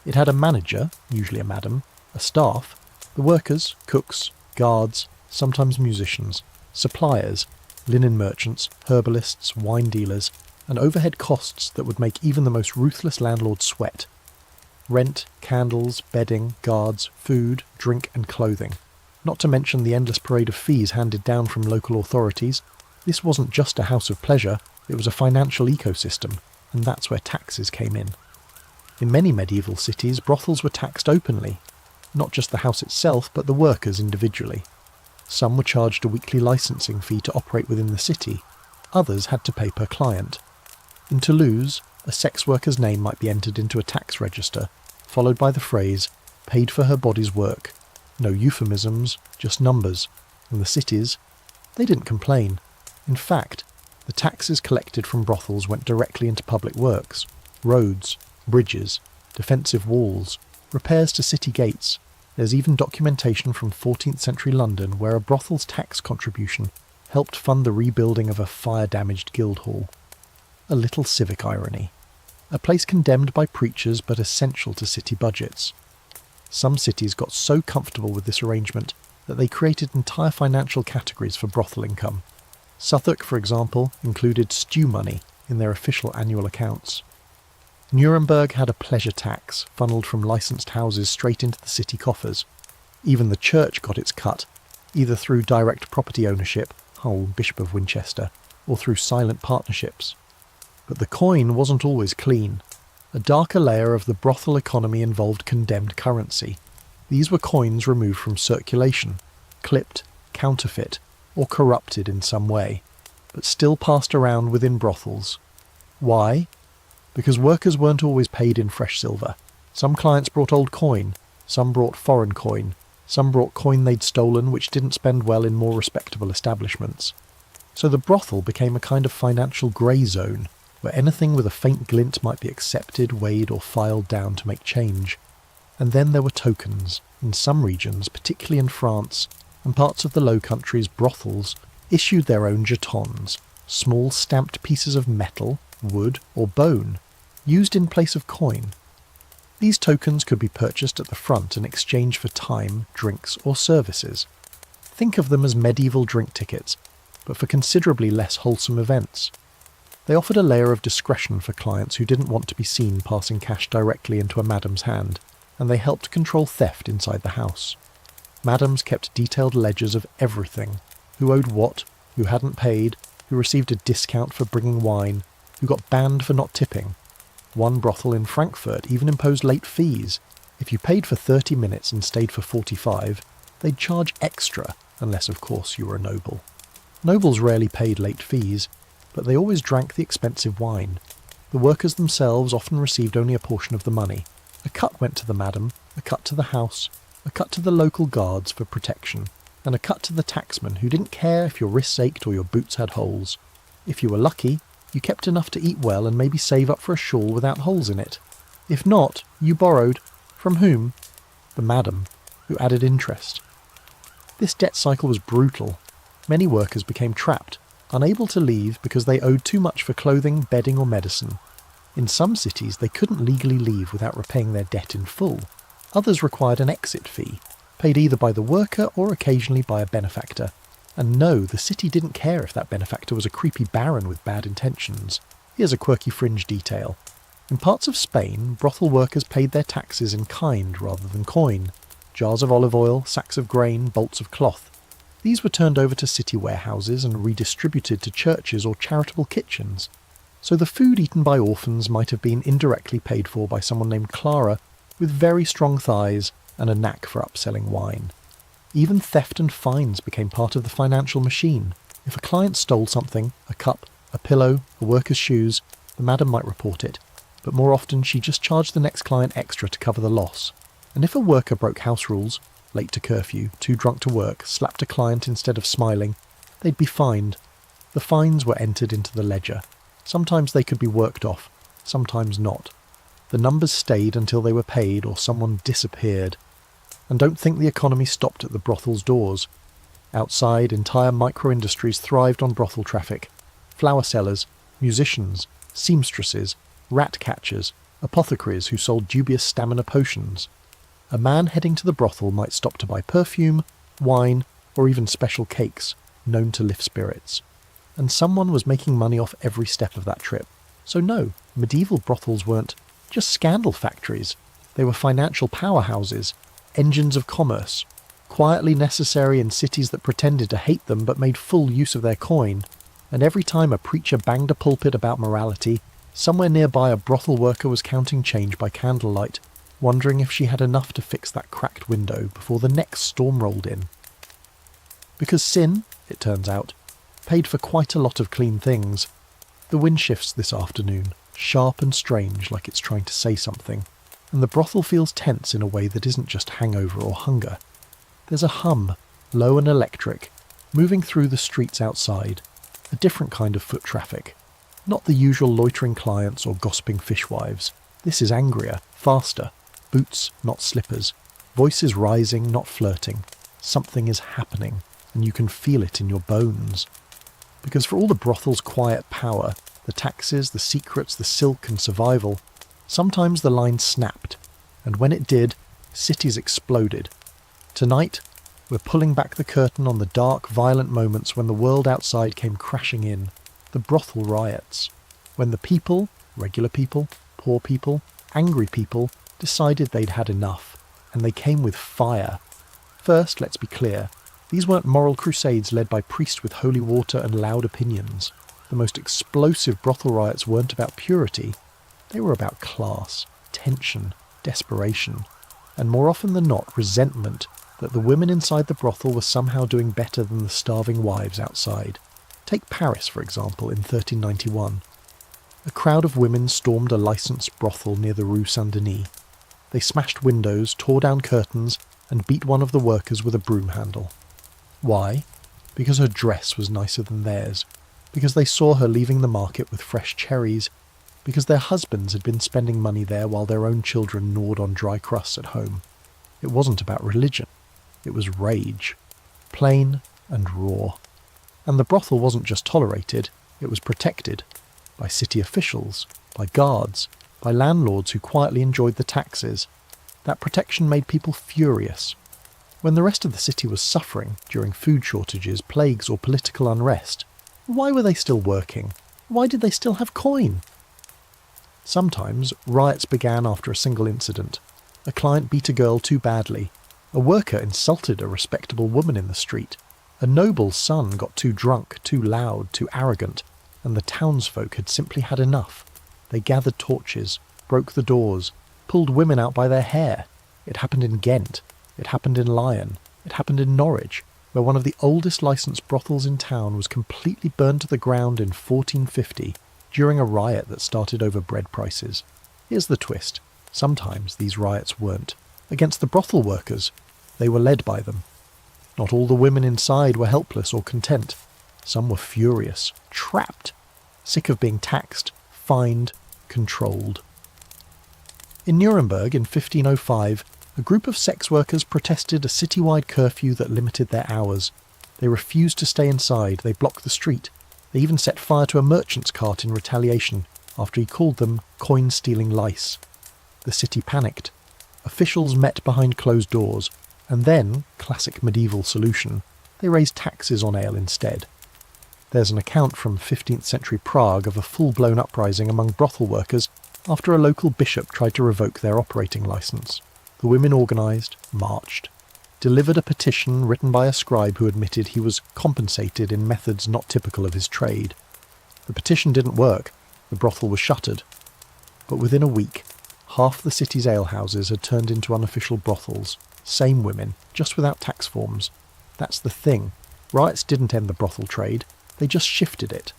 It had a manager, usually a madam, a staff, the workers, cooks, guards, sometimes musicians, suppliers, linen merchants, herbalists, wine dealers, and overhead costs that would make even the most ruthless landlord sweat. Rent, candles, bedding, guards, food, drink and clothing. Not to mention the endless parade of fees handed down from local authorities. This wasn't just a house of pleasure, it was a financial ecosystem, and that's where taxes came in. In many medieval cities, brothels were taxed openly, not just the house itself, but the workers individually. Some were charged a weekly licensing fee to operate within the city, others had to pay per client. In Toulouse, a sex worker's name might be entered into a tax register, followed by the phrase, "paid for her body's work." No euphemisms, just numbers. And the cities, they didn't complain. In fact, the taxes collected from brothels went directly into public works, roads, bridges, defensive walls, repairs to city gates. There's even documentation from 14th century London where a brothel's tax contribution helped fund the rebuilding of a fire-damaged Guildhall. A little civic irony. A place condemned by preachers but essential to city budgets. Some cities got so comfortable with this arrangement that they created entire financial categories for brothel income. Southwark, for example, included stew money in their official annual accounts. Nuremberg had a pleasure tax funneled from licensed houses straight into the city coffers. Even the church got its cut, either through direct property ownership, Bishop of Winchester, or through silent partnerships. But the coin wasn't always clean. A darker layer of the brothel economy involved condemned currency. These were coins removed from circulation, clipped, counterfeit, or corrupted in some way, but still passed around within brothels. Why? Because workers weren't always paid in fresh silver. Some clients brought old coin, some brought foreign coin, some brought coin they'd stolen which didn't spend well in more respectable establishments. So the brothel became a kind of financial grey zone, where anything with a faint glint might be accepted, weighed or filed down to make change. And then there were tokens. In some regions, particularly in France, and parts of the Low Countries, brothels issued their own jetons, small stamped pieces of metal, wood or bone, used in place of coin. These tokens could be purchased at the front in exchange for time, drinks or services. Think of them as medieval drink tickets, but for considerably less wholesome events. They offered a layer of discretion for clients who didn't want to be seen passing cash directly into a madam's hand, and they helped control theft inside the house. Madams kept detailed ledgers of everything, who owed what, who hadn't paid, who received a discount for bringing wine, who got banned for not tipping. One brothel in Frankfurt even imposed late fees. If you paid for 30 minutes and stayed for 45, they'd charge extra, unless of course you were a noble. Nobles rarely paid late fees, but they always drank the expensive wine. The workers themselves often received only a portion of the money. A cut went to the madam, a cut to the house, a cut to the local guards for protection, and a cut to the tacksman who didn't care if your wrists ached or your boots had holes. If you were lucky, you kept enough to eat well and maybe save up for a shawl without holes in it. If not, you borrowed. From whom? The madam, who added interest. This debt cycle was brutal. Many workers became trapped, unable to leave because they owed too much for clothing, bedding or medicine. In some cities they couldn't legally leave without repaying their debt in full. Others required an exit fee, paid either by the worker or occasionally by a benefactor. And no, the city didn't care if that benefactor was a creepy baron with bad intentions. Here's a quirky fringe detail. In parts of Spain, brothel workers paid their taxes in kind rather than coin. Jars of olive oil, sacks of grain, bolts of cloth. These were turned over to city warehouses and redistributed to churches or charitable kitchens. So the food eaten by orphans might have been indirectly paid for by someone named Clara with very strong thighs and a knack for upselling wine. Even theft and fines became part of the financial machine. If a client stole something, a cup, a pillow, a worker's shoes, the madam might report it, but more often she just charged the next client extra to cover the loss. And if a worker broke house rules, late to curfew, too drunk to work, slapped a client instead of smiling, they'd be fined. The fines were entered into the ledger. Sometimes they could be worked off, sometimes not. The numbers stayed until they were paid or someone disappeared. And don't think the economy stopped at the brothel's doors. Outside, entire micro-industries thrived on brothel traffic. Flower sellers, musicians, seamstresses, rat catchers, apothecaries who sold dubious stamina potions. A man heading to the brothel might stop to buy perfume, wine, or even special cakes, known to lift spirits. And someone was making money off every step of that trip. So no, medieval brothels weren't just scandal factories. They were financial powerhouses, engines of commerce, quietly necessary in cities that pretended to hate them but made full use of their coin. And every time a preacher banged a pulpit about morality, somewhere nearby a brothel worker was counting change by candlelight, wondering if she had enough to fix that cracked window before the next storm rolled in. Because sin, it turns out, paid for quite a lot of clean things. The wind shifts this afternoon, sharp and strange like it's trying to say something, and the brothel feels tense in a way that isn't just hangover or hunger. There's a hum, low and electric, moving through the streets outside, a different kind of foot traffic. Not the usual loitering clients or gossiping fishwives. This is angrier, faster, boots, not slippers, voices rising, not flirting. Something is happening, and you can feel it in your bones. Because for all the brothel's quiet power, the taxes, the secrets, the silk and survival, sometimes the line snapped, and when it did, cities exploded. Tonight, we're pulling back the curtain on the dark, violent moments when the world outside came crashing in, the brothel riots, when the people, regular people, poor people, angry people, decided they'd had enough, and they came with fire. First, let's be clear, these weren't moral crusades led by priests with holy water and loud opinions. The most explosive brothel riots weren't about purity, they were about class, tension, desperation, and more often than not, resentment that the women inside the brothel were somehow doing better than the starving wives outside. Take Paris, for example, in 1391. A crowd of women stormed a licensed brothel near the Rue Saint-Denis. They smashed windows, tore down curtains, and beat one of the workers with a broom handle. Why? Because her dress was nicer than theirs, because they saw her leaving the market with fresh cherries, because their husbands had been spending money there while their own children gnawed on dry crusts at home. It wasn't about religion. It was rage. Plain and raw. And the brothel wasn't just tolerated, it was protected. By city officials, by guards, by landlords who quietly enjoyed the taxes. That protection made people furious. When the rest of the city was suffering during food shortages, plagues or political unrest, why were they still working? Why did they still have coin? Sometimes riots began after a single incident. A client beat a girl too badly. A worker insulted a respectable woman in the street. A noble's son got too drunk, too loud, too arrogant, and the townsfolk had simply had enough. They gathered torches, broke the doors, pulled women out by their hair. It happened in Ghent. It happened in Lyon. It happened in Norwich, where one of the oldest licensed brothels in town was completely burned to the ground in 1450 during a riot that started over bread prices. Here's the twist. Sometimes these riots weren't against the brothel workers. They were led by them. Not all the women inside were helpless or content. Some were furious, trapped, sick of being taxed, fined, controlled. In Nuremberg in 1505, a group of sex workers protested a citywide curfew that limited their hours. They refused to stay inside. They blocked the street. They even set fire to a merchant's cart in retaliation after he called them coin-stealing lice. The city panicked. Officials met behind closed doors, and then, classic medieval solution, they raised taxes on ale instead. There's an account from 15th century Prague of a full-blown uprising among brothel workers after a local bishop tried to revoke their operating licence. The women organised, marched, delivered a petition written by a scribe who admitted he was compensated in methods not typical of his trade. The petition didn't work. The brothel was shuttered. But within a week, half the city's alehouses had turned into unofficial brothels. Same women, just without tax forms. That's the thing. Riots didn't end the brothel trade. They just shifted it.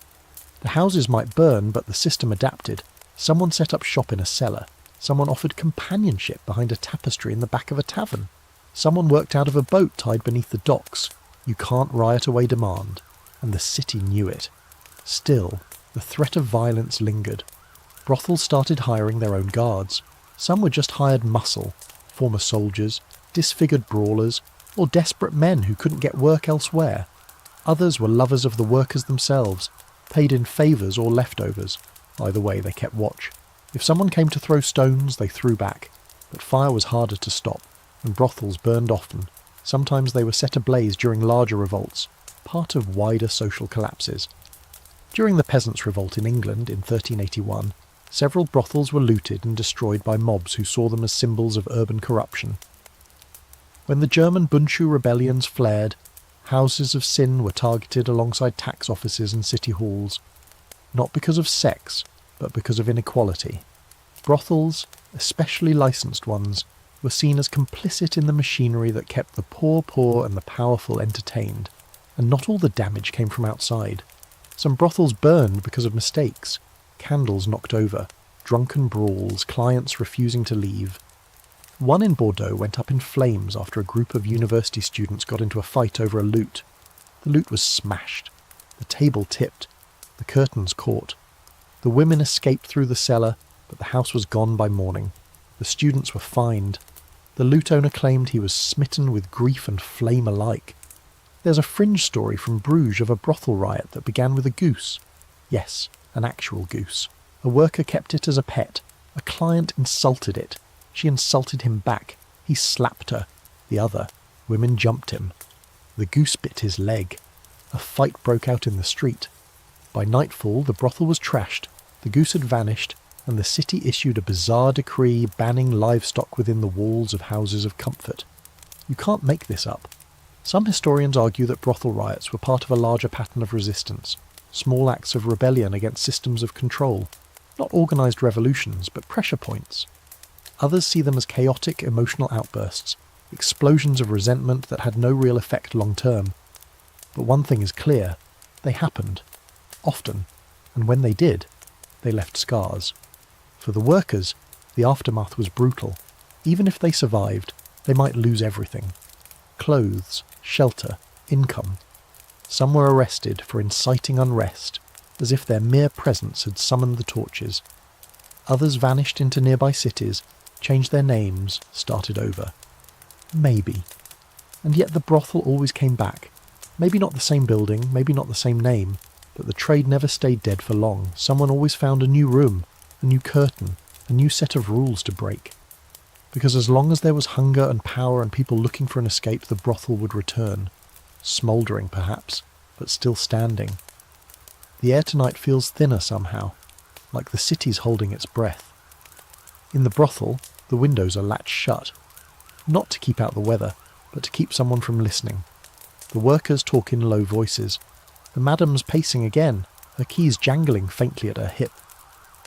The houses might burn, but the system adapted. Someone set up shop in a cellar. Someone offered companionship behind a tapestry in the back of a tavern. Someone worked out of a boat tied beneath the docks. You can't riot away demand. And the city knew it. Still, the threat of violence lingered. Brothels started hiring their own guards. Some were just hired muscle, former soldiers, disfigured brawlers, or desperate men who couldn't get work elsewhere. Others were lovers of the workers themselves, paid in favours or leftovers. Either way, they kept watch. If someone came to throw stones, they threw back. But fire was harder to stop, and brothels burned often. Sometimes they were set ablaze during larger revolts, part of wider social collapses. During the Peasants' Revolt in England in 1381, several brothels were looted and destroyed by mobs who saw them as symbols of urban corruption. When the German Bundschuh rebellions flared, houses of sin were targeted alongside tax offices and city halls, not because of sex, but because of inequality. Brothels, especially licensed ones, were seen as complicit in the machinery that kept the poor and the powerful entertained, and not all the damage came from outside. Some brothels burned because of mistakes, candles knocked over, drunken brawls, clients refusing to leave. One in Bordeaux went up in flames after a group of university students got into a fight over a lute. The lute was smashed, the table tipped, the curtains caught. The women escaped through the cellar, but the house was gone by morning. The students were fined. The lute owner claimed he was smitten with grief and flame alike. There's a fringe story from Bruges of a brothel riot that began with a goose. Yes, an actual goose. A worker kept it as a pet. A client insulted it. She insulted him back. He slapped her. The other. Women jumped him. The goose bit his leg. A fight broke out in the street. By nightfall, the brothel was trashed. The goose had vanished, and the city issued a bizarre decree banning livestock within the walls of houses of comfort. You can't make this up. Some historians argue that brothel riots were part of a larger pattern of resistance, small acts of rebellion against systems of control, not organised revolutions, but pressure points. Others see them as chaotic emotional outbursts, explosions of resentment that had no real effect long term. But one thing is clear, they happened, often, and when they did, they left scars. For the workers, the aftermath was brutal. Even if they survived, they might lose everything. Clothes, shelter, income. Some were arrested for inciting unrest, as if their mere presence had summoned the torches. Others vanished into nearby cities, changed their names, started over. Maybe. And yet the brothel always came back. Maybe not the same building, maybe not the same name, but the trade never stayed dead for long. Someone always found a new room, a new curtain, a new set of rules to break. Because as long as there was hunger and power and people looking for an escape, the brothel would return. Smouldering, perhaps, but still standing. The air tonight feels thinner somehow, like the city's holding its breath. In the brothel, the windows are latched shut. Not to keep out the weather, but to keep someone from listening. The workers talk in low voices. The madam's pacing again, her keys jangling faintly at her hip.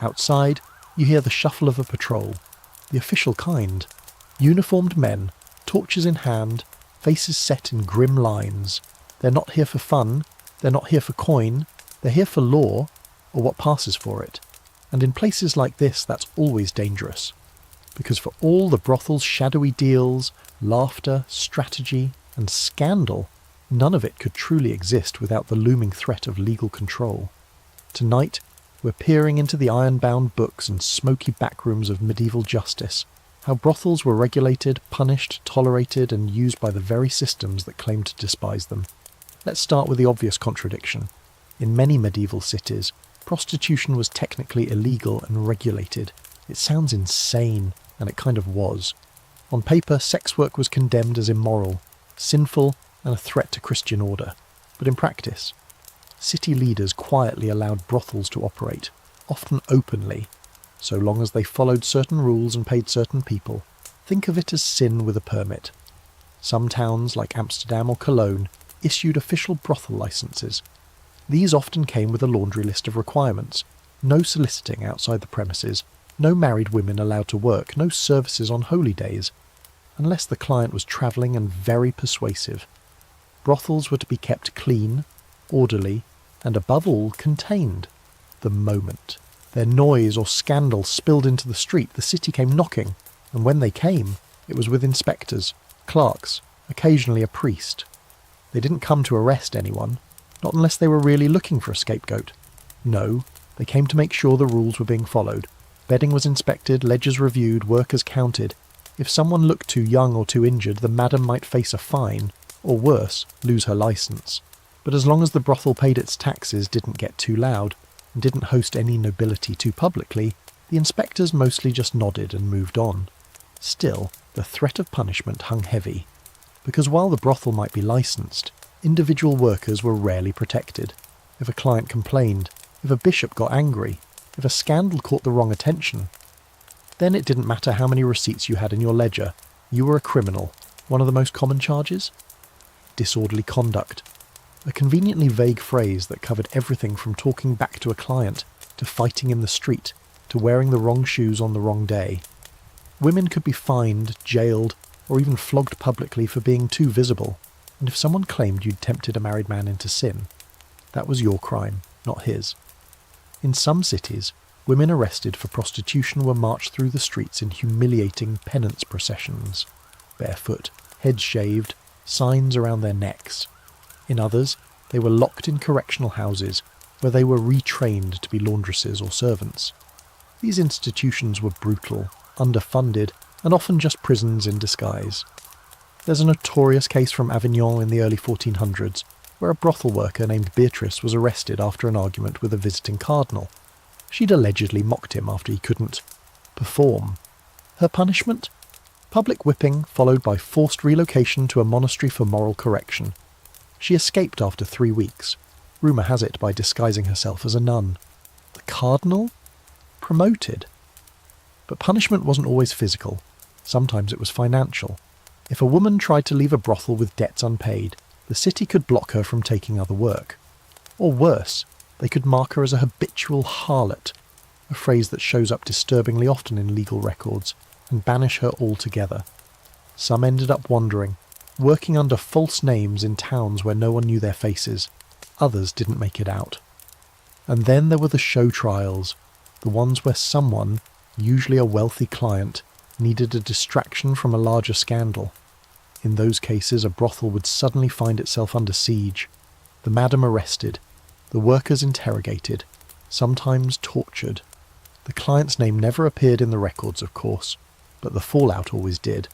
Outside, you hear the shuffle of a patrol, the official kind. Uniformed men, torches in hand, faces set in grim lines. They're not here for fun, they're not here for coin, they're here for law, or what passes for it. And in places like this, that's always dangerous. Because for all the brothel's shadowy deals, laughter, strategy, and scandal, none of it could truly exist without the looming threat of legal control. Tonight, we're peering into the iron-bound books and smoky backrooms of medieval justice, how brothels were regulated, punished, tolerated, and used by the very systems that claim to despise them. Let's start with the obvious contradiction. In many medieval cities, prostitution was technically illegal and regulated. It sounds insane, and it kind of was. On paper, sex work was condemned as immoral, sinful, and a threat to Christian order. But in practice, city leaders quietly allowed brothels to operate, often openly, so long as they followed certain rules and paid certain people. Think of it as sin with a permit. Some towns, like Amsterdam or Cologne, issued official brothel licenses. These often came with a laundry list of requirements: no soliciting outside the premises, no married women allowed to work, no services on holy days, unless the client was travelling and very persuasive. Brothels were to be kept clean, orderly, and above all, contained. The moment their noise or scandal spilled into the street, the city came knocking, and when they came, it was with inspectors, clerks, occasionally a priest. They didn't come to arrest anyone, not unless they were really looking for a scapegoat. No, they came to make sure the rules were being followed. Bedding was inspected, ledgers reviewed, workers counted. If someone looked too young or too injured, the madam might face a fine, or worse, lose her licence. But as long as the brothel paid its taxes, didn't get too loud, and didn't host any nobility too publicly, the inspectors mostly just nodded and moved on. Still, the threat of punishment hung heavy, because while the brothel might be licensed, individual workers were rarely protected. If a client complained, if a bishop got angry, if a scandal caught the wrong attention, then it didn't matter how many receipts you had in your ledger, you were a criminal. One of the most common charges? Disorderly conduct. A conveniently vague phrase that covered everything from talking back to a client, to fighting in the street, to wearing the wrong shoes on the wrong day. Women could be fined, jailed, or even flogged publicly for being too visible, and if someone claimed you'd tempted a married man into sin, that was your crime, not his. In some cities, women arrested for prostitution were marched through the streets in humiliating penance processions, barefoot, heads shaved, signs around their necks. In others, they were locked in correctional houses, where they were retrained to be laundresses or servants. These institutions were brutal, underfunded, and often just prisons in disguise. There's a notorious case from Avignon in the early 1400s, where a brothel worker named Beatrice was arrested after an argument with a visiting cardinal. She'd allegedly mocked him after he couldn't perform. Her punishment? Public whipping, followed by forced relocation to a monastery for moral correction. She escaped after 3 weeks, rumour has it by disguising herself as a nun. The cardinal? Promoted. But punishment wasn't always physical. Sometimes it was financial. If a woman tried to leave a brothel with debts unpaid, the city could block her from taking other work. Or worse, they could mark her as a habitual harlot, a phrase that shows up disturbingly often in legal records, and banish her altogether. Some ended up wandering, working under false names in towns where no one knew their faces. Others didn't make it out. And then there were the show trials, the ones where someone, usually a wealthy client, needed a distraction from a larger scandal. In those cases, a brothel would suddenly find itself under siege, the madam arrested, the workers interrogated, sometimes tortured. The client's name never appeared in the records, of course, but the fallout always did.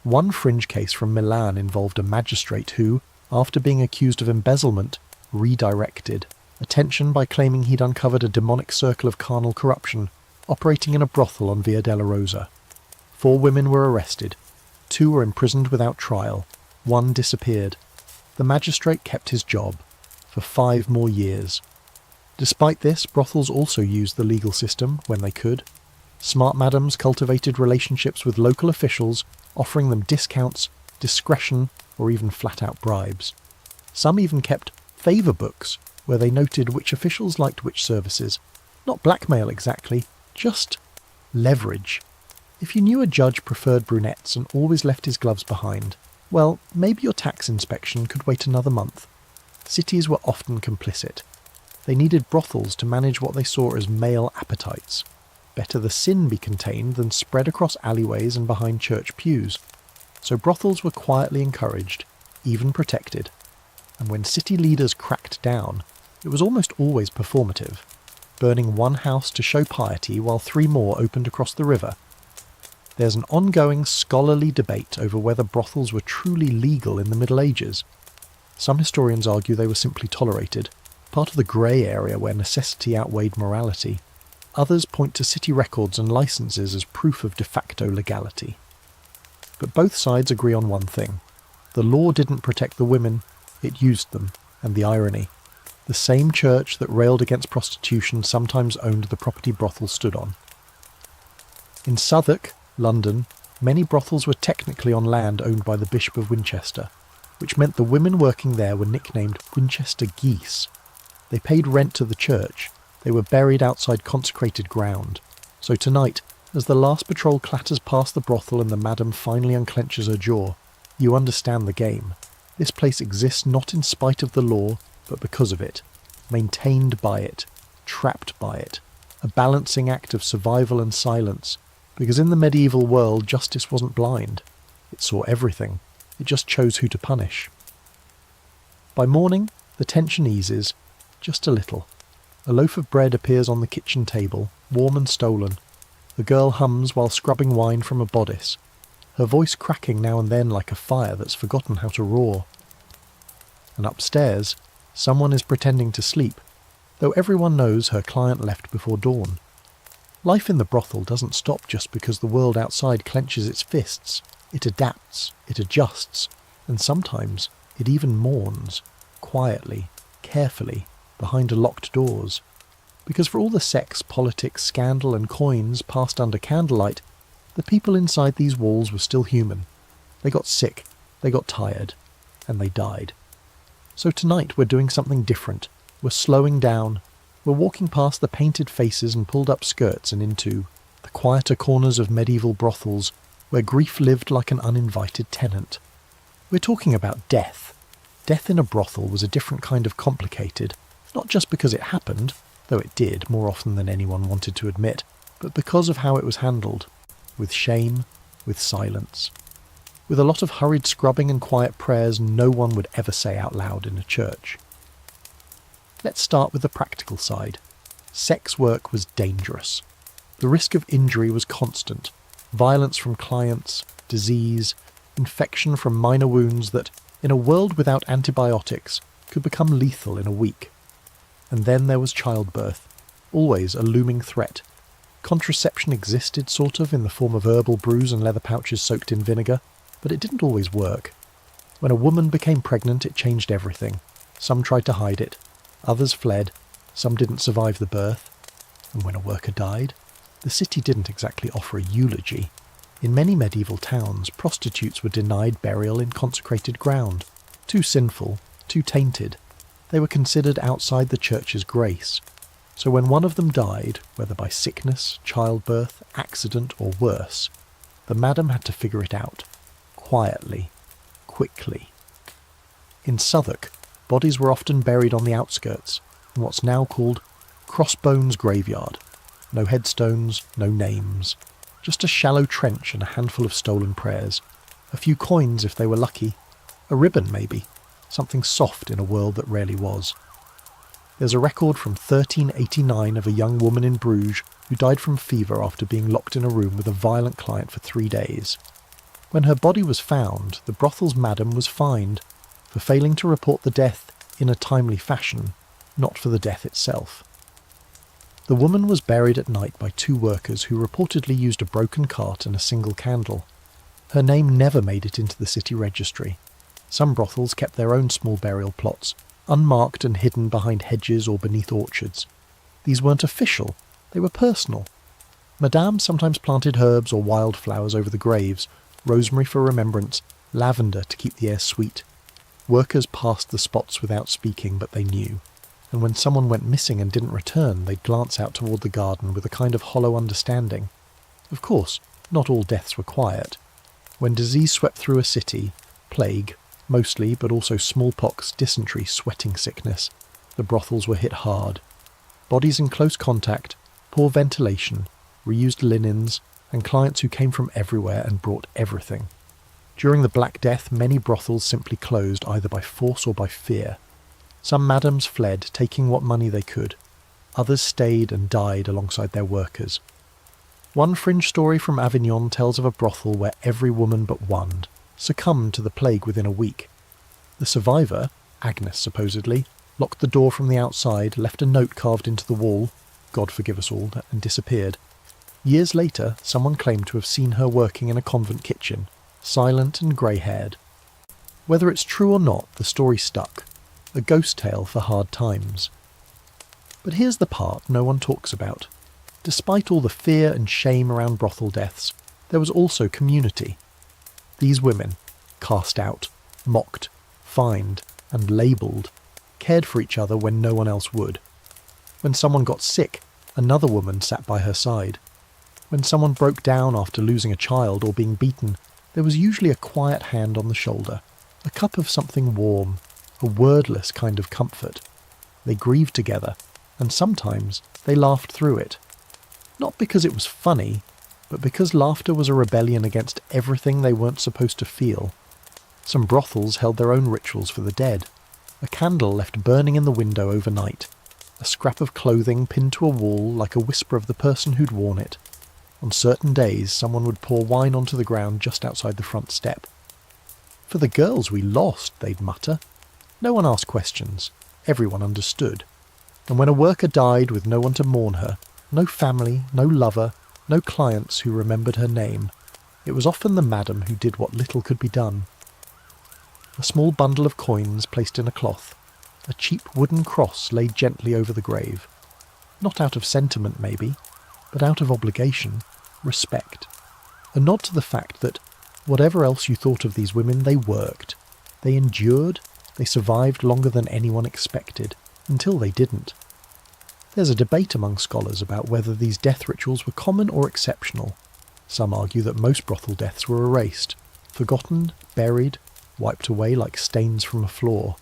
One fringe case from Milan involved a magistrate who, after being accused of embezzlement, redirected attention by claiming he'd uncovered a demonic circle of carnal corruption operating in a brothel on Via della Rosa. 4 women were arrested, 2 were imprisoned without trial, 1 disappeared. The magistrate kept his job for 5 more years. Despite this, brothels also used the legal system when they could. Smart madams cultivated relationships with local officials, offering them discounts, discretion, or even flat-out bribes. Some even kept favour books, where they noted which officials liked which services. Not blackmail exactly, just leverage. If you knew a judge preferred brunettes and always left his gloves behind, well, maybe your tax inspection could wait another month. Cities were often complicit. They needed brothels to manage what they saw as male appetites. Better the sin be contained than spread across alleyways and behind church pews. So brothels were quietly encouraged, even protected. And when city leaders cracked down, it was almost always performative, burning one house to show piety while 3 more opened across the river. There's an ongoing scholarly debate over whether brothels were truly legal in the Middle Ages. Some historians argue they were simply tolerated, part of the grey area where necessity outweighed morality. Others point to city records and licenses as proof of de facto legality. But both sides agree on one thing. The law didn't protect the women, it used them, and the irony. The same church that railed against prostitution sometimes owned the property brothels stood on. In Southwark, London, many brothels were technically on land owned by the Bishop of Winchester, which meant the women working there were nicknamed Winchester geese. They paid rent to the church. They were buried outside consecrated ground. So tonight, as the last patrol clatters past the brothel and the madam finally unclenches her jaw, you understand the game. This place exists not in spite of the law, but because of it. Maintained by it. Trapped by it. A balancing act of survival and silence. Because in the medieval world, justice wasn't blind. It saw everything. It just chose who to punish. By morning, the tension eases, just a little. A loaf of bread appears on the kitchen table, warm and stolen. The girl hums while scrubbing wine from a bodice, her voice cracking now and then like a fire that's forgotten how to roar. And upstairs, someone is pretending to sleep, though everyone knows her client left before dawn. Life in the brothel doesn't stop just because the world outside clenches its fists. It adapts, it adjusts, and sometimes it even mourns, quietly, carefully, behind locked doors. Because for all the sex, politics, scandal and coins passed under candlelight, the people inside these walls were still human. They got sick, they got tired, and they died. So tonight we're doing something different. We're slowing down. We're walking past the painted faces and pulled up skirts and into the quieter corners of medieval brothels where grief lived like an uninvited tenant. We're talking about death. Death in a brothel was a different kind of complicated, not just because it happened, though it did more often than anyone wanted to admit, but because of how it was handled. With shame, with silence. With a lot of hurried scrubbing and quiet prayers no one would ever say out loud in a church. Let's start with the practical side. Sex work was dangerous. The risk of injury was constant. Violence from clients, disease, infection from minor wounds that, in a world without antibiotics, could become lethal in a week. And then there was childbirth, always a looming threat. Contraception existed, sort of, in the form of herbal brews and leather pouches soaked in vinegar, but it didn't always work. When a woman became pregnant, it changed everything. Some tried to hide it. Others fled. Some didn't survive the birth. And when a worker died, the city didn't exactly offer a eulogy. In many medieval towns, prostitutes were denied burial in consecrated ground. Too sinful, too tainted. They were considered outside the church's grace. So when one of them died, whether by sickness, childbirth, accident or worse, the madam had to figure it out. Quietly. Quickly. In Southwark, bodies were often buried on the outskirts, in what's now called Crossbones Graveyard. No headstones, no names. Just a shallow trench and a handful of stolen prayers. A few coins if they were lucky. A ribbon, maybe. Something soft in a world that rarely was. There's a record from 1389 of a young woman in Bruges who died from fever after being locked in a room with a violent client for 3 days. When her body was found, the brothel's madam was fined for failing to report the death in a timely fashion, not for the death itself. The woman was buried at night by 2 workers who reportedly used a broken cart and a single candle. Her name never made it into the city registry. Some brothels kept their own small burial plots, unmarked and hidden behind hedges or beneath orchards. These weren't official, they were personal. Madame sometimes planted herbs or wildflowers over the graves, rosemary for remembrance, lavender to keep the air sweet. Workers passed the spots without speaking, but they knew. And when someone went missing and didn't return, they'd glance out toward the garden with a kind of hollow understanding. Of course, not all deaths were quiet. When disease swept through a city, plague, mostly, but also smallpox, dysentery, sweating sickness, the brothels were hit hard. Bodies in close contact, poor ventilation, reused linens, and clients who came from everywhere and brought everything. During the Black Death, many brothels simply closed either by force or by fear. Some madams fled, taking what money they could. Others stayed and died alongside their workers. One fringe story from Avignon tells of a brothel where every woman but one succumbed to the plague within a week. The survivor, Agnes supposedly, locked the door from the outside, left a note carved into the wall, God forgive us all, and disappeared. Years later, someone claimed to have seen her working in a convent kitchen, silent and grey-haired. Whether it's true or not, the story stuck. A ghost tale for hard times. But here's the part no one talks about. Despite all the fear and shame around brothel deaths, there was also community. These women, cast out, mocked, fined, and labelled, cared for each other when no one else would. When someone got sick, another woman sat by her side. When someone broke down after losing a child or being beaten, there was usually a quiet hand on the shoulder, a cup of something warm, a wordless kind of comfort. They grieved together, and sometimes they laughed through it. Not because it was funny, but because laughter was a rebellion against everything they weren't supposed to feel. Some brothels held their own rituals for the dead. A candle left burning in the window overnight. A scrap of clothing pinned to a wall like a whisper of the person who'd worn it. On certain days, someone would pour wine onto the ground just outside the front step. "For the girls we lost," they'd mutter. No one asked questions. Everyone understood. And when a worker died with no one to mourn her, no family, no lover, no clients who remembered her name, it was often the madam who did what little could be done. A small bundle of coins placed in a cloth, a cheap wooden cross laid gently over the grave. Not out of sentiment, maybe, but out of obligation, respect. A nod to the fact that, whatever else you thought of these women, they worked. They endured, they survived longer than anyone expected, until they didn't. There's a debate among scholars about whether these death rituals were common or exceptional. Some argue that most brothel deaths were erased, forgotten, buried, wiped away like stains from a floor.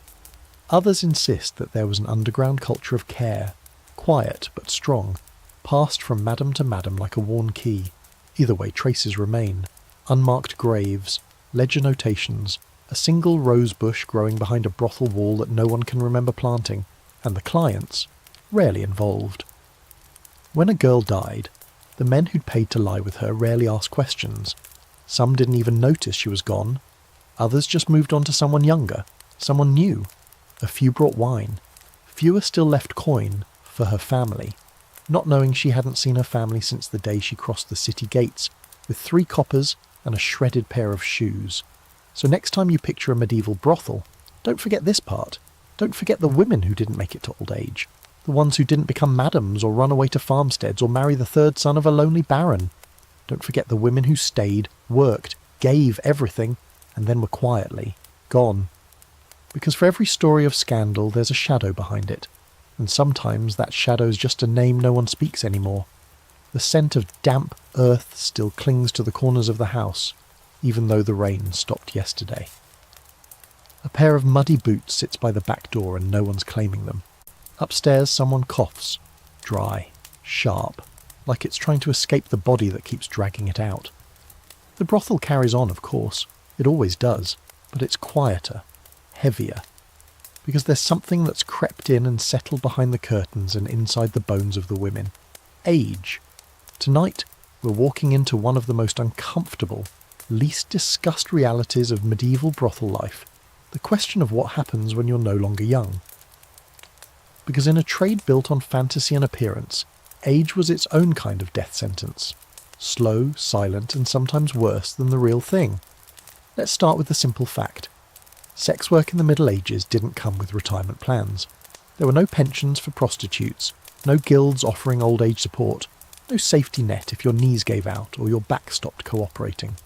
Others insist that there was an underground culture of care, quiet but strong, passed from madam to madam like a worn key. Either way, traces remain. Unmarked graves, ledger notations, a single rose bush growing behind a brothel wall that no one can remember planting, and the clients, rarely involved. When a girl died, the men who'd paid to lie with her rarely asked questions. Some didn't even notice she was gone. Others just moved on to someone younger, someone new. A few brought wine. Fewer still left coin for her family, not knowing she hadn't seen her family since the day she crossed the city gates, with 3 coppers and a shredded pair of shoes. So next time you picture a medieval brothel, don't forget this part. Don't forget the women who didn't make it to old age. The ones who didn't become madams or run away to farmsteads or marry the 3rd son of a lonely baron. Don't forget the women who stayed, worked, gave everything, and then were quietly gone. Because for every story of scandal there's a shadow behind it, and sometimes that shadow's just a name no one speaks anymore. The scent of damp earth still clings to the corners of the house, even though the rain stopped yesterday. A pair of muddy boots sits by the back door and no one's claiming them. Upstairs someone coughs, dry, sharp, like it's trying to escape the body that keeps dragging it out. The brothel carries on, of course. It always does, but it's quieter, heavier, because there's something that's crept in and settled behind the curtains and inside the bones of the women. Age. Tonight, we're walking into one of the most uncomfortable, least discussed realities of medieval brothel life, the question of what happens when you're no longer young. Because in a trade built on fantasy and appearance, age was its own kind of death sentence. Slow, silent, and sometimes worse than the real thing. Let's start with the simple fact. Sex work in the Middle Ages didn't come with retirement plans. There were no pensions for prostitutes, no guilds offering old age support, no safety net if your knees gave out or your back stopped cooperating.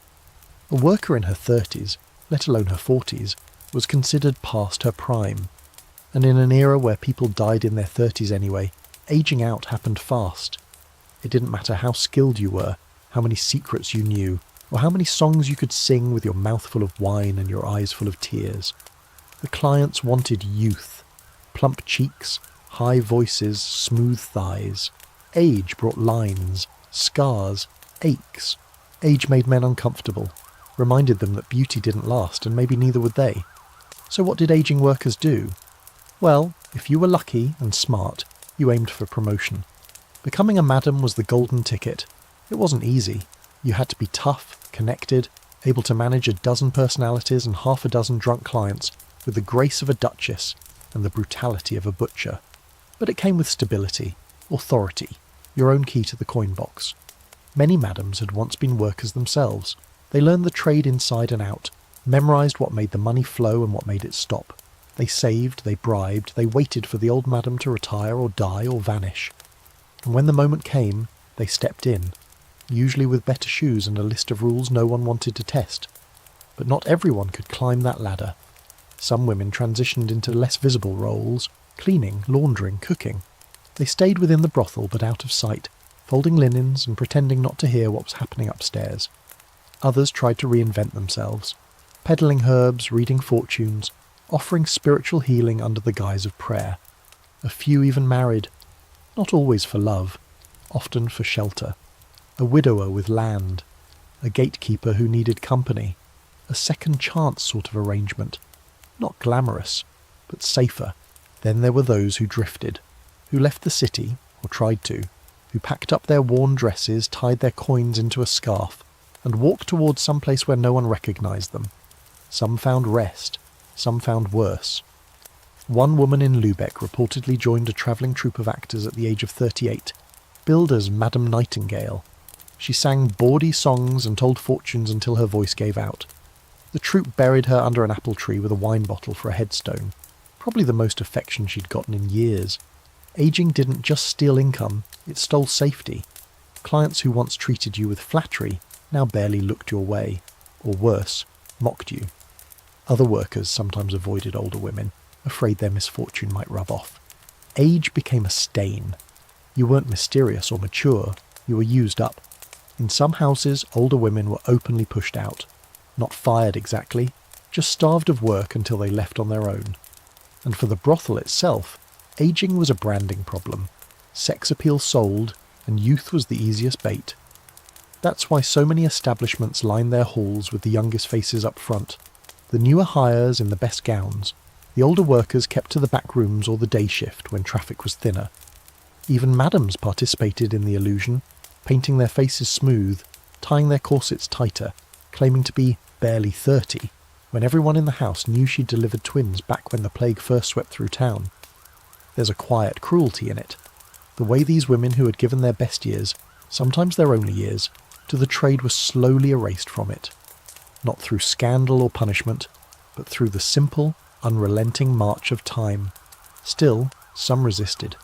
A worker in her 30s let alone her 40s, was considered past her prime. And in an era where people died in their 30s anyway, aging out happened fast. It didn't matter how skilled you were, how many secrets you knew, or how many songs you could sing with your mouth full of wine and your eyes full of tears. The clients wanted youth, plump cheeks, high voices, smooth thighs. Age brought lines, scars, aches. Age made men uncomfortable, reminded them that beauty didn't last, and maybe neither would they. So what did aging workers do? Well, if you were lucky and smart, you aimed for promotion. Becoming a madam was the golden ticket. It wasn't easy. You had to be tough, connected, able to manage a dozen personalities and half a dozen drunk clients with the grace of a duchess and the brutality of a butcher. But it came with stability, authority, your own key to the coin box. Many madams had once been workers themselves. They learned the trade inside and out, memorised what made the money flow and what made it stop. They saved, they bribed, they waited for the old madam to retire or die or vanish. And when the moment came, they stepped in, usually with better shoes and a list of rules no one wanted to test. But not everyone could climb that ladder. Some women transitioned into less visible roles, cleaning, laundering, cooking. They stayed within the brothel but out of sight, folding linens and pretending not to hear what was happening upstairs. Others tried to reinvent themselves, peddling herbs, reading fortunes, offering spiritual healing under the guise of prayer. A few even married, not always for love, often for shelter. A widower with land, a gatekeeper who needed company, a second chance sort of arrangement. Not glamorous, but safer. Then there were those who drifted, who left the city, or tried to, who packed up their worn dresses, tied their coins into a scarf, and walked towards some place where no one recognised them. Some found rest, some found worse. One woman in Lubeck reportedly joined a travelling troupe of actors at the age of 38, billed as Madame Nightingale. She sang bawdy songs and told fortunes until her voice gave out. The troupe buried her under an apple tree with a wine bottle for a headstone, probably the most affection she'd gotten in years. Aging didn't just steal income, it stole safety. Clients who once treated you with flattery now barely looked your way, or worse, mocked you. Other workers sometimes avoided older women, afraid their misfortune might rub off. Age became a stain. You weren't mysterious or mature, you were used up. In some houses, older women were openly pushed out. Not fired exactly, just starved of work until they left on their own. And for the brothel itself, aging was a branding problem. Sex appeal sold, and youth was the easiest bait. That's why so many establishments lined their halls with the youngest faces up front, the newer hires in the best gowns. The older workers kept to the back rooms or the day shift when traffic was thinner. Even madams participated in the illusion, painting their faces smooth, tying their corsets tighter, claiming to be barely 30, when everyone in the house knew she'd delivered twins back when the plague first swept through town. There's a quiet cruelty in it. The way these women who had given their best years, sometimes their only years, to the trade were slowly erased from it. Not through scandal or punishment, but through the simple, unrelenting march of time. Still, some resisted.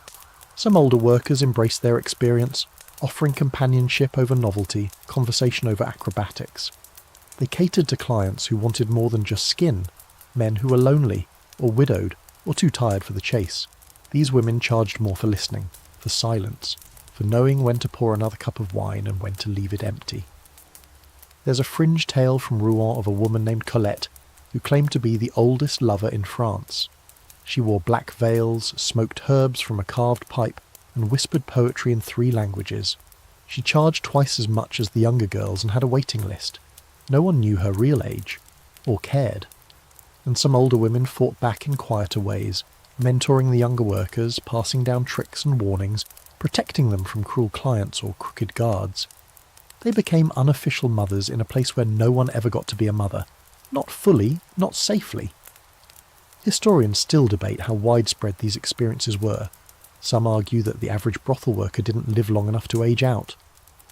Some older workers embraced their experience, offering companionship over novelty, conversation over acrobatics. They catered to clients who wanted more than just skin, men who were lonely, or widowed, or too tired for the chase. These women charged more for listening, for silence, for knowing when to pour another cup of wine and when to leave it empty. There's a fringe tale from Rouen of a woman named Colette, who claimed to be the oldest lover in France. She wore black veils, smoked herbs from a carved pipe, and whispered poetry in 3 languages. She charged twice as much as the younger girls and had a waiting list. No one knew her real age, or cared. And some older women fought back in quieter ways, mentoring the younger workers, passing down tricks and warnings, protecting them from cruel clients or crooked guards. They became unofficial mothers in a place where no one ever got to be a mother. Not fully, not safely. Historians still debate how widespread these experiences were. Some argue that the average brothel worker didn't live long enough to age out.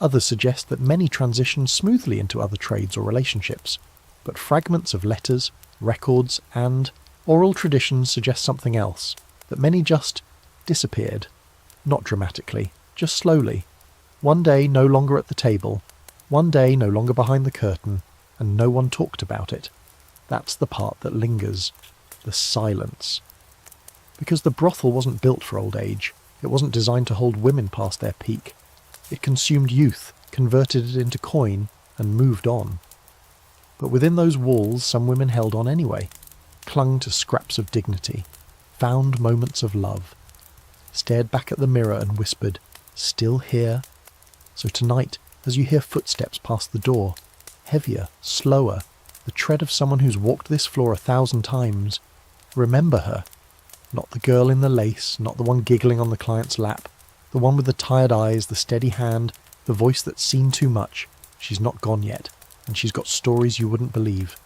Others suggest that many transitioned smoothly into other trades or relationships. But fragments of letters, records, and oral traditions suggest something else, that many just disappeared. Not dramatically, just slowly. One day no longer at the table, one day no longer behind the curtain, and no one talked about it. That's the part that lingers. The silence. Because the brothel wasn't built for old age. It wasn't designed to hold women past their peak. It consumed youth, converted it into coin, and moved on. But within those walls some women held on anyway, clung to scraps of dignity, found moments of love, stared back at the mirror and whispered, "Still here?" So tonight, as you hear footsteps past the door, heavier, slower, the tread of someone who's walked this floor 1,000 times, remember her. Not the girl in the lace, not the one giggling on the client's lap, the one with the tired eyes, the steady hand, the voice that's seen too much. She's not gone yet, and she's got stories you wouldn't believe.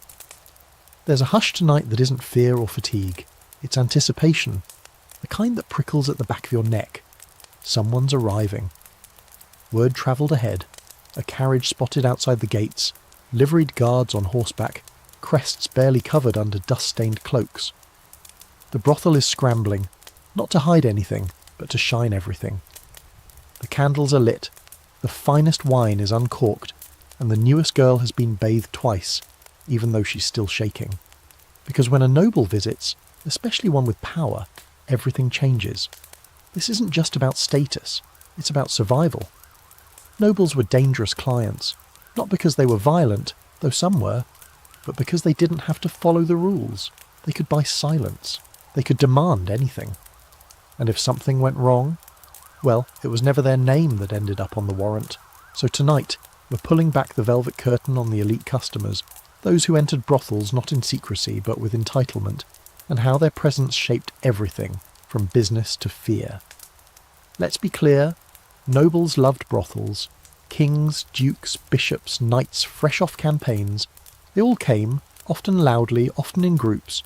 There's a hush tonight that isn't fear or fatigue. It's anticipation, the kind that prickles at the back of your neck. Someone's arriving. Word travelled ahead. A carriage spotted outside the gates, liveried guards on horseback, crests barely covered under dust-stained cloaks. The brothel is scrambling, not to hide anything, but to shine everything. The candles are lit, the finest wine is uncorked, and the newest girl has been bathed twice, even though she's still shaking. Because when a noble visits, especially one with power, everything changes. This isn't just about status, it's about survival. Nobles were dangerous clients, not because they were violent, though some were, but because they didn't have to follow the rules. They could buy silence. They could demand anything. And if something went wrong, well, it was never their name that ended up on the warrant. So tonight, we're pulling back the velvet curtain on the elite customers, those who entered brothels not in secrecy but with entitlement, and how their presence shaped everything, from business to fear. Let's be clear, nobles loved brothels. Kings, dukes, bishops, knights, fresh off campaigns. They all came, often loudly, often in groups.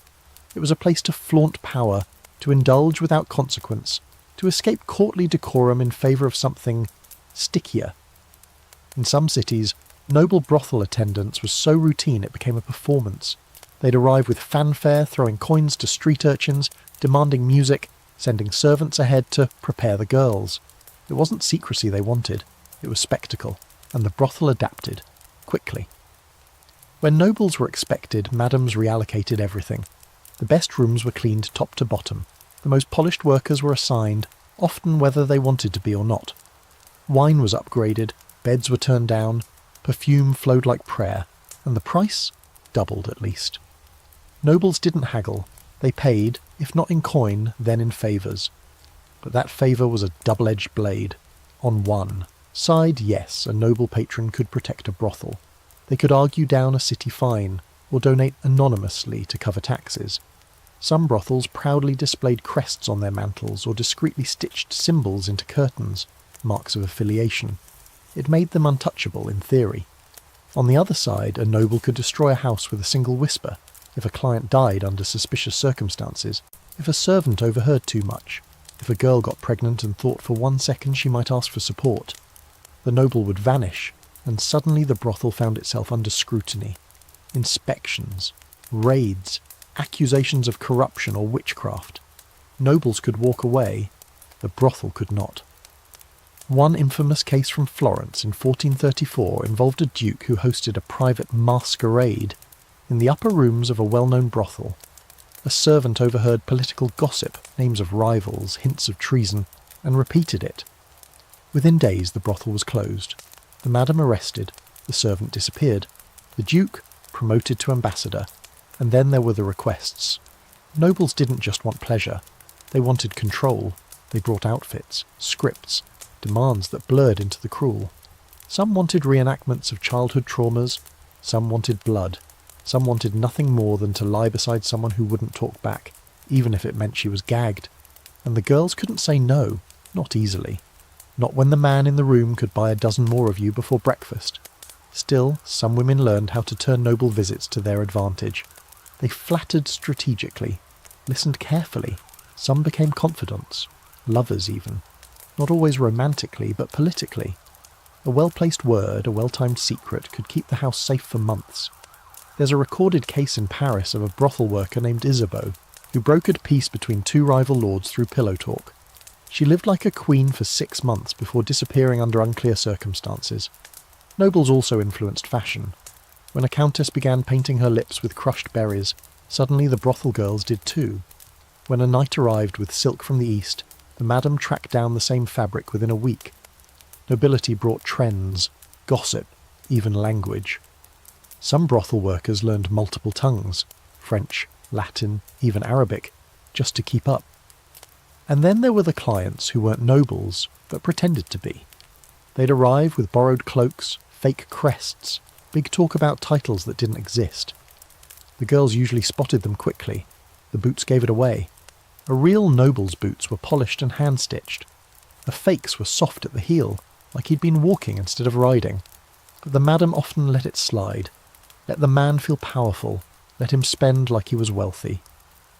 It was a place to flaunt power, to indulge without consequence, to escape courtly decorum in favour of something stickier. In some cities, noble brothel attendance was so routine it became a performance. They'd arrive with fanfare, throwing coins to street urchins, demanding music, sending servants ahead to prepare the girls. It wasn't secrecy they wanted, it was spectacle, and the brothel adapted, quickly. When nobles were expected, madams reallocated everything. The best rooms were cleaned top to bottom. The most polished workers were assigned, often whether they wanted to be or not. Wine was upgraded, beds were turned down, perfume flowed like prayer, and the price doubled at least. Nobles didn't haggle. They paid, if not in coin, then in favours. But that favour was a double-edged blade. On one side, yes, a noble patron could protect a brothel. They could argue down a city fine, or donate anonymously to cover taxes. Some brothels proudly displayed crests on their mantles or discreetly stitched symbols into curtains, marks of affiliation. It made them untouchable in theory. On the other side, a noble could destroy a house with a single whisper, if a client died under suspicious circumstances, if a servant overheard too much, if a girl got pregnant and thought for 1 second she might ask for support. The noble would vanish, and suddenly the brothel found itself under scrutiny. Inspections, raids, accusations of corruption or witchcraft. Nobles could walk away, the brothel could not. One infamous case from Florence in 1434 involved a duke who hosted a private masquerade in the upper rooms of a well-known brothel. A servant overheard political gossip, names of rivals, hints of treason, and repeated it. Within days the brothel was closed, the madam arrested, the servant disappeared, the duke promoted to ambassador, and then there were the requests. Nobles didn't just want pleasure, they wanted control. They brought outfits, scripts, demands that blurred into the cruel. Some wanted reenactments of childhood traumas, some wanted blood, some wanted nothing more than to lie beside someone who wouldn't talk back, even if it meant she was gagged. And the girls couldn't say no, not easily. Not when the man in the room could buy a dozen more of you before breakfast. Still, some women learned how to turn noble visits to their advantage. They flattered strategically, listened carefully. Some became confidants, lovers even. Not always romantically, but politically. A well-placed word, a well-timed secret, could keep the house safe for months. There's a recorded case in Paris of a brothel worker named Isabeau, who brokered peace between two rival lords through pillow talk. She lived like a queen for 6 months before disappearing under unclear circumstances. Nobles also influenced fashion. When a countess began painting her lips with crushed berries, suddenly the brothel girls did too. When a knight arrived with silk from the east, the madam tracked down the same fabric within a week. Nobility brought trends, gossip, even language. Some brothel workers learned multiple tongues, French, Latin, even Arabic, just to keep up. And then there were the clients who weren't nobles, but pretended to be. They'd arrive with borrowed cloaks, fake crests, big talk about titles that didn't exist. The girls usually spotted them quickly. The boots gave it away. A real noble's boots were polished and hand-stitched. The fakes were soft at the heel, like he'd been walking instead of riding. But the madam often let it slide. Let the man feel powerful, let him spend like he was wealthy.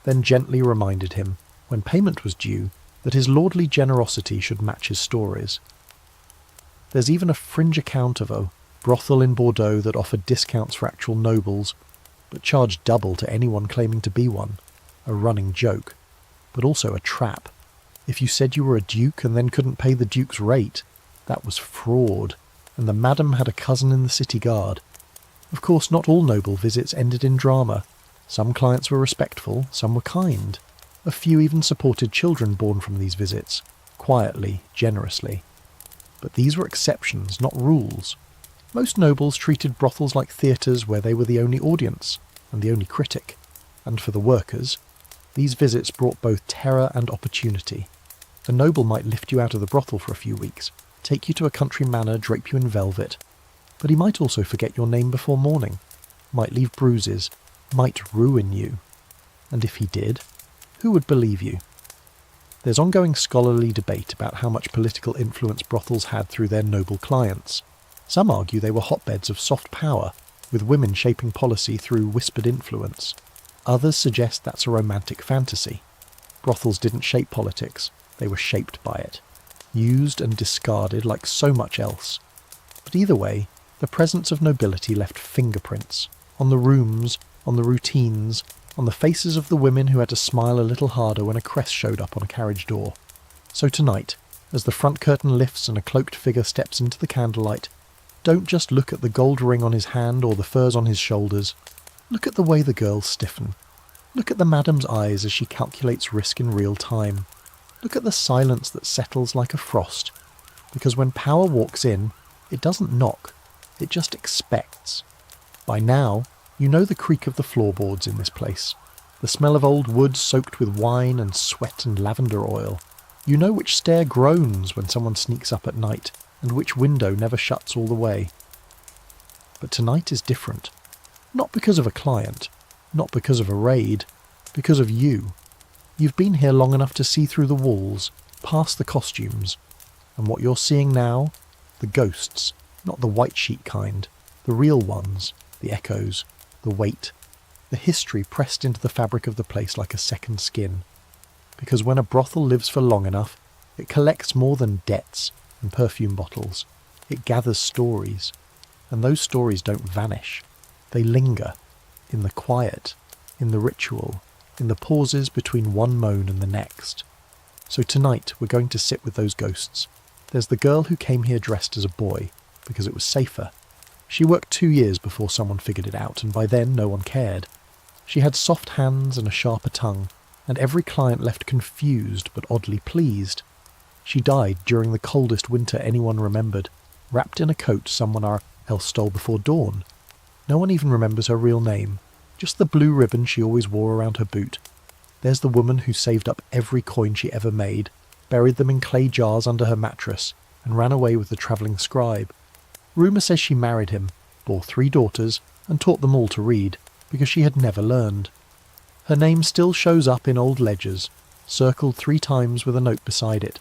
Then gently reminded him, when payment was due, that his lordly generosity should match his stories. There's even a fringe account of a brothel in Bordeaux that offered discounts for actual nobles, but charged double to anyone claiming to be one. A running joke, but also a trap. If you said you were a duke and then couldn't pay the duke's rate, that was fraud, and the madam had a cousin in the city guard. Of course, not all noble visits ended in drama. Some clients were respectful, some were kind. A few even supported children born from these visits, quietly, generously. But these were exceptions, not rules. Most nobles treated brothels like theatres where they were the only audience, and the only critic. And for the workers, these visits brought both terror and opportunity. A noble might lift you out of the brothel for a few weeks, take you to a country manor, drape you in velvet. But he might also forget your name before morning, might leave bruises, might ruin you. And if he did, who would believe you? There's ongoing scholarly debate about how much political influence brothels had through their noble clients. Some argue they were hotbeds of soft power, with women shaping policy through whispered influence. Others suggest that's a romantic fantasy. Brothels didn't shape politics, they were shaped by it, used and discarded like so much else. But either way, the presence of nobility left fingerprints, on the rooms, on the routines, on the faces of the women who had to smile a little harder when a crest showed up on a carriage door. So tonight, as the front curtain lifts and a cloaked figure steps into the candlelight, don't just look at the gold ring on his hand or the furs on his shoulders. Look at the way the girls stiffen. Look at the madam's eyes as she calculates risk in real time. Look at the silence that settles like a frost. Because when power walks in, it doesn't knock, it just expects. By now, you know the creak of the floorboards in this place, the smell of old wood soaked with wine and sweat and lavender oil. You know which stair groans when someone sneaks up at night, and which window never shuts all the way. But tonight is different. Not because of a client, not because of a raid, because of you. You've been here long enough to see through the walls, past the costumes. And what you're seeing now? The ghosts, not the white sheet kind, the real ones, the echoes, the weight, the history pressed into the fabric of the place like a second skin. Because when a brothel lives for long enough, it collects more than debts and perfume bottles. It gathers stories, and those stories don't vanish. They linger, in the quiet, in the ritual, in the pauses between one moan and the next. So tonight we're going to sit with those ghosts. There's the girl who came here dressed as a boy, because it was safer. She worked 2 years before someone figured it out, and by then no one cared. She had soft hands and a sharper tongue, and every client left confused but oddly pleased. She died during the coldest winter anyone remembered, wrapped in a coat someone else stole before dawn. No one even remembers her real name, just the blue ribbon she always wore around her boot. There's the woman who saved up every coin she ever made, buried them in clay jars under her mattress, and ran away with the travelling scribe. Rumour says she married him, bore 3 daughters, and taught them all to read, because she had never learned. Her name still shows up in old ledgers, circled 3 times with a note beside it.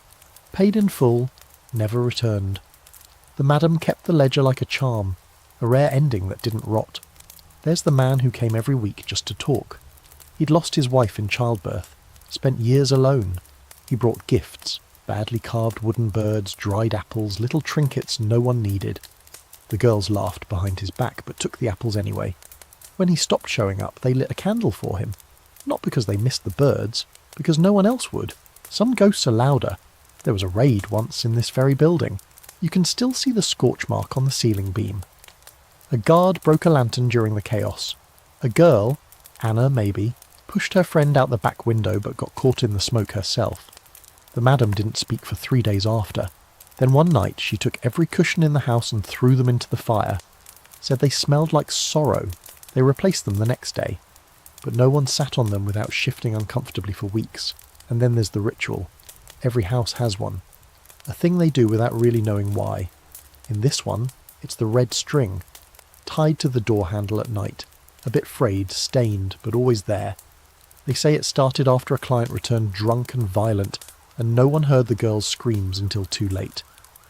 Paid in full, never returned. The madam kept the ledger like a charm, a rare ending that didn't rot. There's the man who came every week just to talk. He'd lost his wife in childbirth, spent years alone. He brought gifts, badly carved wooden birds, dried apples, little trinkets no one needed. The girls laughed behind his back, but took the apples anyway. When he stopped showing up, they lit a candle for him. Not because they missed the birds, because no one else would. Some ghosts are louder. There was a raid once in this very building. You can still see the scorch mark on the ceiling beam. A guard broke a lantern during the chaos. A girl, Anna maybe, pushed her friend out the back window but got caught in the smoke herself. The madam didn't speak for 3 days after. Then one night she took every cushion in the house and threw them into the fire. Said they smelled like sorrow. They replaced them the next day. But no one sat on them without shifting uncomfortably for weeks. And then there's the ritual. Every house has one. A thing they do without really knowing why. In this one, it's the red string, tied to the door handle at night, a bit frayed, stained, but always there. They say it started after a client returned drunk and violent, and no one heard the girl's screams until too late.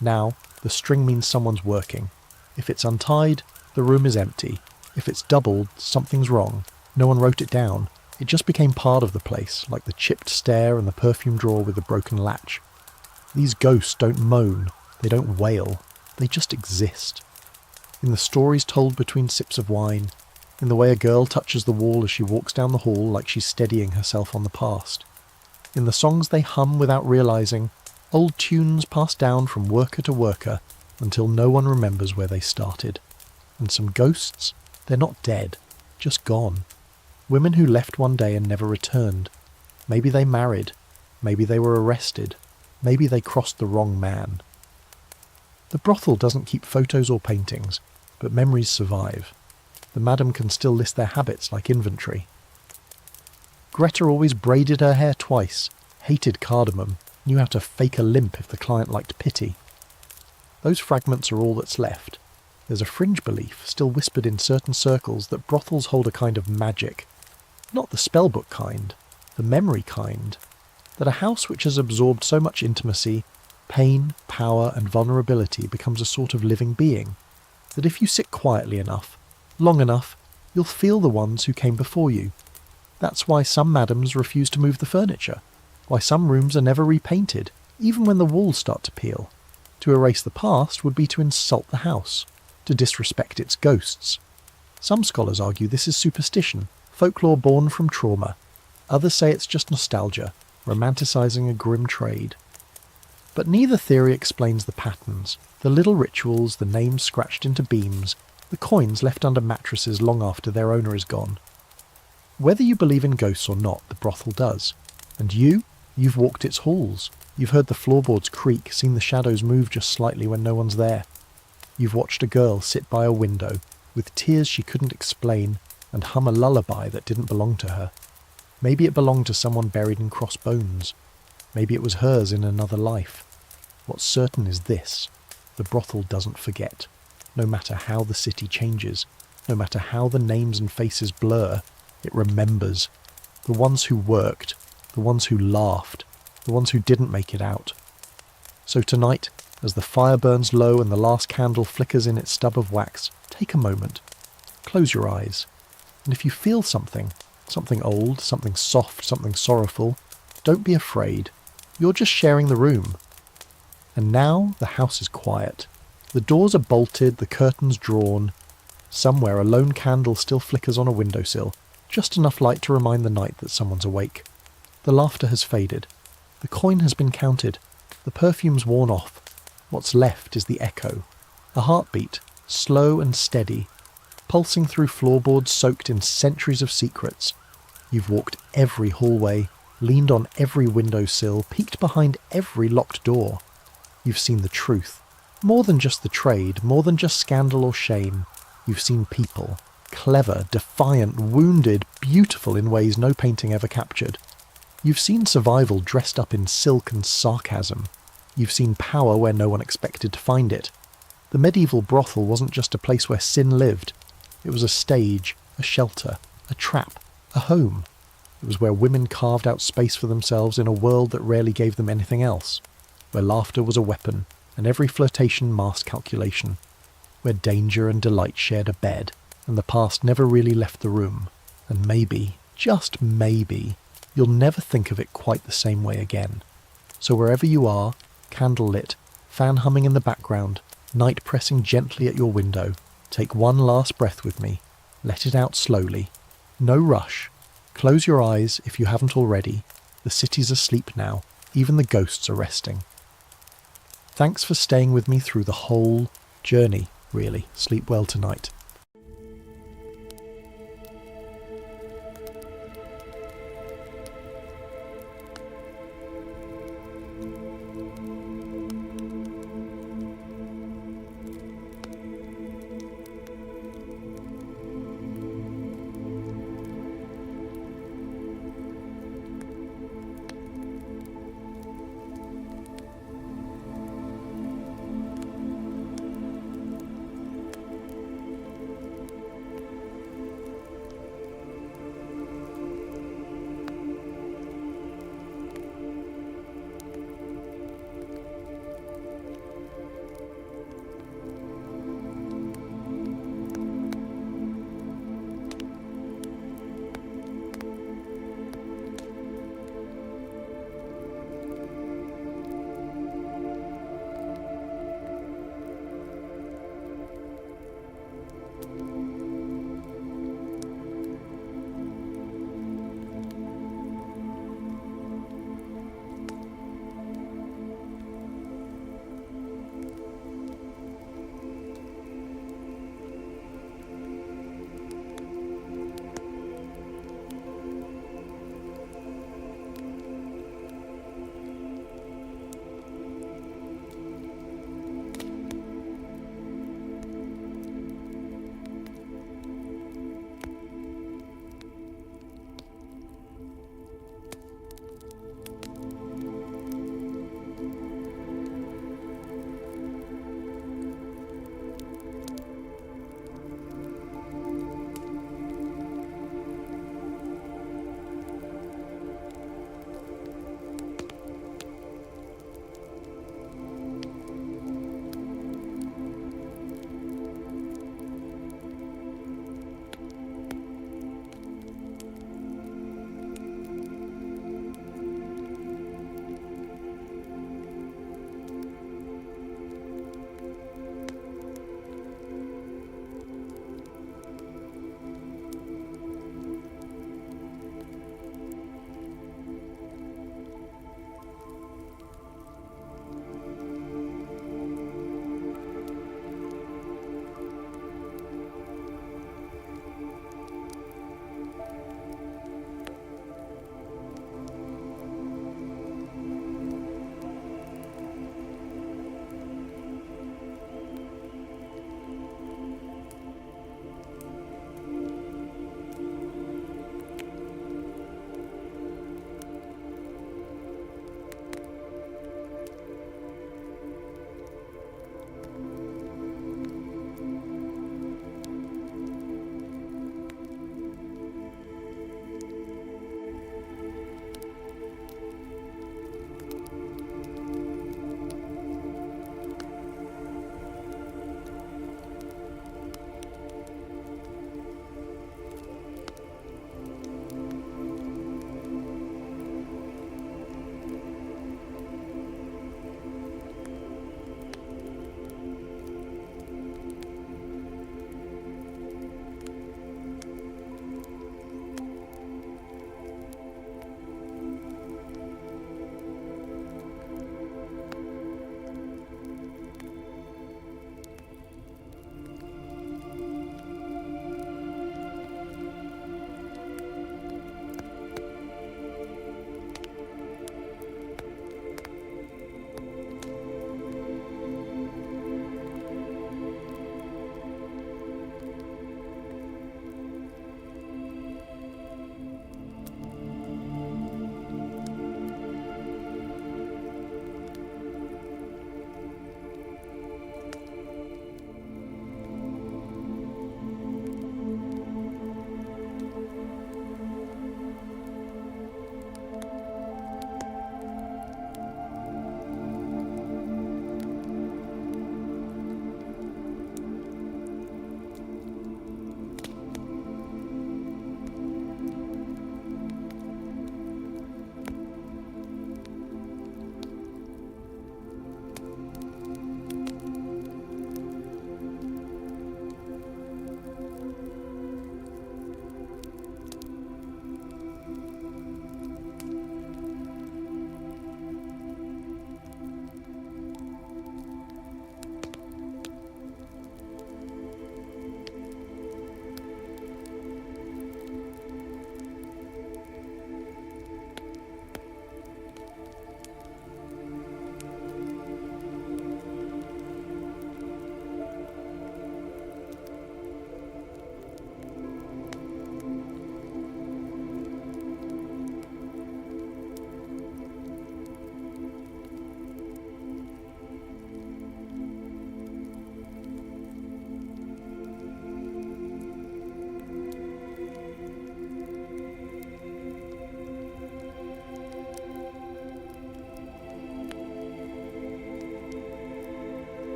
Now, the string means someone's working. If it's untied, the room is empty. If it's doubled, something's wrong. No one wrote it down. It just became part of the place, like the chipped stair and the perfume drawer with the broken latch. These ghosts don't moan, they don't wail, they just exist. In the stories told between sips of wine, in the way a girl touches the wall as she walks down the hall like she's steadying herself on the past. In the songs they hum without realizing, old tunes passed down from worker to worker until no one remembers where they started. And some ghosts, they're not dead, just gone. Women who left one day and never returned. Maybe they married, maybe they were arrested, maybe they crossed the wrong man. The brothel doesn't keep photos or paintings, but memories survive. The madam can still list their habits like inventory. Greta always braided her hair twice, hated cardamom, knew how to fake a limp if the client liked pity. Those fragments are all that's left. There's a fringe belief, still whispered in certain circles, that brothels hold a kind of magic. Not the spellbook kind, the memory kind. That a house which has absorbed so much intimacy, pain, power and vulnerability becomes a sort of living being. That if you sit quietly enough, long enough, you'll feel the ones who came before you. That's why some madams refuse to move the furniture. Why some rooms are never repainted, even when the walls start to peel. To erase the past would be to insult the house, to disrespect its ghosts. Some scholars argue this is superstition, folklore born from trauma. Others say it's just nostalgia, romanticising a grim trade. But neither theory explains the patterns, the little rituals, the names scratched into beams, the coins left under mattresses long after their owner is gone. Whether you believe in ghosts or not, the brothel does. And you've walked its halls. You've heard the floorboards creak, seen the shadows move just slightly when no one's there. You've watched a girl sit by a window, with tears she couldn't explain, and hum a lullaby that didn't belong to her. Maybe it belonged to someone buried in crossbones. Maybe it was hers in another life. What's certain is this: the brothel doesn't forget. No matter how the city changes, no matter how the names and faces blur, it remembers. The ones who worked, the ones who laughed, the ones who didn't make it out. So tonight, as the fire burns low and the last candle flickers in its stub of wax, take a moment. Close your eyes. And if you feel something old, something soft, something sorrowful, don't be afraid. You're just sharing the room. And now the house is quiet. The doors are bolted, the curtains drawn. Somewhere a lone candle still flickers on a windowsill, just enough light to remind the night that someone's awake. The laughter has faded. The coin has been counted. The perfume's worn off. What's left is the echo. A heartbeat, slow and steady, pulsing through floorboards soaked in centuries of secrets. You've walked every hallway, leaned on every windowsill, peeked behind every locked door. You've seen the truth. More than just the trade, more than just scandal or shame. You've seen people. Clever, defiant, wounded, beautiful in ways no painting ever captured. You've seen survival dressed up in silk and sarcasm. You've seen power where no one expected to find it. The medieval brothel wasn't just a place where sin lived. It was a stage, a shelter, a trap, a home. It was where women carved out space for themselves in a world that rarely gave them anything else. Where laughter was a weapon, and every flirtation masked calculation. Where danger and delight shared a bed, and the past never really left the room. And maybe, just maybe, you'll never think of it quite the same way again. So wherever you are, candle lit, fan humming in the background, night pressing gently at your window, take one last breath with me. Let it out slowly. No rush. Close your eyes if you haven't already. The city's asleep now. Even the ghosts are resting. Thanks for staying with me through the whole journey, really. Sleep well tonight.